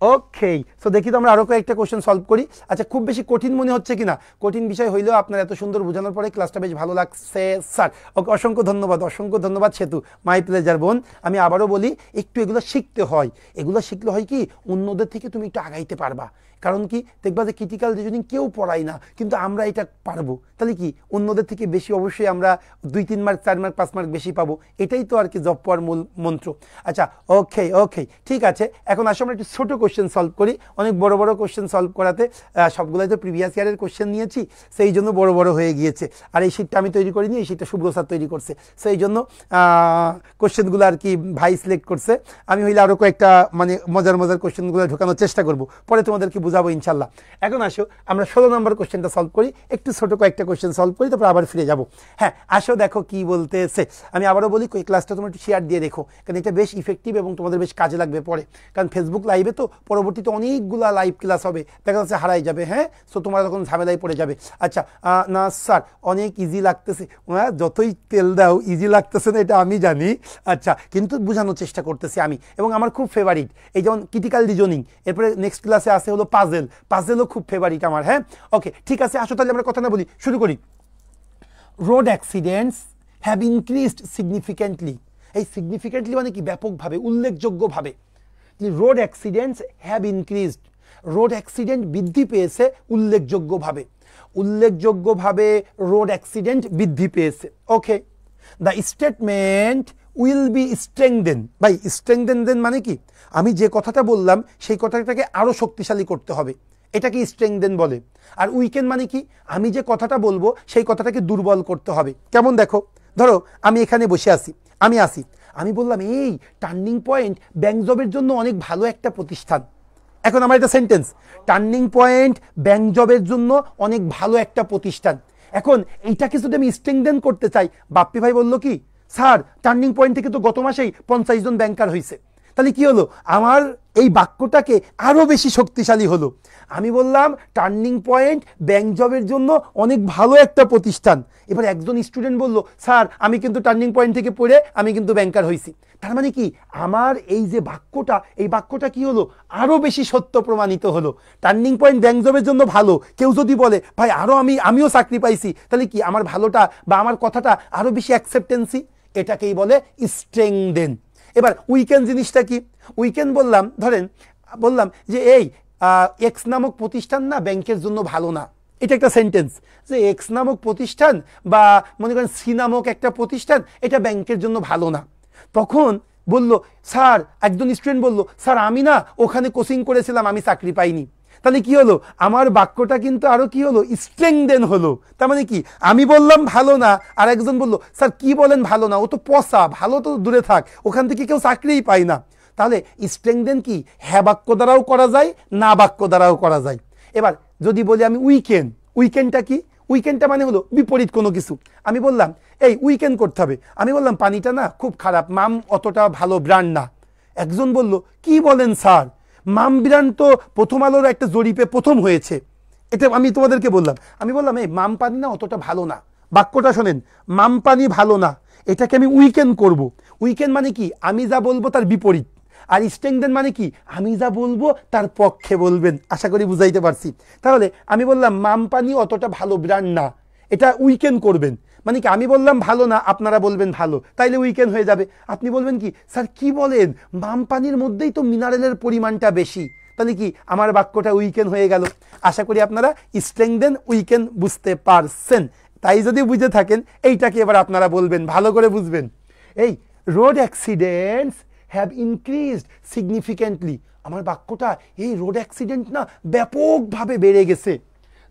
ওকে, সো দেখি তো আমরা আরও কয়েকটা কোশ্চেন সলভ করি। আচ্ছা, খুব বেশি কঠিন মনে হচ্ছে কিনা? কঠিন বিষয় হইলেও আপনার এত সুন্দর বোঝানোর পরে ক্লাসটা বেশ ভালো লাগছে স্যার। ওকে, অসংখ্য ধন্যবাদ, অসংখ্য ধন্যবাদ সেতু, মাই প্লেজার বোন। আমি আবারও বলি, একটু এগুলো শিখতে হয়। এগুলো শিখলে হয় কি, অন্যদের থেকে তুমি একটু আগাইতে পারবা। কারণ কি, দেখবা যে ক্রিটিক্যাল রিজনিং কেউ পড়ায় না, কিন্তু আমরা এটা পারবো। তাহলে কি অন্যদের থেকে বেশি অবশ্যই আমরা 2-3 মার্ক 4 মার্ক 5 মার্ক বেশি পাবো। এটাই তো আর কি জব পাওয়ার মূল মন্ত্র। আচ্ছা, ওকে ওকে, ঠিক আছে। এখন আসলে আমরা একটু ছোটো কোশ্চেন সলভ করি। অনেক বড় বড় কোশ্চেন সলভ করাতে সবগুলোই তো প্রিভিয়াস ইয়ারের কোশ্চেন নিয়েছি, সেই জন্য বড় বড় হয়ে গিয়েছে। আর এই শীটটা আমি তৈরি করিনি, এই শীটটা শুভ্র স্যার তৈরি করছে, সেই জন্য কোশ্চেনগুলো আর কি ভাই সিলেক্ট করছে। আমি হইলে আরও কয়েকটা মানে মজার মজার কোশ্চেনগুলো ঢোকানোর চেষ্টা করব, পরে তোমাদেরকে বুঝাবো ইনশাল্লাহ। এখন আসো আমরা 16 নম্বর কোশ্চেনটা সলভ করি, একটু ছোটো কয়েকটা কোশ্চেন সলভ করি, তারপর আবার ফিরে যাব। হ্যাঁ, আসো দেখো কি বলতেছে। আমি আবারও বলি, এই ক্লাসটা তোমরা একটু শেয়ার দিয়ে দেখো, কারণ এটা বেশ ইফেক্টিভ এবং তোমাদের বেশ কাজে লাগবে পরে। কারণ ফেসবুক লাইভে তো পরবর্তীতে অনেকগুলা লাইভ ক্লাস হবে, দেখা যাচ্ছে হারাই যাবে। হ্যাঁ, সো তোমরা তখন ঝামেলায় পড়ে যাবে। আচ্ছা, না স্যার অনেক ইজি লাগতেছে, যতই তেল দাও ইজি লাগতেছে না, এটা আমি জানি। আচ্ছা, কিন্তু বোঝানোর চেষ্টা করতেছি আমি, এবং আমার খুব ফেভারিট এই যেমন ক্রিটিক্যাল রিজনিং, এরপরে নেক্সট ক্লাসে আসে হলো পাজেল, পাজেলও খুব ফেভারিট আমার। হ্যাঁ, ওকে, ঠিক আছে। আসো তাহলে আমরা কথা না বলি, শুরু করি। Road accidents have increased significantly. এই সিগনিফিক্যান্টলি মানে কি, ব্যাপকভাবে, উল্লেখযোগ্যভাবে। Road accidents have increased, road accident বৃদ্ধি পেয়েছে উল্লেখযোগ্যভাবে, উল্লেখযোগ্যভাবে রোড অ্যাক্সিডেন্ট বৃদ্ধি পেয়েছে। Okay, the statement will be strengthen. ভাই স্ট্রেংথেন মানে কি, আমি যে কথাটা বললাম সেই কথাটাকে আরও শক্তিশালী করতে হবে, এটাকে স্ট্রেংথেন বলে। আর উইকেন মানে কি, আমি যে কথাটা বলবো সেই কথাটাকে দুর্বল করতে হবে। কেমন দেখো, ধরো আমি এখানে বসে আছি, আমি বললাম এই টার্নিং পয়েন্ট ব্যাংক জবের জন্য অনেক ভালো একটা প্রতিষ্ঠান। এখন আমার এটা সেন্টেন্স, টার্নিং পয়েন্ট ব্যাংক জবের জন্য অনেক ভালো একটা প্রতিষ্ঠান। এখন এইটাকে যদি আমি স্ট্রেংথেন করতে চাই, বাপ্পি ভাই বললো কি, স্যার টার্নিং পয়েন্ট থেকে তো গত মাসেই 50 জন ব্যাংকার হয়েছে, তাহলে কি হলো, আমার এই বাক্যটাকে আরও বেশি শক্তিশালী হলো। আমি বললাম টার্নিং পয়েন্ট ব্যাংক জবের জন্য অনেক ভালো একটা প্রতিষ্ঠান। এবার একজন স্টুডেন্ট বলল, স্যার আমি কিন্তু টার্নিং পয়েন্ট থেকে পড়ে আমি কিন্তু ব্যাংকার হয়েছি। তার মানে কি, আমার এই যে বাক্যটা, এই বাক্যটা কি হলো, আরও বেশি সত্য প্রমাণিত হলো। টার্নিং পয়েন্ট ব্যাংক জবের জন্য ভালো, কেউ যদি বলে ভাই আরও আমিও চাকরি পাইছি, তাহলে কি আমার ভালোটা বা আমার কথাটা আরও বেশি অ্যাকসেপ্টেন্সি, এটাকেই বলে স্ট্রেংথেন। এবার উইকেন জিনিসটা কি, উইকেন বললাম যে এই এক্স নামক প্রতিষ্ঠান না ব্যাংকের জন্য ভালো না, এটা একটা সেন্টেন্স, যে এক্স নামক প্রতিষ্ঠান বা মনে করেন সি নামক একটা প্রতিষ্ঠান, এটা ব্যাংকের জন্য ভালো না। তখন বলল স্যার, একজন স্টুডেন্ট বলল, স্যার আমি না ওখানে কোচিং করেছিলাম, আমি চাকরি পাইনি। তাহলে কি হলো, আমার বাক্যটা কিন্তু আরো কি হলো, স্ট্রেংথেন হলো। তার মানে কি, আমি বললাম ভালো না, আর একজন বলল স্যার কি বলেন ভালো না, ও তো পচা, ভালো তো দূরে থাক, ওখান থেকে কেউ চাকরিই পায় না। তাহলে স্ট্রেংথেন কি, হ্যাঁ বাক্য দ্বারাও করা যায়, না বাক্য দ্বারাও করা যায়। এবার যদি বলি আমি উইকেনটা কি, উইকেনটা মানে হলো বিপরীত কোনো কিছু। আমি বললাম এই উইকেন করতে হবে, আমি বললাম পানিটা না খুব খারাপ, মাম অতটা ভালো ব্র্যান্ড না। একজন বলল কি বলেন স্যার, মাম ব্র্যান্ড তো প্রথম আলোর একটা জরিপে প্রথম হয়েছে। এটা আমি তোমাদেরকে বললাম, আমি বললাম এই মাম পানি না অতটা ভালো না, বাক্যটা শোনেন, মাম পানি ভালো না, এটাকে আমি উইকেন করব। উইকেন মানে কি, আমি যা বলবো তার বিপরীত। আর স্ট্রেংথেন মানে কি, আমি যা বলবো তার পক্ষে বলবেন। আশা করি বুঝাইতে পারছি। তাহলে আমি বললাম মাম পানি অতটা ভালো ব্র্যান্ড না, এটা উইকেন করবেন। মানে কি, আমি বললাম ভালো না, আপনারা বলবেন ভালো, তাইলে উইকেন হয়ে যাবে। আপনি বলবেন কি, স্যার কি বলেন, মাম পানির মধ্যেই তো মিনারেলের পরিমাণটা বেশি, তাহলে কি আমার বাক্যটা উইকেন হয়ে গেল। আশা করি আপনারা স্ট্রেংথেন উইকেন বুঝতে পারছেন। তাই যদি বুঝে থাকেন, এইটাকে এবার আপনারা বলবেন, ভালো করে বুঝবেন। এই road accidents have increased significantly, আমার বাক্যটা এই রোড অ্যাক্সিডেন্ট না ব্যাপকভাবে বেড়ে গেছে।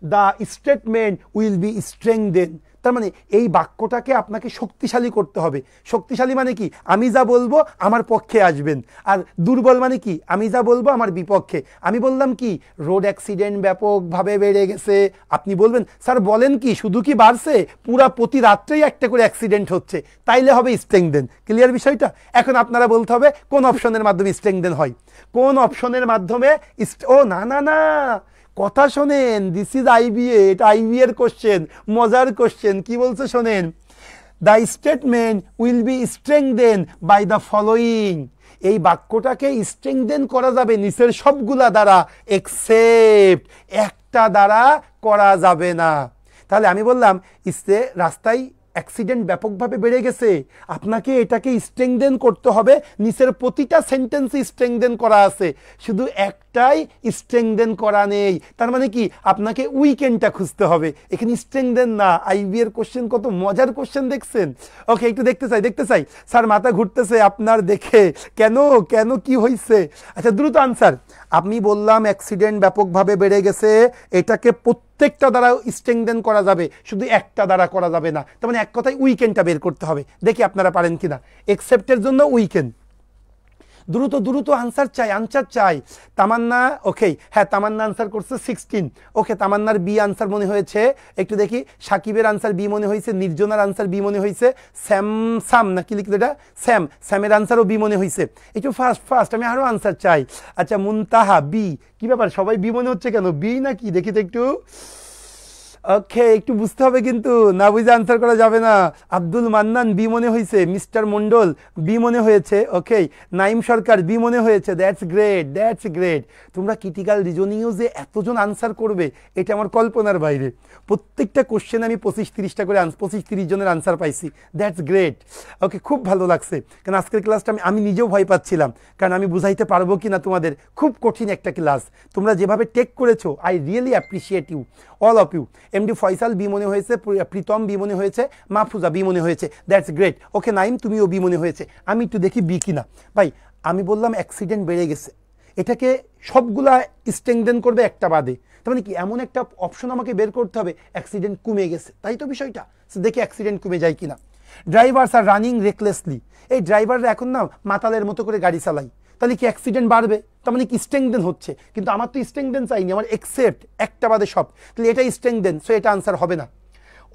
The statement will be strengthen, তার মানে এই বাক্যটাকে আপনাকে শক্তিশালী করতে হবে। শক্তিশালী মানে কি, আমি যা বলবো আমার পক্ষে আসবেন, আর দুর্বল মানে কি, আমি যা বলবো আমার বিপক্ষে। আমি বললাম কি রোড অ্যাক্সিডেন্ট ব্যাপকভাবে বেড়ে গেছে, আপনি বলবেন স্যার বলেন কি শুধু কি বাড়ছে, পুরা প্রতি রাত্রেই একটা করে অ্যাক্সিডেন্ট হচ্ছে, তাইলে হবে স্ট্রেংথেন। ক্লিয়ার বিষয়টা? এখন আপনারা বলতে হবে কোন অপশনের মাধ্যমে স্ট্রেংথেন হয়, কোন অপশনের মাধ্যমে। ও না না না, কথা শোনেন, দিস ইজ আইবিএ, এটা আইবিএ এর কোশ্চেন, মজার কোশ্চেন। কি বলছে শোনেন, the statement will be strengthen by the following. এই বাক্যটাকে স্ট্রেংথেন করা যাবে নিচের সবগুলা দ্বারা, এক্সেপ্ট একটা দ্বারা করা যাবে না। তাহলে আমি বললাম রাস্তায় অ্যাক্সিডেন্ট ব্যাপকভাবে বেড়ে গেছে, আপনাকে এটাকে স্ট্রেংথেন করতে হবে। নিচের প্রতিটা সেন্টেন্সে স্ট্রেংথেন করা আছে, শুধু একটাই স্ট্রেংথেন করা নেই। তার মানে কি, আপনাকে উইকেন্ডটা খুঁজতে হবে, এখানে স্ট্রেংথেন না। আইবি এর কোশ্চেন কত মজার কোশ্চেন দেখছেন। ওকে, একটু দেখতে চাই। স্যার মাথা ঘুরতেছে আপনার দেখে, কেন কেন কি হয়েছে? আচ্ছা দ্রুত আনসার। আমি বললাম অ্যাক্সিডেন্ট ব্যাপকভাবে বেড়ে গেছে, এটাকে প্রত্যেকটা দ্বারা স্ট্রেংথেন করা যাবে, শুধু একটা দ্বারা করা যাবে না। তার মানে এক কথায় উইকেন্ডটা বের করতে হবে। দেখি আপনারা পারেন কিনা। এক্সেপ্টের জন্য উইকেন্ড, দ্রুত আনসার চাই। তামান্না, ওকে হ্যাঁ তামান্না আনসার করছে 16। ওকে, তামান্নার বি আনসার মনে হয়েছে, একটু দেখি। সাকিবের আনসার বি মনে হয়েছে, নির্জনার আনসার বি মনে হয়েছে, সাম না কি লিখলো এটা, স্যামের আনসারও বি মনে হয়েছে। একটু ফাস্ট আমি আরও আনসার চাই। আচ্ছা মুনতাহা বি, কি ব্যাপার সবাই বি মনে হচ্ছে কেন, বি নাকি দেখি তো একটু। ওকে, একটু বুঝতে হবে কিন্তু, না বুঝে আনসার করা যাবে না। আব্দুল মান্নান বি মনে হয়েছে, মিস্টার মন্ডল বি মনে হয়েছে, ওকে নাইম সরকার বি মনে হয়েছে। That's great. তোমরা ক্রিটিক্যাল রিজনিংয়েও যে এতজন আনসার করবে এটা আমার কল্পনার বাইরে। প্রত্যেকটা কোশ্চেন আমি 25-30টা করে 25-30 জনের আনসার পাইছি। That's great. ওকে, খুব ভালো লাগছে, কারণ আজকের ক্লাসটা আমি নিজেও ভয় পাচ্ছিলাম, কারণ আমি বুঝাইতে পারবো কি না তোমাদের। খুব কঠিন একটা ক্লাস, তোমরা যেভাবে টেক করেছো, I really appreciate you, all of you. MD Faisal B মনে হয়েছে, প্রীতম বি মনে হয়েছে, মাহফুজা বি মনে হয়েছে। That's great. ওকে নাইম তুমিও বি মনে হয়েছে। আমি একটু দেখি বি কিনা। ভাই আমি বললাম অ্যাক্সিডেন্ট বেড়ে গেছে, এটাকে সবগুলা স্ট্রেংথেন করবে একটা বাদে। তার মানে কি, এমন একটা অপশন আমাকে বের করতে হবে অ্যাক্সিডেন্ট কমে গেছে, তাই তো বিষয়টা। দেখি অ্যাক্সিডেন্ট কমে যায় কিনা। ড্রাইভার্স আর রানিং রেকলেসলি, এই ড্রাইভাররা এখন না মাতালের মতো করে গাড়ি চালায়, তাহলে কি অ্যাক্সিডেন্ট বাড়বে? তার মানে কি স্ট্রেংথেন হচ্ছে, কিন্তু আমার তো স্ট্রেংথেন চাইনি, আমার এক্সেপ্ট একটা বাদে সব, তাহলে এটা স্ট্রেংথেন, সো এটা আনসার হবে না।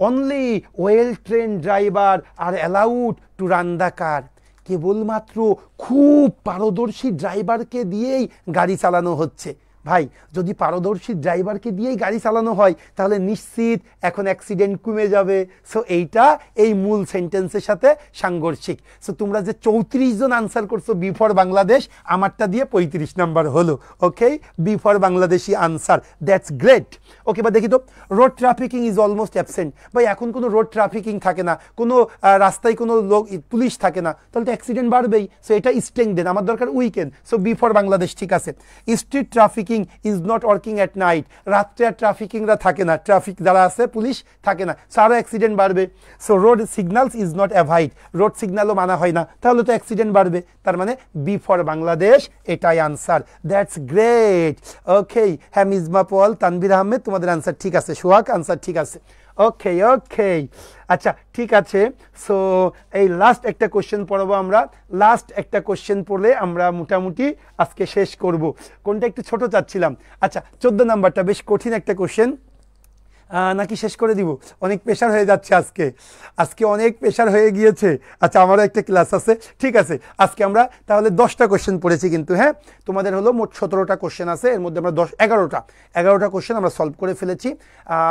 Only well train driver R allowed to run the car, কেবলমাত্র খুব পারদর্শী ড্রাইভারকে দিয়েই গাড়ি চালানো হচ্ছে। ভাই যদি পারদর্শী ড্রাইভারকে দিয়েই গাড়ি চালানো হয় তাহলে নিশ্চিত এখন অ্যাক্সিডেন্ট কমে যাবে। সো এইটা এই মূল সেন্টেন্সের সাথে সাংঘর্ষিক। সো তোমরা যে 34 জন আনসার করছো বি ফর বাংলাদেশ, আমারটা দিয়ে 35 নাম্বার হলো। Okay, B for Bangladeshi answer, that's great. Okay, বা দেখি তো, road trafficking is almost absent. ভাই এখন কোনো রোড ট্রাফিকিং থাকে না, কোনো রাস্তায় কোনো লোক পুলিশ থাকে না, তাহলে তো অ্যাক্সিডেন্ট বাড়বেই। সো এটা স্ট্রেংথেন, আমার দরকার weakened. So B for Bangladesh ঠিক আছে। Street trafficking is not working at night, রাত্রে আর ট্রাফিকিংরা থাকে না, ট্রাফিক যারা আছে পুলিশ থাকে না, সো আরও অ্যাক্সিডেন্ট বাড়বে। So road signals is not avoid, road সিগন্যালও মানা হয় না, তাহলে তো অ্যাক্সিডেন্ট বাড়বে। তার মানে বি ফর বাংলাদেশ এটাই আনসার। That's great. ওকে, হ্যাঁ মিজমা পল, তানভীর আহমেদ তোমাদের আনসার ঠিক আছে, সোহাগ আনসার ঠিক আছে। ওকে, আচ্ছা ঠিক আছে। সো এই লাস্ট একটা কোশ্চেন পড়বো আমরা, লাস্ট একটা কোশ্চেন পড়লে আমরা মোটামুটি আজকে শেষ করব। কোনটা একটু ছোট চাচ্ছিলাম। আচ্ছা 14 নাম্বারটা বেশ কঠিন একটা কোশ্চেন, নাকি শেষ করে দিব? অনেক প্রেশার হয়ে যাচ্ছে আজকে অনেক প্রেশার হয়ে গিয়েছে। আচ্ছা আমারও একটা ক্লাস আছে, ঠিক আছে। আজকে আমরা তাহলে 10টা কোশ্চেন পড়েছি কিন্তু, হ্যাঁ তোমাদের হলো মোট 17টা কোশ্চেন আছে, এর মধ্যে আমরা 11টা কোশ্চেন আমরা সলভ করে ফেলেছি।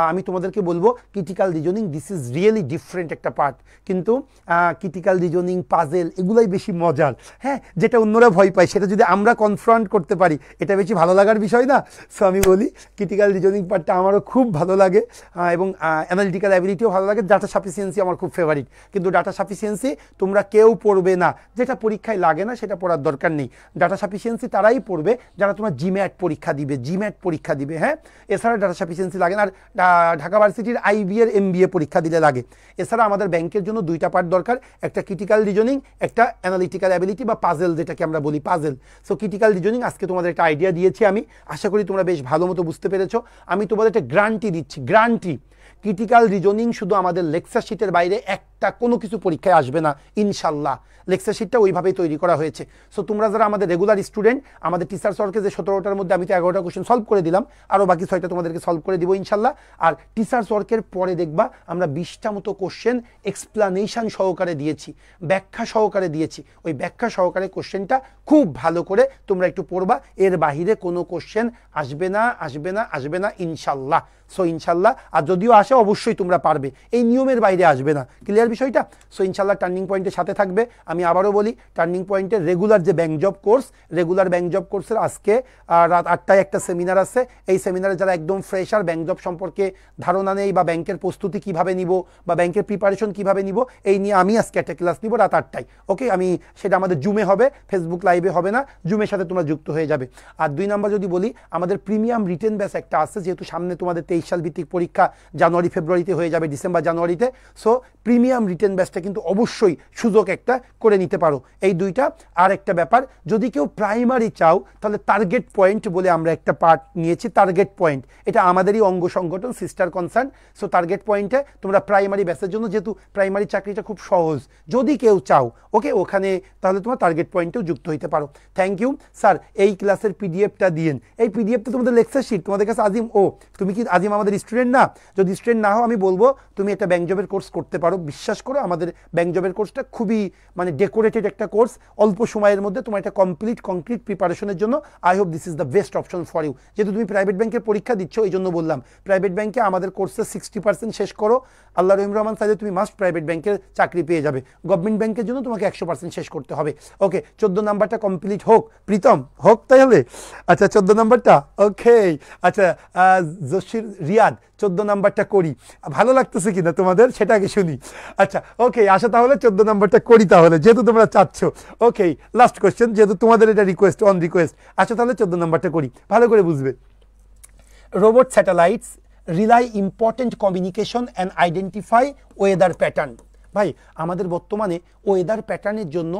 আমি তোমাদেরকে বলবো critical reasoning this is really different একটা পার্ট, কিন্তু ক্রিটিক্যাল রিজনিং, পাজেল এগুলাই বেশি মজার। হ্যাঁ, যেটা অন্যরা ভয় পায় সেটা যদি আমরা কনফ্রন্ট করতে পারি এটা বেশি ভালো লাগার বিষয় না। সো আমি বলি ক্রিটিক্যাল রিজনিং পার্টটা আমারও খুব ভালো লাগে, এবং অ্যানালিটিক্যাল অ্যাবিলিটিও ভালো লাগে। ডাটা সাফিসিয়েন্সি আমার খুব ফেভারিট, কিন্তু ডাটা সাফিসিয়েন্সি তোমরা কেউ পড়বে না, যেটা পরীক্ষায় লাগে না সেটা পড়ার দরকার নেই। ডাটা সাফিসিয়েন্সি তারাই পড়বে যারা তোমরা জিম্যাট পরীক্ষা দিবে, হ্যাঁ এছাড়া ডাটা সাফিসিয়েন্সি লাগে না। আর ঢাকা ভার্সিটির আইবি এর MBA পরীক্ষা দিলে লাগে। এছাড়া আমাদের ব্যাংকের জন্য 2টা পার্ট দরকার, একটা ক্রিটিক্যাল রিজনিং, একটা অ্যানালিটিক্যাল অ্যাবিলিটি বা পাজেল, যেটাকে আমরা বলি পাজেল। সো ক্রিটিক্যাল রিজনিং আজকে তোমাদের একটা আইডিয়া দিয়েছি আমি, আশা করি তোমরা বেশ ভালো মতো বুঝতে পেরেছো। আমি তোমাদের একটা গ্যারান্টি দিচ্ছি, ক্রিটিক্যাল রিজনিং শুধু আমাদের লেকচার শিটের বাইরে একটা কোনো কিছু পরীক্ষায় আসবে না ইনশাল্লাহ। লেকচার শিটটা ওইভাবেই তৈরি করা হয়েছে। সো তোমরা যারা আমাদের রেগুলার স্টুডেন্ট, আমাদের টিচার্স ওয়ার্কে যে 17টার মধ্যে আমি তো 11টা কোশ্চেন সলভ করে দিলাম, আরও বাকি 6টা তোমাদেরকে সলভ করে দিব ইনশাল্লাহ। আর টিচার্স ওয়ার্কের পরে দেখবা আমরা 20টা মতো কোশ্চেন এক্সপ্লানেশন সহকারে দিয়েছি, ব্যাখ্যা সহকারে দিয়েছি। ওই ব্যাখ্যা সহকারে কোশ্চেনটা খুব ভালো করে তোমরা একটু পড়বা, এর বাহিরে কোনো কোশ্চেন আসবে না, আসবে না, আসবে না ইনশাল্লাহ। সো ইনশাল্লাহ, আর যদিও আসে অবশ্যই তোমরা পারবে, এই নিয়মের বাইরে আসবে না। ক্লিয়ার বিষয়টা? সো ইনশাল্লাহ টার্নিং পয়েন্টের সাথে থাকবে। আমি আবারও বলি, টার্নিং পয়েন্টের রেগুলার যে bank job course, regular bank job কোর্সের আজকে রাত 8টায় একটা সেমিনার আছে। এই সেমিনারে যারা একদম ফ্রেশার, ব্যাংক জব সম্পর্কে ধারণা নেই, বা ব্যাংকের প্রস্তুতি কিভাবে নিব, বা ব্যাংকের প্রিপারেশন কিভাবে নিব, এই নিয়ে আমি আজকে একটা ক্লাস নিব রাত 8টায়। ওকে, আমি সেটা আমাদের জুমে হবে, ফেসবুক লাইভে হবে না, জুমের সাথে তোমরা যুক্ত হয়ে যাবে। আর 2 নাম্বার যদি বলি, আমাদের প্রিমিয়াম রিটেন ব্যাচ একটা আছে, যেহেতু সামনে তোমাদের 23 সাল ভিত্তিক পরীক্ষা জানুয়ারি ফেব্রুয়ারিতে হয়ে যাবে, ডিসেম্বর জানুয়ারিতে। সো প্রিমিয়াম রিটেন ব্যাচটা কিন্তু অবশ্যই সুযোগ একটা করে নিতে পারো। এই 2টা। আর একটা ব্যাপার, যদি কেউ প্রাইমারি চাও তাহলে টার্গেট পয়েন্ট বলে আমরা একটা পার্ট নিয়েছি। টার্গেট পয়েন্ট এটা আমাদেরই অঙ্গ সংগঠন, সিস্টার কনসার্ন। সো টার্গেট পয়েন্টে তোমরা প্রাইমারি ব্যাচের জন্য, যেহেতু প্রাইমারি চাকরিটা খুব সহজ, যদি কেউ চাও ওকে ওখানে, তাহলে তোমার টার্গেট পয়েন্টেও যুক্ত হইতে পারো। Thank you sir. এই ক্লাসের পিডিএফটা দিয়েন। এই পিডিএফটা তোমাদের লেকচার শিট তোমাদের কাছে। আজিম, ও তুমি কি আজিম আমাদের স্টুডেন্ট না? যদি স্টুডেন্ট না হও, আমি বলবো তুমি একটা ব্যাংক জবের কোর্স করতে পারো। বিশ্বাস করো, আমাদের ব্যাংক জবের কোর্সটা খুবই মানে ডেকোরেটেড একটা কোর্স, অল্প সময়ের মধ্যে তোমার একটা কংক্রিট প্রিপারেশনের জন্য I hope this is the best option for you. যেহেতু তুমি প্রাইভেট ব্যাংকের পরীক্ষা দিচ্ছ, এই জন্য বললাম প্রাইভেট ব্যাংকে আমাদের কোর্সের 60% শেষ করো। আল্লাহ রহিম রহমান চাইলে তুমি মাস্ট প্রাইভেট ব্যাংকের চাকরি পেয়ে যাবে। গভর্নমেন্ট ব্যাংকের জন্য তোমাকে 100% শেষ করতে হবে। ওকে, 14 নাম্বারটা কমপ্লিট হোক। প্রীতম হোক তাহলে। আচ্ছা 14 নাম্বারটা ওকে। আচ্ছা জসির রিয়াদ, 14 নাম্বারটা করি। ভালো লাগতেছে কিনা তোমাদের সেটা আগে শুনি। আচ্ছা ওকে, আসা তাহলে 14 নাম্বারটা করি তাহলে, যেহেতু তোমরা চাচ্ছ। ওকে, লাস্ট কোয়েশ্চেন, যেহেতু তোমাদের এটা রিকোয়েস্ট, অন রিকোয়েস্ট। আচ্ছা তাহলে 14 নাম্বারটা করি, ভালো করে বুঝবে। Robot satellites rely important communication and identify weather pattern. ভাই, আমাদের বর্তমানে ওয়েদার প্যাটার্নের জন্য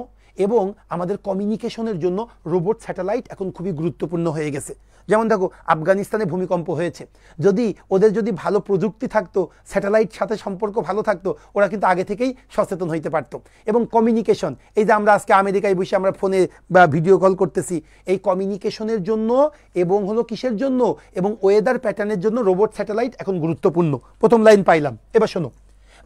এবং আমাদের কমিউনিকেশনের জন্য রোবট স্যাটেলাইট এখন খুবই গুরুত্বপূর্ণ হয়ে গেছে। যেমন দেখো, আফগানিস্তানে ভূমিকম্প হয়েছে, ওদের যদি ভালো প্রযুক্তি থাকতো, স্যাটেলাইট সাথে সম্পর্ক ভালো থাকতো, ওরা কিন্তু আগে থেকেই সচেতন হইতে পারতো। এবং কমিউনিকেশন, এই যে আমরা আজকে আমেরিকায় বসে আমরা ফোনে বা ভিডিও কল করতেছি, এই কমিউনিকেশনের জন্য এবং হলো কিসের জন্য, এবং ওয়েদার প্যাটার্নের জন্য রোবট স্যাটেলাইট এখন গুরুত্বপূর্ণ। প্রথম লাইন পাইলাম, এবার শোনো।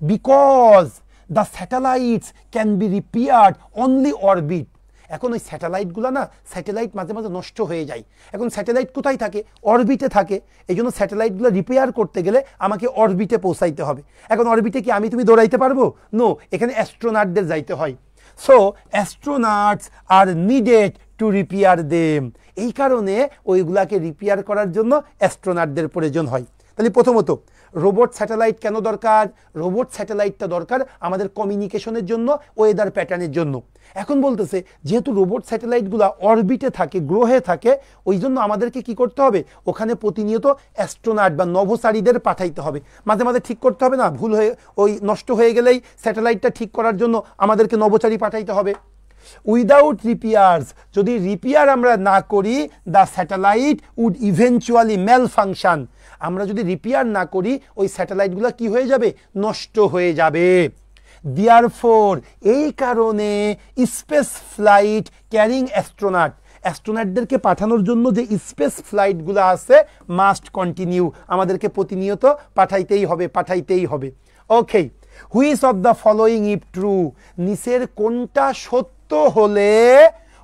Because the satellites can be repaired only orbit. এখন ওই স্যাটেলাইটগুলো না, স্যাটেলাইট মাঝে মাঝে নষ্ট হয়ে যায়। এখন স্যাটেলাইট কোথায় থাকে? অরবিটে থাকে। এই জন্য স্যাটেলাইটগুলো রিপেয়ার করতে গেলে আমাকে অরবিটে পৌঁছাইতে হবে। এখন অরবিটে কি আমি তুমি দৌড়াইতে পারবো? নো, এখানে অ্যাস্ট্রোনটদের যাইতে হয়। So astronauts are needed to repair them. এই কারণে ওইগুলাকে রিপেয়ার করার জন্য অ্যাস্ট্রোনটদের প্রয়োজন হয়। তাহলে প্রথমত রোবট স্যাটেলাইট কেন দরকার? রোবট স্যাটেলাইটটা দরকার আমাদের কমিউনিকেশনের জন্য, ওয়েদার প্যাটার্নের জন্য। এখন বলতেছে যেহেতু রোবট স্যাটেলাইটগুলো অরবিটে থাকে, গ্রহে থাকে, ওই জন্য আমাদেরকে কি করতে হবে? ওখানে প্রতিনিয়ত অ্যাস্ট্রোনট বা নভোচারীদের পাঠাইতে হবে। মাঝে মাঝে ঠিক করতে হবে না, ভুল হয়ে ওই নষ্ট হয়ে গেলেই স্যাটেলাইটটা ঠিক করার জন্য আমাদেরকে নভোচারী পাঠাইতে হবে। উইদাউট রিপেয়ার্স, যদি রিপেয়ার আমরা না করি, the satellite would eventually malfunction. আমরা যদি রিপেয়ার না করি, ওই স্যাটেলাইটগুলো কি হয়ে যাবে? নষ্ট হয়ে যাবে। দেয়ারফোর, এই কারণে স্পেস ফ্লাইট ক্যারিং অ্যাস্ট্রোনট, অ্যাস্ট্রোনটদেরকে পাঠানোর জন্য যে স্পেস ফ্লাইটগুলো আছে, মাস্ট কন্টিনিউ, আমাদেরকে প্রতিনিয়ত পাঠাইতেই হবে, পাঠাইতেই হবে। Okay, which of the following if true, নিচের কোনটা সত্য হলে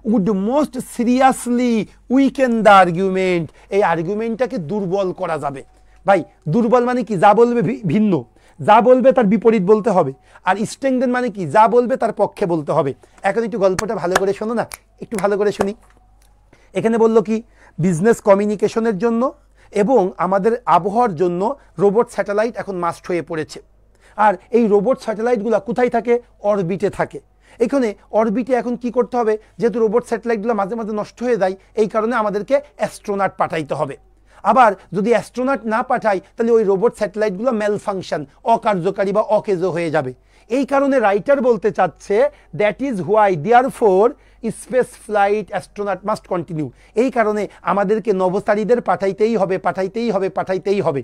would most seriously weaken the argument, এই আর্গুমেন্টটাকে দুর্বল করা যাবে। ভাই, দুর্বল মানে কি? যা বলবে ভিন্ন, যা বলবে তার বিপরীত বলতে হবে। আর স্ট্রেংথেন মানে কি? যা বলবে তার পক্ষে বলতে হবে। এখন একটু গল্পটা ভালো করে শোনো না, একটু ভালো করে শুনি। এখানে বললো কি, বিজনেস কমিউনিকেশনের জন্য এবং আমাদের আবহাওয়ার জন্য রোবট স্যাটেলাইট এখন মাস্ট হয়ে পড়েছে। আর এই রোবট স্যাটেলাইটগুলো কোথায় থাকে? অরবিটে থাকে। এখানে অরবিটে এখন কি করতে হবে? যেহেতু রোবট স্যাটেলাইটগুলো মাঝে মাঝে নষ্ট হয়ে যায়, এই কারণে আমাদেরকে অ্যাস্ট্রোনট পাঠাইতে হবে। আবার যদি অ্যাস্ট্রোনট না পাঠাই, তাহলে ওই রোবট স্যাটেলাইটগুলো ম্যাল ফাংশন, অকার্যকারী বা অকেজো হয়ে যাবে। এই কারণে রাইটার বলতে চাচ্ছে, that is why therefore space flight astronaut must continue. এই কারণে আমাদেরকে নভোচারীদের পাঠাইতেই হবে, পাঠাইতেই হবে, পাঠাইতেই হবে।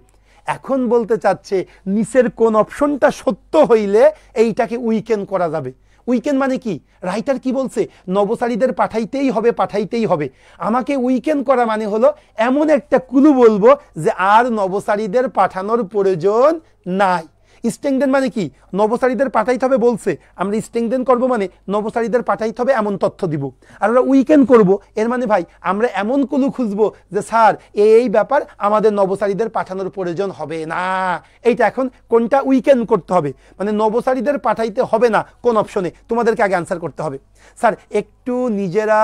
এখন বলতে চাচ্ছে নিচের কোন অপশনটা সত্য হইলে এইটাকে উইকেন করা যাবে। উইকেন মানে কি? রাইটার কি বলছে? নবসারীদের পাঠাইতেই হবে, পাঠাইতেই হবে। আমাকে উইকেন করা মানে হলো এমন একটা ক্লু বলবো যে আর নবসারীদের পাঠানোর প্রয়োজন নাই। স্ট্রেংথেন মানে কি? নবসারীদের পাঠাইতে হবে বলছে, আমরা স্ট্রেংথেন করব মানে নবসারীদের পাঠাইতে হবে এমন তথ্য দিব। আর আমরা উইকেন করব এর মানে ভাই আমরা এমন ক্লু খুঁজবো যে স্যার এই ব্যাপার আমাদের নবসারীদের পাঠানোর প্রয়োজন হবে না। এইটা এখন কোনটা উইকেন করতে হবে, মানে নবসারীদের পাঠাইতে হবে না কোন অপশনে, তোমাদেরকে আগে আনসার করতে হবে। স্যার একটু নিজেরা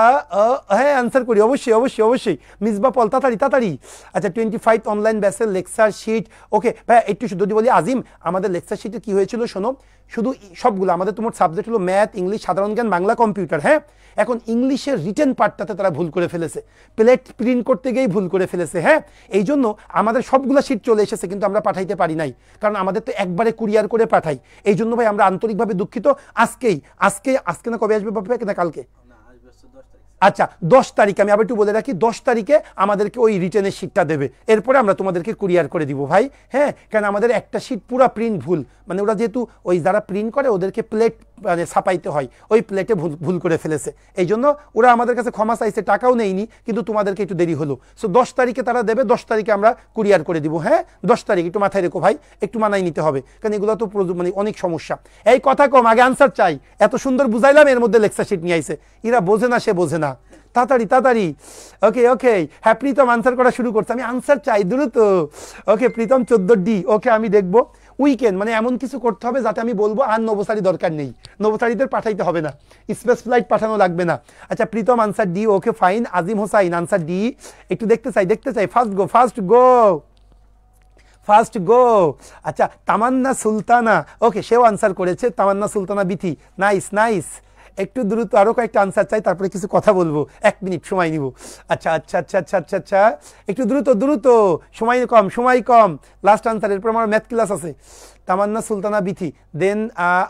হ্যাঁ আনসার করি, অবশ্যই অবশ্যই অবশ্যই। মিসবা পল তাড়াতাড়ি তাড়াতাড়ি। আচ্ছা 25 অনলাইন ব্যাচের লেকচার শিট। ওকে ভাই একটু যদি বলি আজিম, আমাদের লেকচার শিটে কি হয়েছিল শোনো, শুধু সবগুলো আমাদের তোমার সাবজেক্ট হলো ম্যাথ, ইংলিশ, সাধারণ জ্ঞান, বাংলা, কম্পিউটার। হ্যাঁ এখন ইংলিশের রিটেন পার্টটাতে তারা ভুল করে ফেলেছে, প্লেট প্রিন্ট করতে গিয়েই ভুল করে ফেলেছে। হ্যাঁ এই জন্য আমাদের সবগুলো শিট চলে এসেছে কিন্তু আমরা পাঠাইতে পারি নাই, কারণ আমাদের তো একবারে কুরিয়ার করে পাঠাই। এই জন্য ভাই আমরা আন্তরিকভাবে দুঃখিত। আজকে আজকে না কবে আসবে বাপি ভাই, না কালকে? আচ্ছা 10 তারিখে, আমি আবার একটু বলে রাখি 10 তারিখে আমাদেরকে ওই রিটেনের শিটটা দেবে, এরপরে আমরা তোমাদেরকে কুরিয়ার করে দিব ভাই। হ্যাঁ কারণ আমাদের একটা শিট পুরো প্রিন্ট ভুল, মানে ওরা যেহেতু ওই যারা প্রিন্ট করে ওদেরকে প্লেট মানে ছাপাইতে হয়, ওই প্লেটে ভুল করে ফেলেছে। এই জন্য ওরা আমাদের কাছে ক্ষমা চাইছে, টাকাও নেইনি, কিন্তু তোমাদেরকে একটু দেরি হলো। সো 10 তারিখে তারা দেবে, 10 তারিখে আমরা কুরিয়ার করে দিব। হ্যাঁ 10 তারিখ একটু মাথায় রেখো ভাই, একটু মানাই নিতে হবে, কারণ এগুলো তো মানে অনেক সমস্যা। এই কথা কম, আগে আনসার চাই। এত সুন্দর বুঝাইলাম, এর মধ্যে লেকচার শিট নিয়ে আইছে। এরা বোঝে না, সে বোঝে না। তাড়াতাড়ি তাড়াতাড়ি। ওকে ওকে হ্যাঁ প্রীতম আনসার করা শুরু করছে, আমি আনসার চাই দ্রুত। ওকে প্রীতম 14D। ওকে আমি দেখবো উইকেন্ড মানে এমন কিছু করতে হবে যাতে আমি বলবো আর নবসারী দরকার নেই, নবসারীদের পাঠাইতে হবে না, স্পেস ফ্লাইট পাঠানো লাগবে না। আচ্ছা Pritam answer D. Okay fine. Azim Hossain answer D. একটু দেখতে চাই ফার্স্ট গো ফার্স্ট গো। আচ্ছা তামান্না সুলতানা, ওকে সেও আনসার করেছে, তামান্না সুলতানা বিথি। Nice nice. একটু দ্রুত আরো কয়েকটা আনসার চাই, তারপরে কিছু কথা বলবো, 1 মিনিট সময় নিব। আচ্ছা আচ্ছা আচ্ছা আচ্ছা আচ্ছা আচ্ছা একটু দ্রুত সময় কম। লাস্ট আনসার, এরপর আমার ম্যাথ ক্লাস আছে। তামান্না সুলতানা বিথি, দেন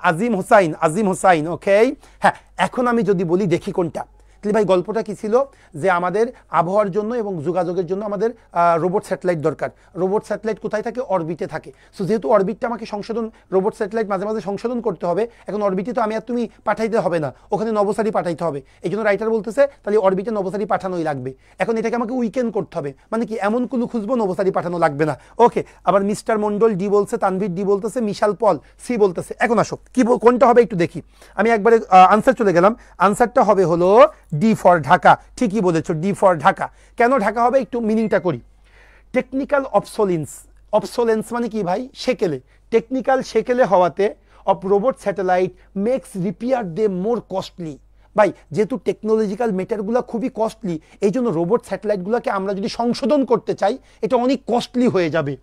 আজিম হোসাইন। ওকে হ্যাঁ এখন আমি যদি বলি দেখি কোনটা। তাহলে ভাই গল্পটা কি ছিল যে আমাদের আবহাওয়ার জন্য এবং যোগাযোগের জন্য আমাদের রোবট স্যাটেলাইট দরকার। রোবট স্যাটেলাইট কোথায় থাকে? অরবিটে থাকে। সো যেহেতু অরবিটটা আমাকে রোবট স্যাটেলাইট মাঝে মাঝে সংশোধন করতে হবে, এখন অরবিটে তো আমি আর তুমি পাঠাইতে হবে না, ওখানে নবসারী পাঠাইতে হবে। এই জন্য রাইটার বলতেছে তাহলে অরবিটে নবসারী পাঠানোই লাগবে। এখন এটাকে আমাকে উইকেন্ড করতে হবে, মানে কি এমন কোনো খুঁজবো নবসারী পাঠানো লাগবে না। ওকে আবার মিস্টার মন্ডল ডি বলছে, তানভীর ডি বলতেছে, মিশাল পল সি বলতেছে। এখন আসো কি কোনটা হবে একটু দেখি। আমি একবারে আনসার চলে গেলাম। আনসারটা হবে হলো ডি ফর ঢাকা। ঠিকই বলেছো, ডি ফর ঢাকা। কেন ঢাকা হবে একটু মিনিংটা করি। টেকনিক্যাল অবসোলেন্স মানে কি ভাই? সেকেলে, টেকনিক্যাল সেকেলে হওয়াতে of robot satellite makes repair they more costly. ভাই যেহেতু টেকনোলজিক্যাল মেটারগুলো খুবই কস্টলি, এই জন্য রোবট স্যাটেলাইটগুলোকে আমরা যদি সংশোধন করতে চাই এটা অনেক কস্টলি হয়ে যাবে।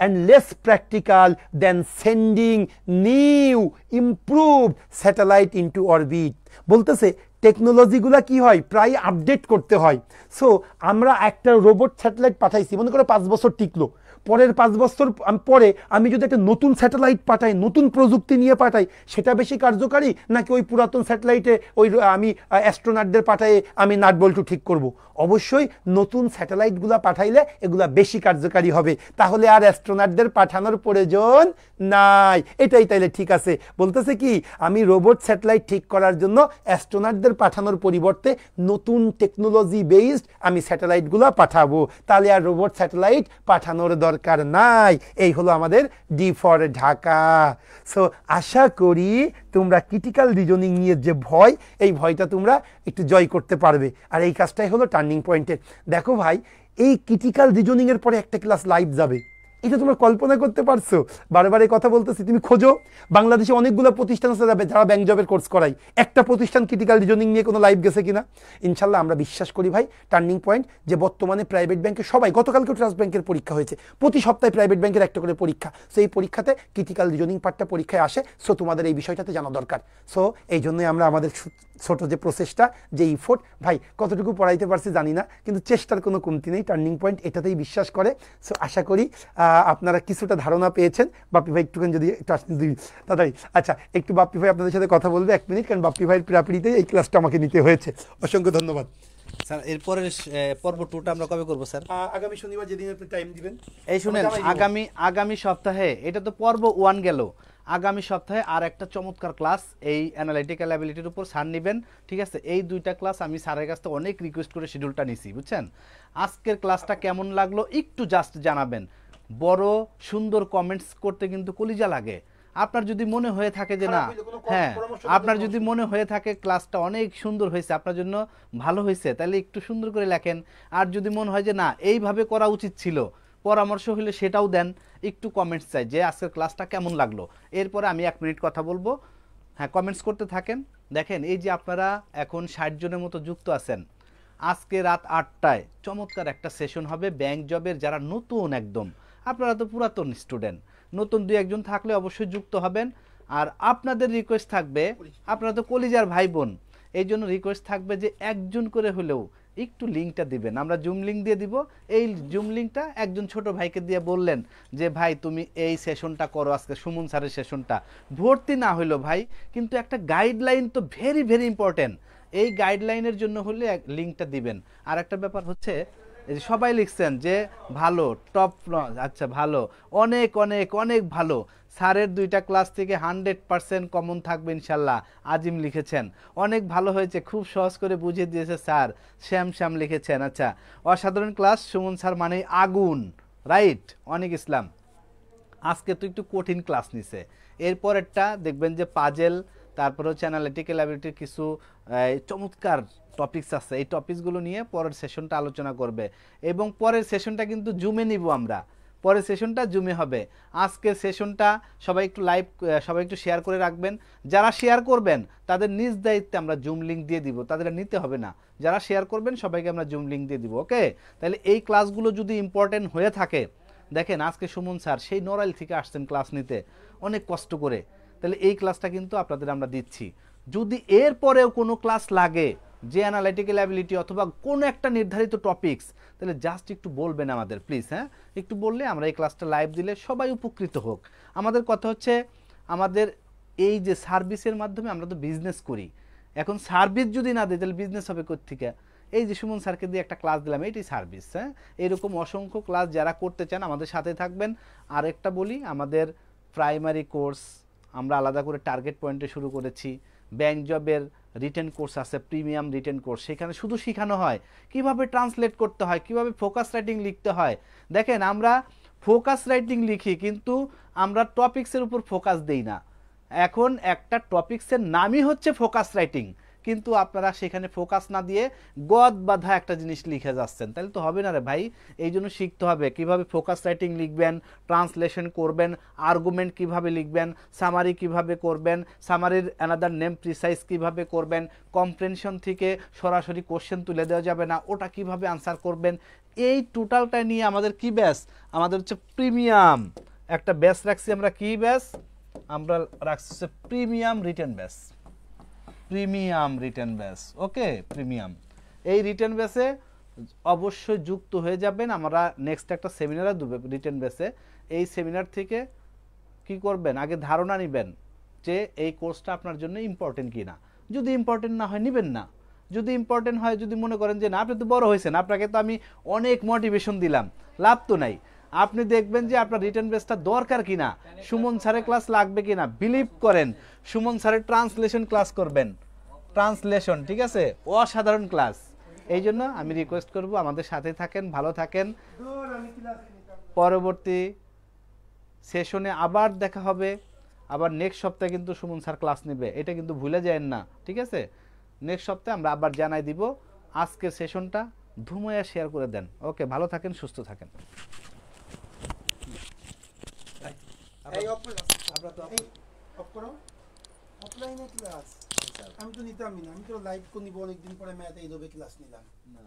and less practical than sending new improved satellite into orbit। বলতেছে টেকনোলজিগুলো কি হয় প্রায় আপডেট করতে হয়। সো আমরা একটা রোবট স্যাটেলাইট পাঠাইছি, মনে করো 5 বছর টিকলো, পরের 5 বছর পরে আমি যদি একটা নতুন স্যাটেলাইট পাঠাই, নতুন প্রযুক্তি নিয়ে পাঠাই, সেটা বেশি কার্যকারী নাকি ওই পুরাতন স্যাটেলাইটে ওই আমি অ্যাস্ট্রোনটদের পাঠাই আমি নাট বল্টু ঠিক করব? অবশ্যই নতুন স্যাটেলাইটগুলো পাঠাইলে এগুলা বেশি কার্যকারী হবে, তাহলে আর অ্যাস্ট্রোনটদের পাঠানোর প্রয়োজন নাই। এটাই তাইলে ঠিক আছে। বলতেছে কি আমি রোবট স্যাটেলাইট ঠিক করার জন্য অ্যাস্ট্রোনটদের পাঠানোর পরিবর্তে নতুন টেকনোলজি বেসড আমি স্যাটেলাইটগুলো পাঠাবো, তাহলে আর রোবট স্যাটেলাইট পাঠানোর দরকার নাই। এই হলো আমাদের ডি ফর ঢাকা। সো আশা করি তোমরা ক্রিটিক্যাল রিজনিং নিয়ে যে ভয়, এই ভয়টা তোমরা একটু জয় করতে পারবে। আর এই কাজটাই হলো টার্নিং পয়েন্টের। দেখো ভাই এই ক্রিটিক্যাল রিজনিং এর পরে একটা ক্লাস লাইভ যাবে, এটা তোমরা কল্পনা করতে পারছো? বারবার এই কথা বলতেছি, তুমি খোঁজো বাংলাদেশে অনেকগুলো প্রতিষ্ঠান আছে যারা ব্যাংক জবের কোর্স করাই, একটা প্রতিষ্ঠান ক্রিটিক্যাল রিজনিং নিয়ে কোনো লাইভ গেছে কিনা? ইনশাল্লাহ আমরা বিশ্বাস করি ভাই টার্নিং পয়েন্ট যে বর্তমানে প্রাইভেট ব্যাংকে সবাই, গতকালকে ট্রাস্ট ব্যাংকের পরীক্ষা হয়েছে, প্রতি সপ্তাহে প্রাইভেট ব্যাংকের একটা করে পরীক্ষা। সো এই পরীক্ষাতে ক্রিটিক্যাল রিজনিং পার্টটা পরীক্ষায় আসে। সো তোমাদের এই বিষয়টাতে জানা দরকার। সো এই জন্যই আমরা আমাদের ছোট যে প্রসেসটা, যে ইফোর্ট, ভাই কতটুকু পড়াইতে পারছি জানি না, কিন্তু চেষ্টার কোনো কমতি নেই। টার্নিং পয়েন্ট এটাতেই বিশ্বাস করে। সো আশা করি আপনারা কিছুটা ধারণা পেয়েছেন। বাপ্পি ভাই একটুখানি যদি একটু তাড়াতাড়ি, আচ্ছা একটু বাপ্পি ভাই আপনাদের সাথে কথা বলবে 1 মিনিট, কারণ বাপ্পি ভাইয়ের পিড়াপিড়িতেই এই ক্লাসটা আমাকে নিতে হয়েছে। অসংখ্য ধন্যবাদ। স্যার এরপরের পর্ব 2টা আমরা কবে করব স্যার? আগামী শনিবার যেদিন আপনি টাইম দিবেন। এই শুনেন, আগামী সপ্তাহে, এটা তো পর্ব 1 গেল, আগামী সপ্তাহে আর একটা চমৎকার ক্লাস এই অ্যানালিটিক্যাল অ্যাবিলিটির উপর স্যার নেবেন, ঠিক আছে? এই 2টা ক্লাস আমি স্যারের কাছ থেকে অনেক রিকোয়েস্ট করে শিডিউলটা নিছি, বুঝছেন? আজকের ক্লাসটা কেমন লাগলো একটু জাস্ট জানাবেন। বড় সুন্দর কমেন্টস করতে কিন্তু কলিজা লাগে। আপনার যদি মনে হয়ে থাকে যে না, হ্যাঁ, আপনার যদি মনে হয়ে থাকে ক্লাসটা অনেক সুন্দর হয়েছে, আপনার জন্য ভালো হয়েছে, তাহলে একটু সুন্দর করে লেখেন। আর যদি মনে হয় যে না এইভাবে করা উচিত ছিল, পরামর্শ হলে সেটাও দেন। একটু কমেন্টস চাই যে আজকের ক্লাসটা কেমন লাগলো। এরপরে আমি 1 মিনিট কথা বলবো। হ্যাঁ, কমেন্টস করতে থাকেন। দেখেন এই যে আপনারা এখন 60 জনের মতো যুক্ত আছেন। আজকে রাত 8টায় চমৎকার একটা সেশন হবে ব্যাংক জবের, যারা নতুন একদম, আপনারা তো পুরাতন স্টুডেন্ট, নতুন 2-1 জন থাকলে অবশ্যই যুক্ত হবেন। আর আপনাদের রিকোয়েস্ট থাকবে, আপনারা তো কলিজার ভাই বোন, এই জন্য রিকোয়েস্ট থাকবে যে একজন করে হলেও একটু লিঙ্কটা দিবেন। আমরা জুম লিঙ্ক দিয়ে দিব। এই জুম লিঙ্কটা একজন ছোট ভাইকে দিয়ে বললেন যে ভাই তুমি এই সেশনটা করো, আজকে সুমন স্যারের সেশনটা। ভর্তি না হইলো ভাই, কিন্তু একটা গাইডলাইন তো ভেরি ভেরি ইম্পর্টেন্ট। এই গাইডলাইনের জন্য হলে লিঙ্কটা দিবেন। আর একটা ব্যাপার হচ্ছে, সবাই লিখছেন যে ভালো, টপ নচ, আচ্ছা ভালো, অনেক অনেক অনেক ভালো। স্যারের 2টা ক্লাস থেকে 100% কমন থাকবে ইনশাল্লাহ। আজিম লিখেছেন অনেক ভালো হয়েছে, খুব সহজ করে বুঝিয়ে দিয়েছে স্যার। শ্যাম লিখেছেন আচ্ছা, অসাধারণ ক্লাস, সুমন স্যার মানে আগুন, রাইট। অনেক ইসলাম আজকে তো একটু কঠিন ক্লাস নিছে। এরপরেরটা দেখবেন যে পাজেল, তারপর হচ্ছে অ্যানালিটিক্যাল অ্যাবিলিটির কিছু চমৎকার টপিকস আছে। এই টপিকসগুলো নিয়ে পরের সেশনটা আলোচনা করবে, এবং পরের সেশনটা কিন্তু জুমে নিব আমরা। পরের সেশনটা জুমে হবে। আজকের সেশনটা সবাই একটু লাইভ, সবাই একটু শেয়ার করে রাখবেন। যারা শেয়ার করবেন তাদের নিজ দায়িত্বে আমরা জুম লিঙ্ক দিয়ে দিব, তাদের নিতে হবে না। যারা শেয়ার করবেন সবাইকে আমরা জুম লিঙ্ক দিয়ে দিব, ওকে? তাহলে এই ক্লাসগুলো যদি ইম্পর্টেন্ট হয়ে থাকে, দেখেন আজকে সুমন স্যার সেই নড়াইল থেকে আসছেন ক্লাস নিতে অনেক কষ্ট করে, তাহলে এই ক্লাসটা কিন্তু আপনাদের আমরা দিচ্ছি। যদি এর পরেও কোনো ক্লাস লাগে যে অ্যানালিটিক্যাল অ্যাবিলিটি অথবা কোনো একটা নির্ধারিত টপিকস, তাহলে জাস্ট একটু বলবেন আমাদের প্লিজ। হ্যাঁ, একটু বললে আমরা এই ক্লাসটা লাইভ দিলে সবাই উপকৃত হোক। আমাদের কথা হচ্ছে, আমাদের এই যে সার্ভিসের মাধ্যমে আমরা তো বিজনেস করি, এখন সার্ভিস যদি না দিই তাহলে বিজনেস হবে কোত্থেকে? এই যে সুমন স্যারকে দিয়ে একটা ক্লাস দিলাম, এইটাই সার্ভিস। হ্যাঁ, এরকম অসংখ্য ক্লাস যারা করতে চান আমাদের সাথে থাকবেন। আর একটা বলি, আমাদের প্রাইমারি কোর্স আমরা আলাদা করে টার্গেট পয়েন্টে শুরু করেছি। ব্যাংক জবের রিটেন কোর্স আছে, প্রিমিয়াম রিটেন কোর্স, সেখানে শুধু শেখানো হয় কিভাবে ট্রান্সলেট করতে হয়, কিভাবে ফোকাস রাইটিং লিখতে হয়। দেখেন আমরা ফোকাস রাইটিং লিখি, কিন্তু আমরা টপিক্সের উপর ফোকাস দেই না। এখন একটা টপিক্সের নামই হচ্ছে ফোকাস রাইটিং, কিন্তু আপনারা সেখানে ফোকাস না দিয়ে গদ বাঁধা একটা জিনিস লিখে যাচ্ছেন, তাহলে তো হবে না রে ভাই। এই জন্য শিখতে হবে কিভাবে ফোকাস রাইটিং লিখবেন, ট্রান্সলেশন করবেন, আর্গুমেন্ট কিভাবে লিখবেন, সামারি কিভাবে করবেন, সামারির অ্যানাদার নেম প্রিসাইজ কিভাবে করবেন, কম্প্রেনশন থেকে সরাসরি কোশ্চেন তুলে দেওয়া যাবে না, ওটা কিভাবে আনসার করবেন। এই টোটালটা নিয়ে আমাদের কি ব্যাস, আমাদের হচ্ছে প্রিমিয়াম একটা ব্যাস রাখছি আমরা। কি ব্যাস আমরা রাখছি? হচ্ছে প্রিমিয়াম রিটেন ব্যাস, প্রিমিয়াম রিটেন ব্যাস, ওকে? প্রিমিয়াম এই রিটেন ব্যাসে অবশ্যই যুক্ত হয়ে যাবেন। আমরা নেক্সট একটা সেমিনারে দেব রিটেন ব্যাসে। এই সেমিনার থেকে কি করবেন, আগে ধারণা নেবেন যে এই কোর্সটা আপনার জন্য ইম্পর্টেন্ট কিনা। যদি ইম্পর্টেন্ট না হয় নেবেন না, যদি ইম্পর্টেন্ট হয়, যদি মনে করেন যে না আপনি তো বড় হয়েছেন, আপনাকে তো আমি অনেক মোটিভেশন দিলাম, লাভ তো নাই। আপনি দেখবেন যে আপনার রিটেন বেসটা দরকার কিনা, সুমন স্যারের ক্লাস লাগবে কিনা। বিলিভ করেন, সুমন স্যারের ট্রান্সলেশন ক্লাস করবেন, ট্রান্সলেশন, ঠিক আছে? অসাধারণ ক্লাস। এই জন্য আমি রিকোয়েস্ট করব আমাদের সাথে থাকেন, ভালো থাকেন। পরবর্তী সেশনে আবার দেখা হবে। আবার নেক্সট সপ্তাহে কিন্তু সুমন স্যার ক্লাস নেবে, এটা কিন্তু ভুলে যায়েন না, ঠিক আছে? নেক্সট সপ্তাহে আমরা আবার জানাই দিব। আজকের সেশনটা ধুমায়া শেয়ার করে দেন, ওকে? ভালো থাকেন, সুস্থ থাকেন। আমি তো নিতামই না, আমি তো লাইভ নিব অনেকদিন পরে ম্যাথ এই ক্লাস নিলাম না।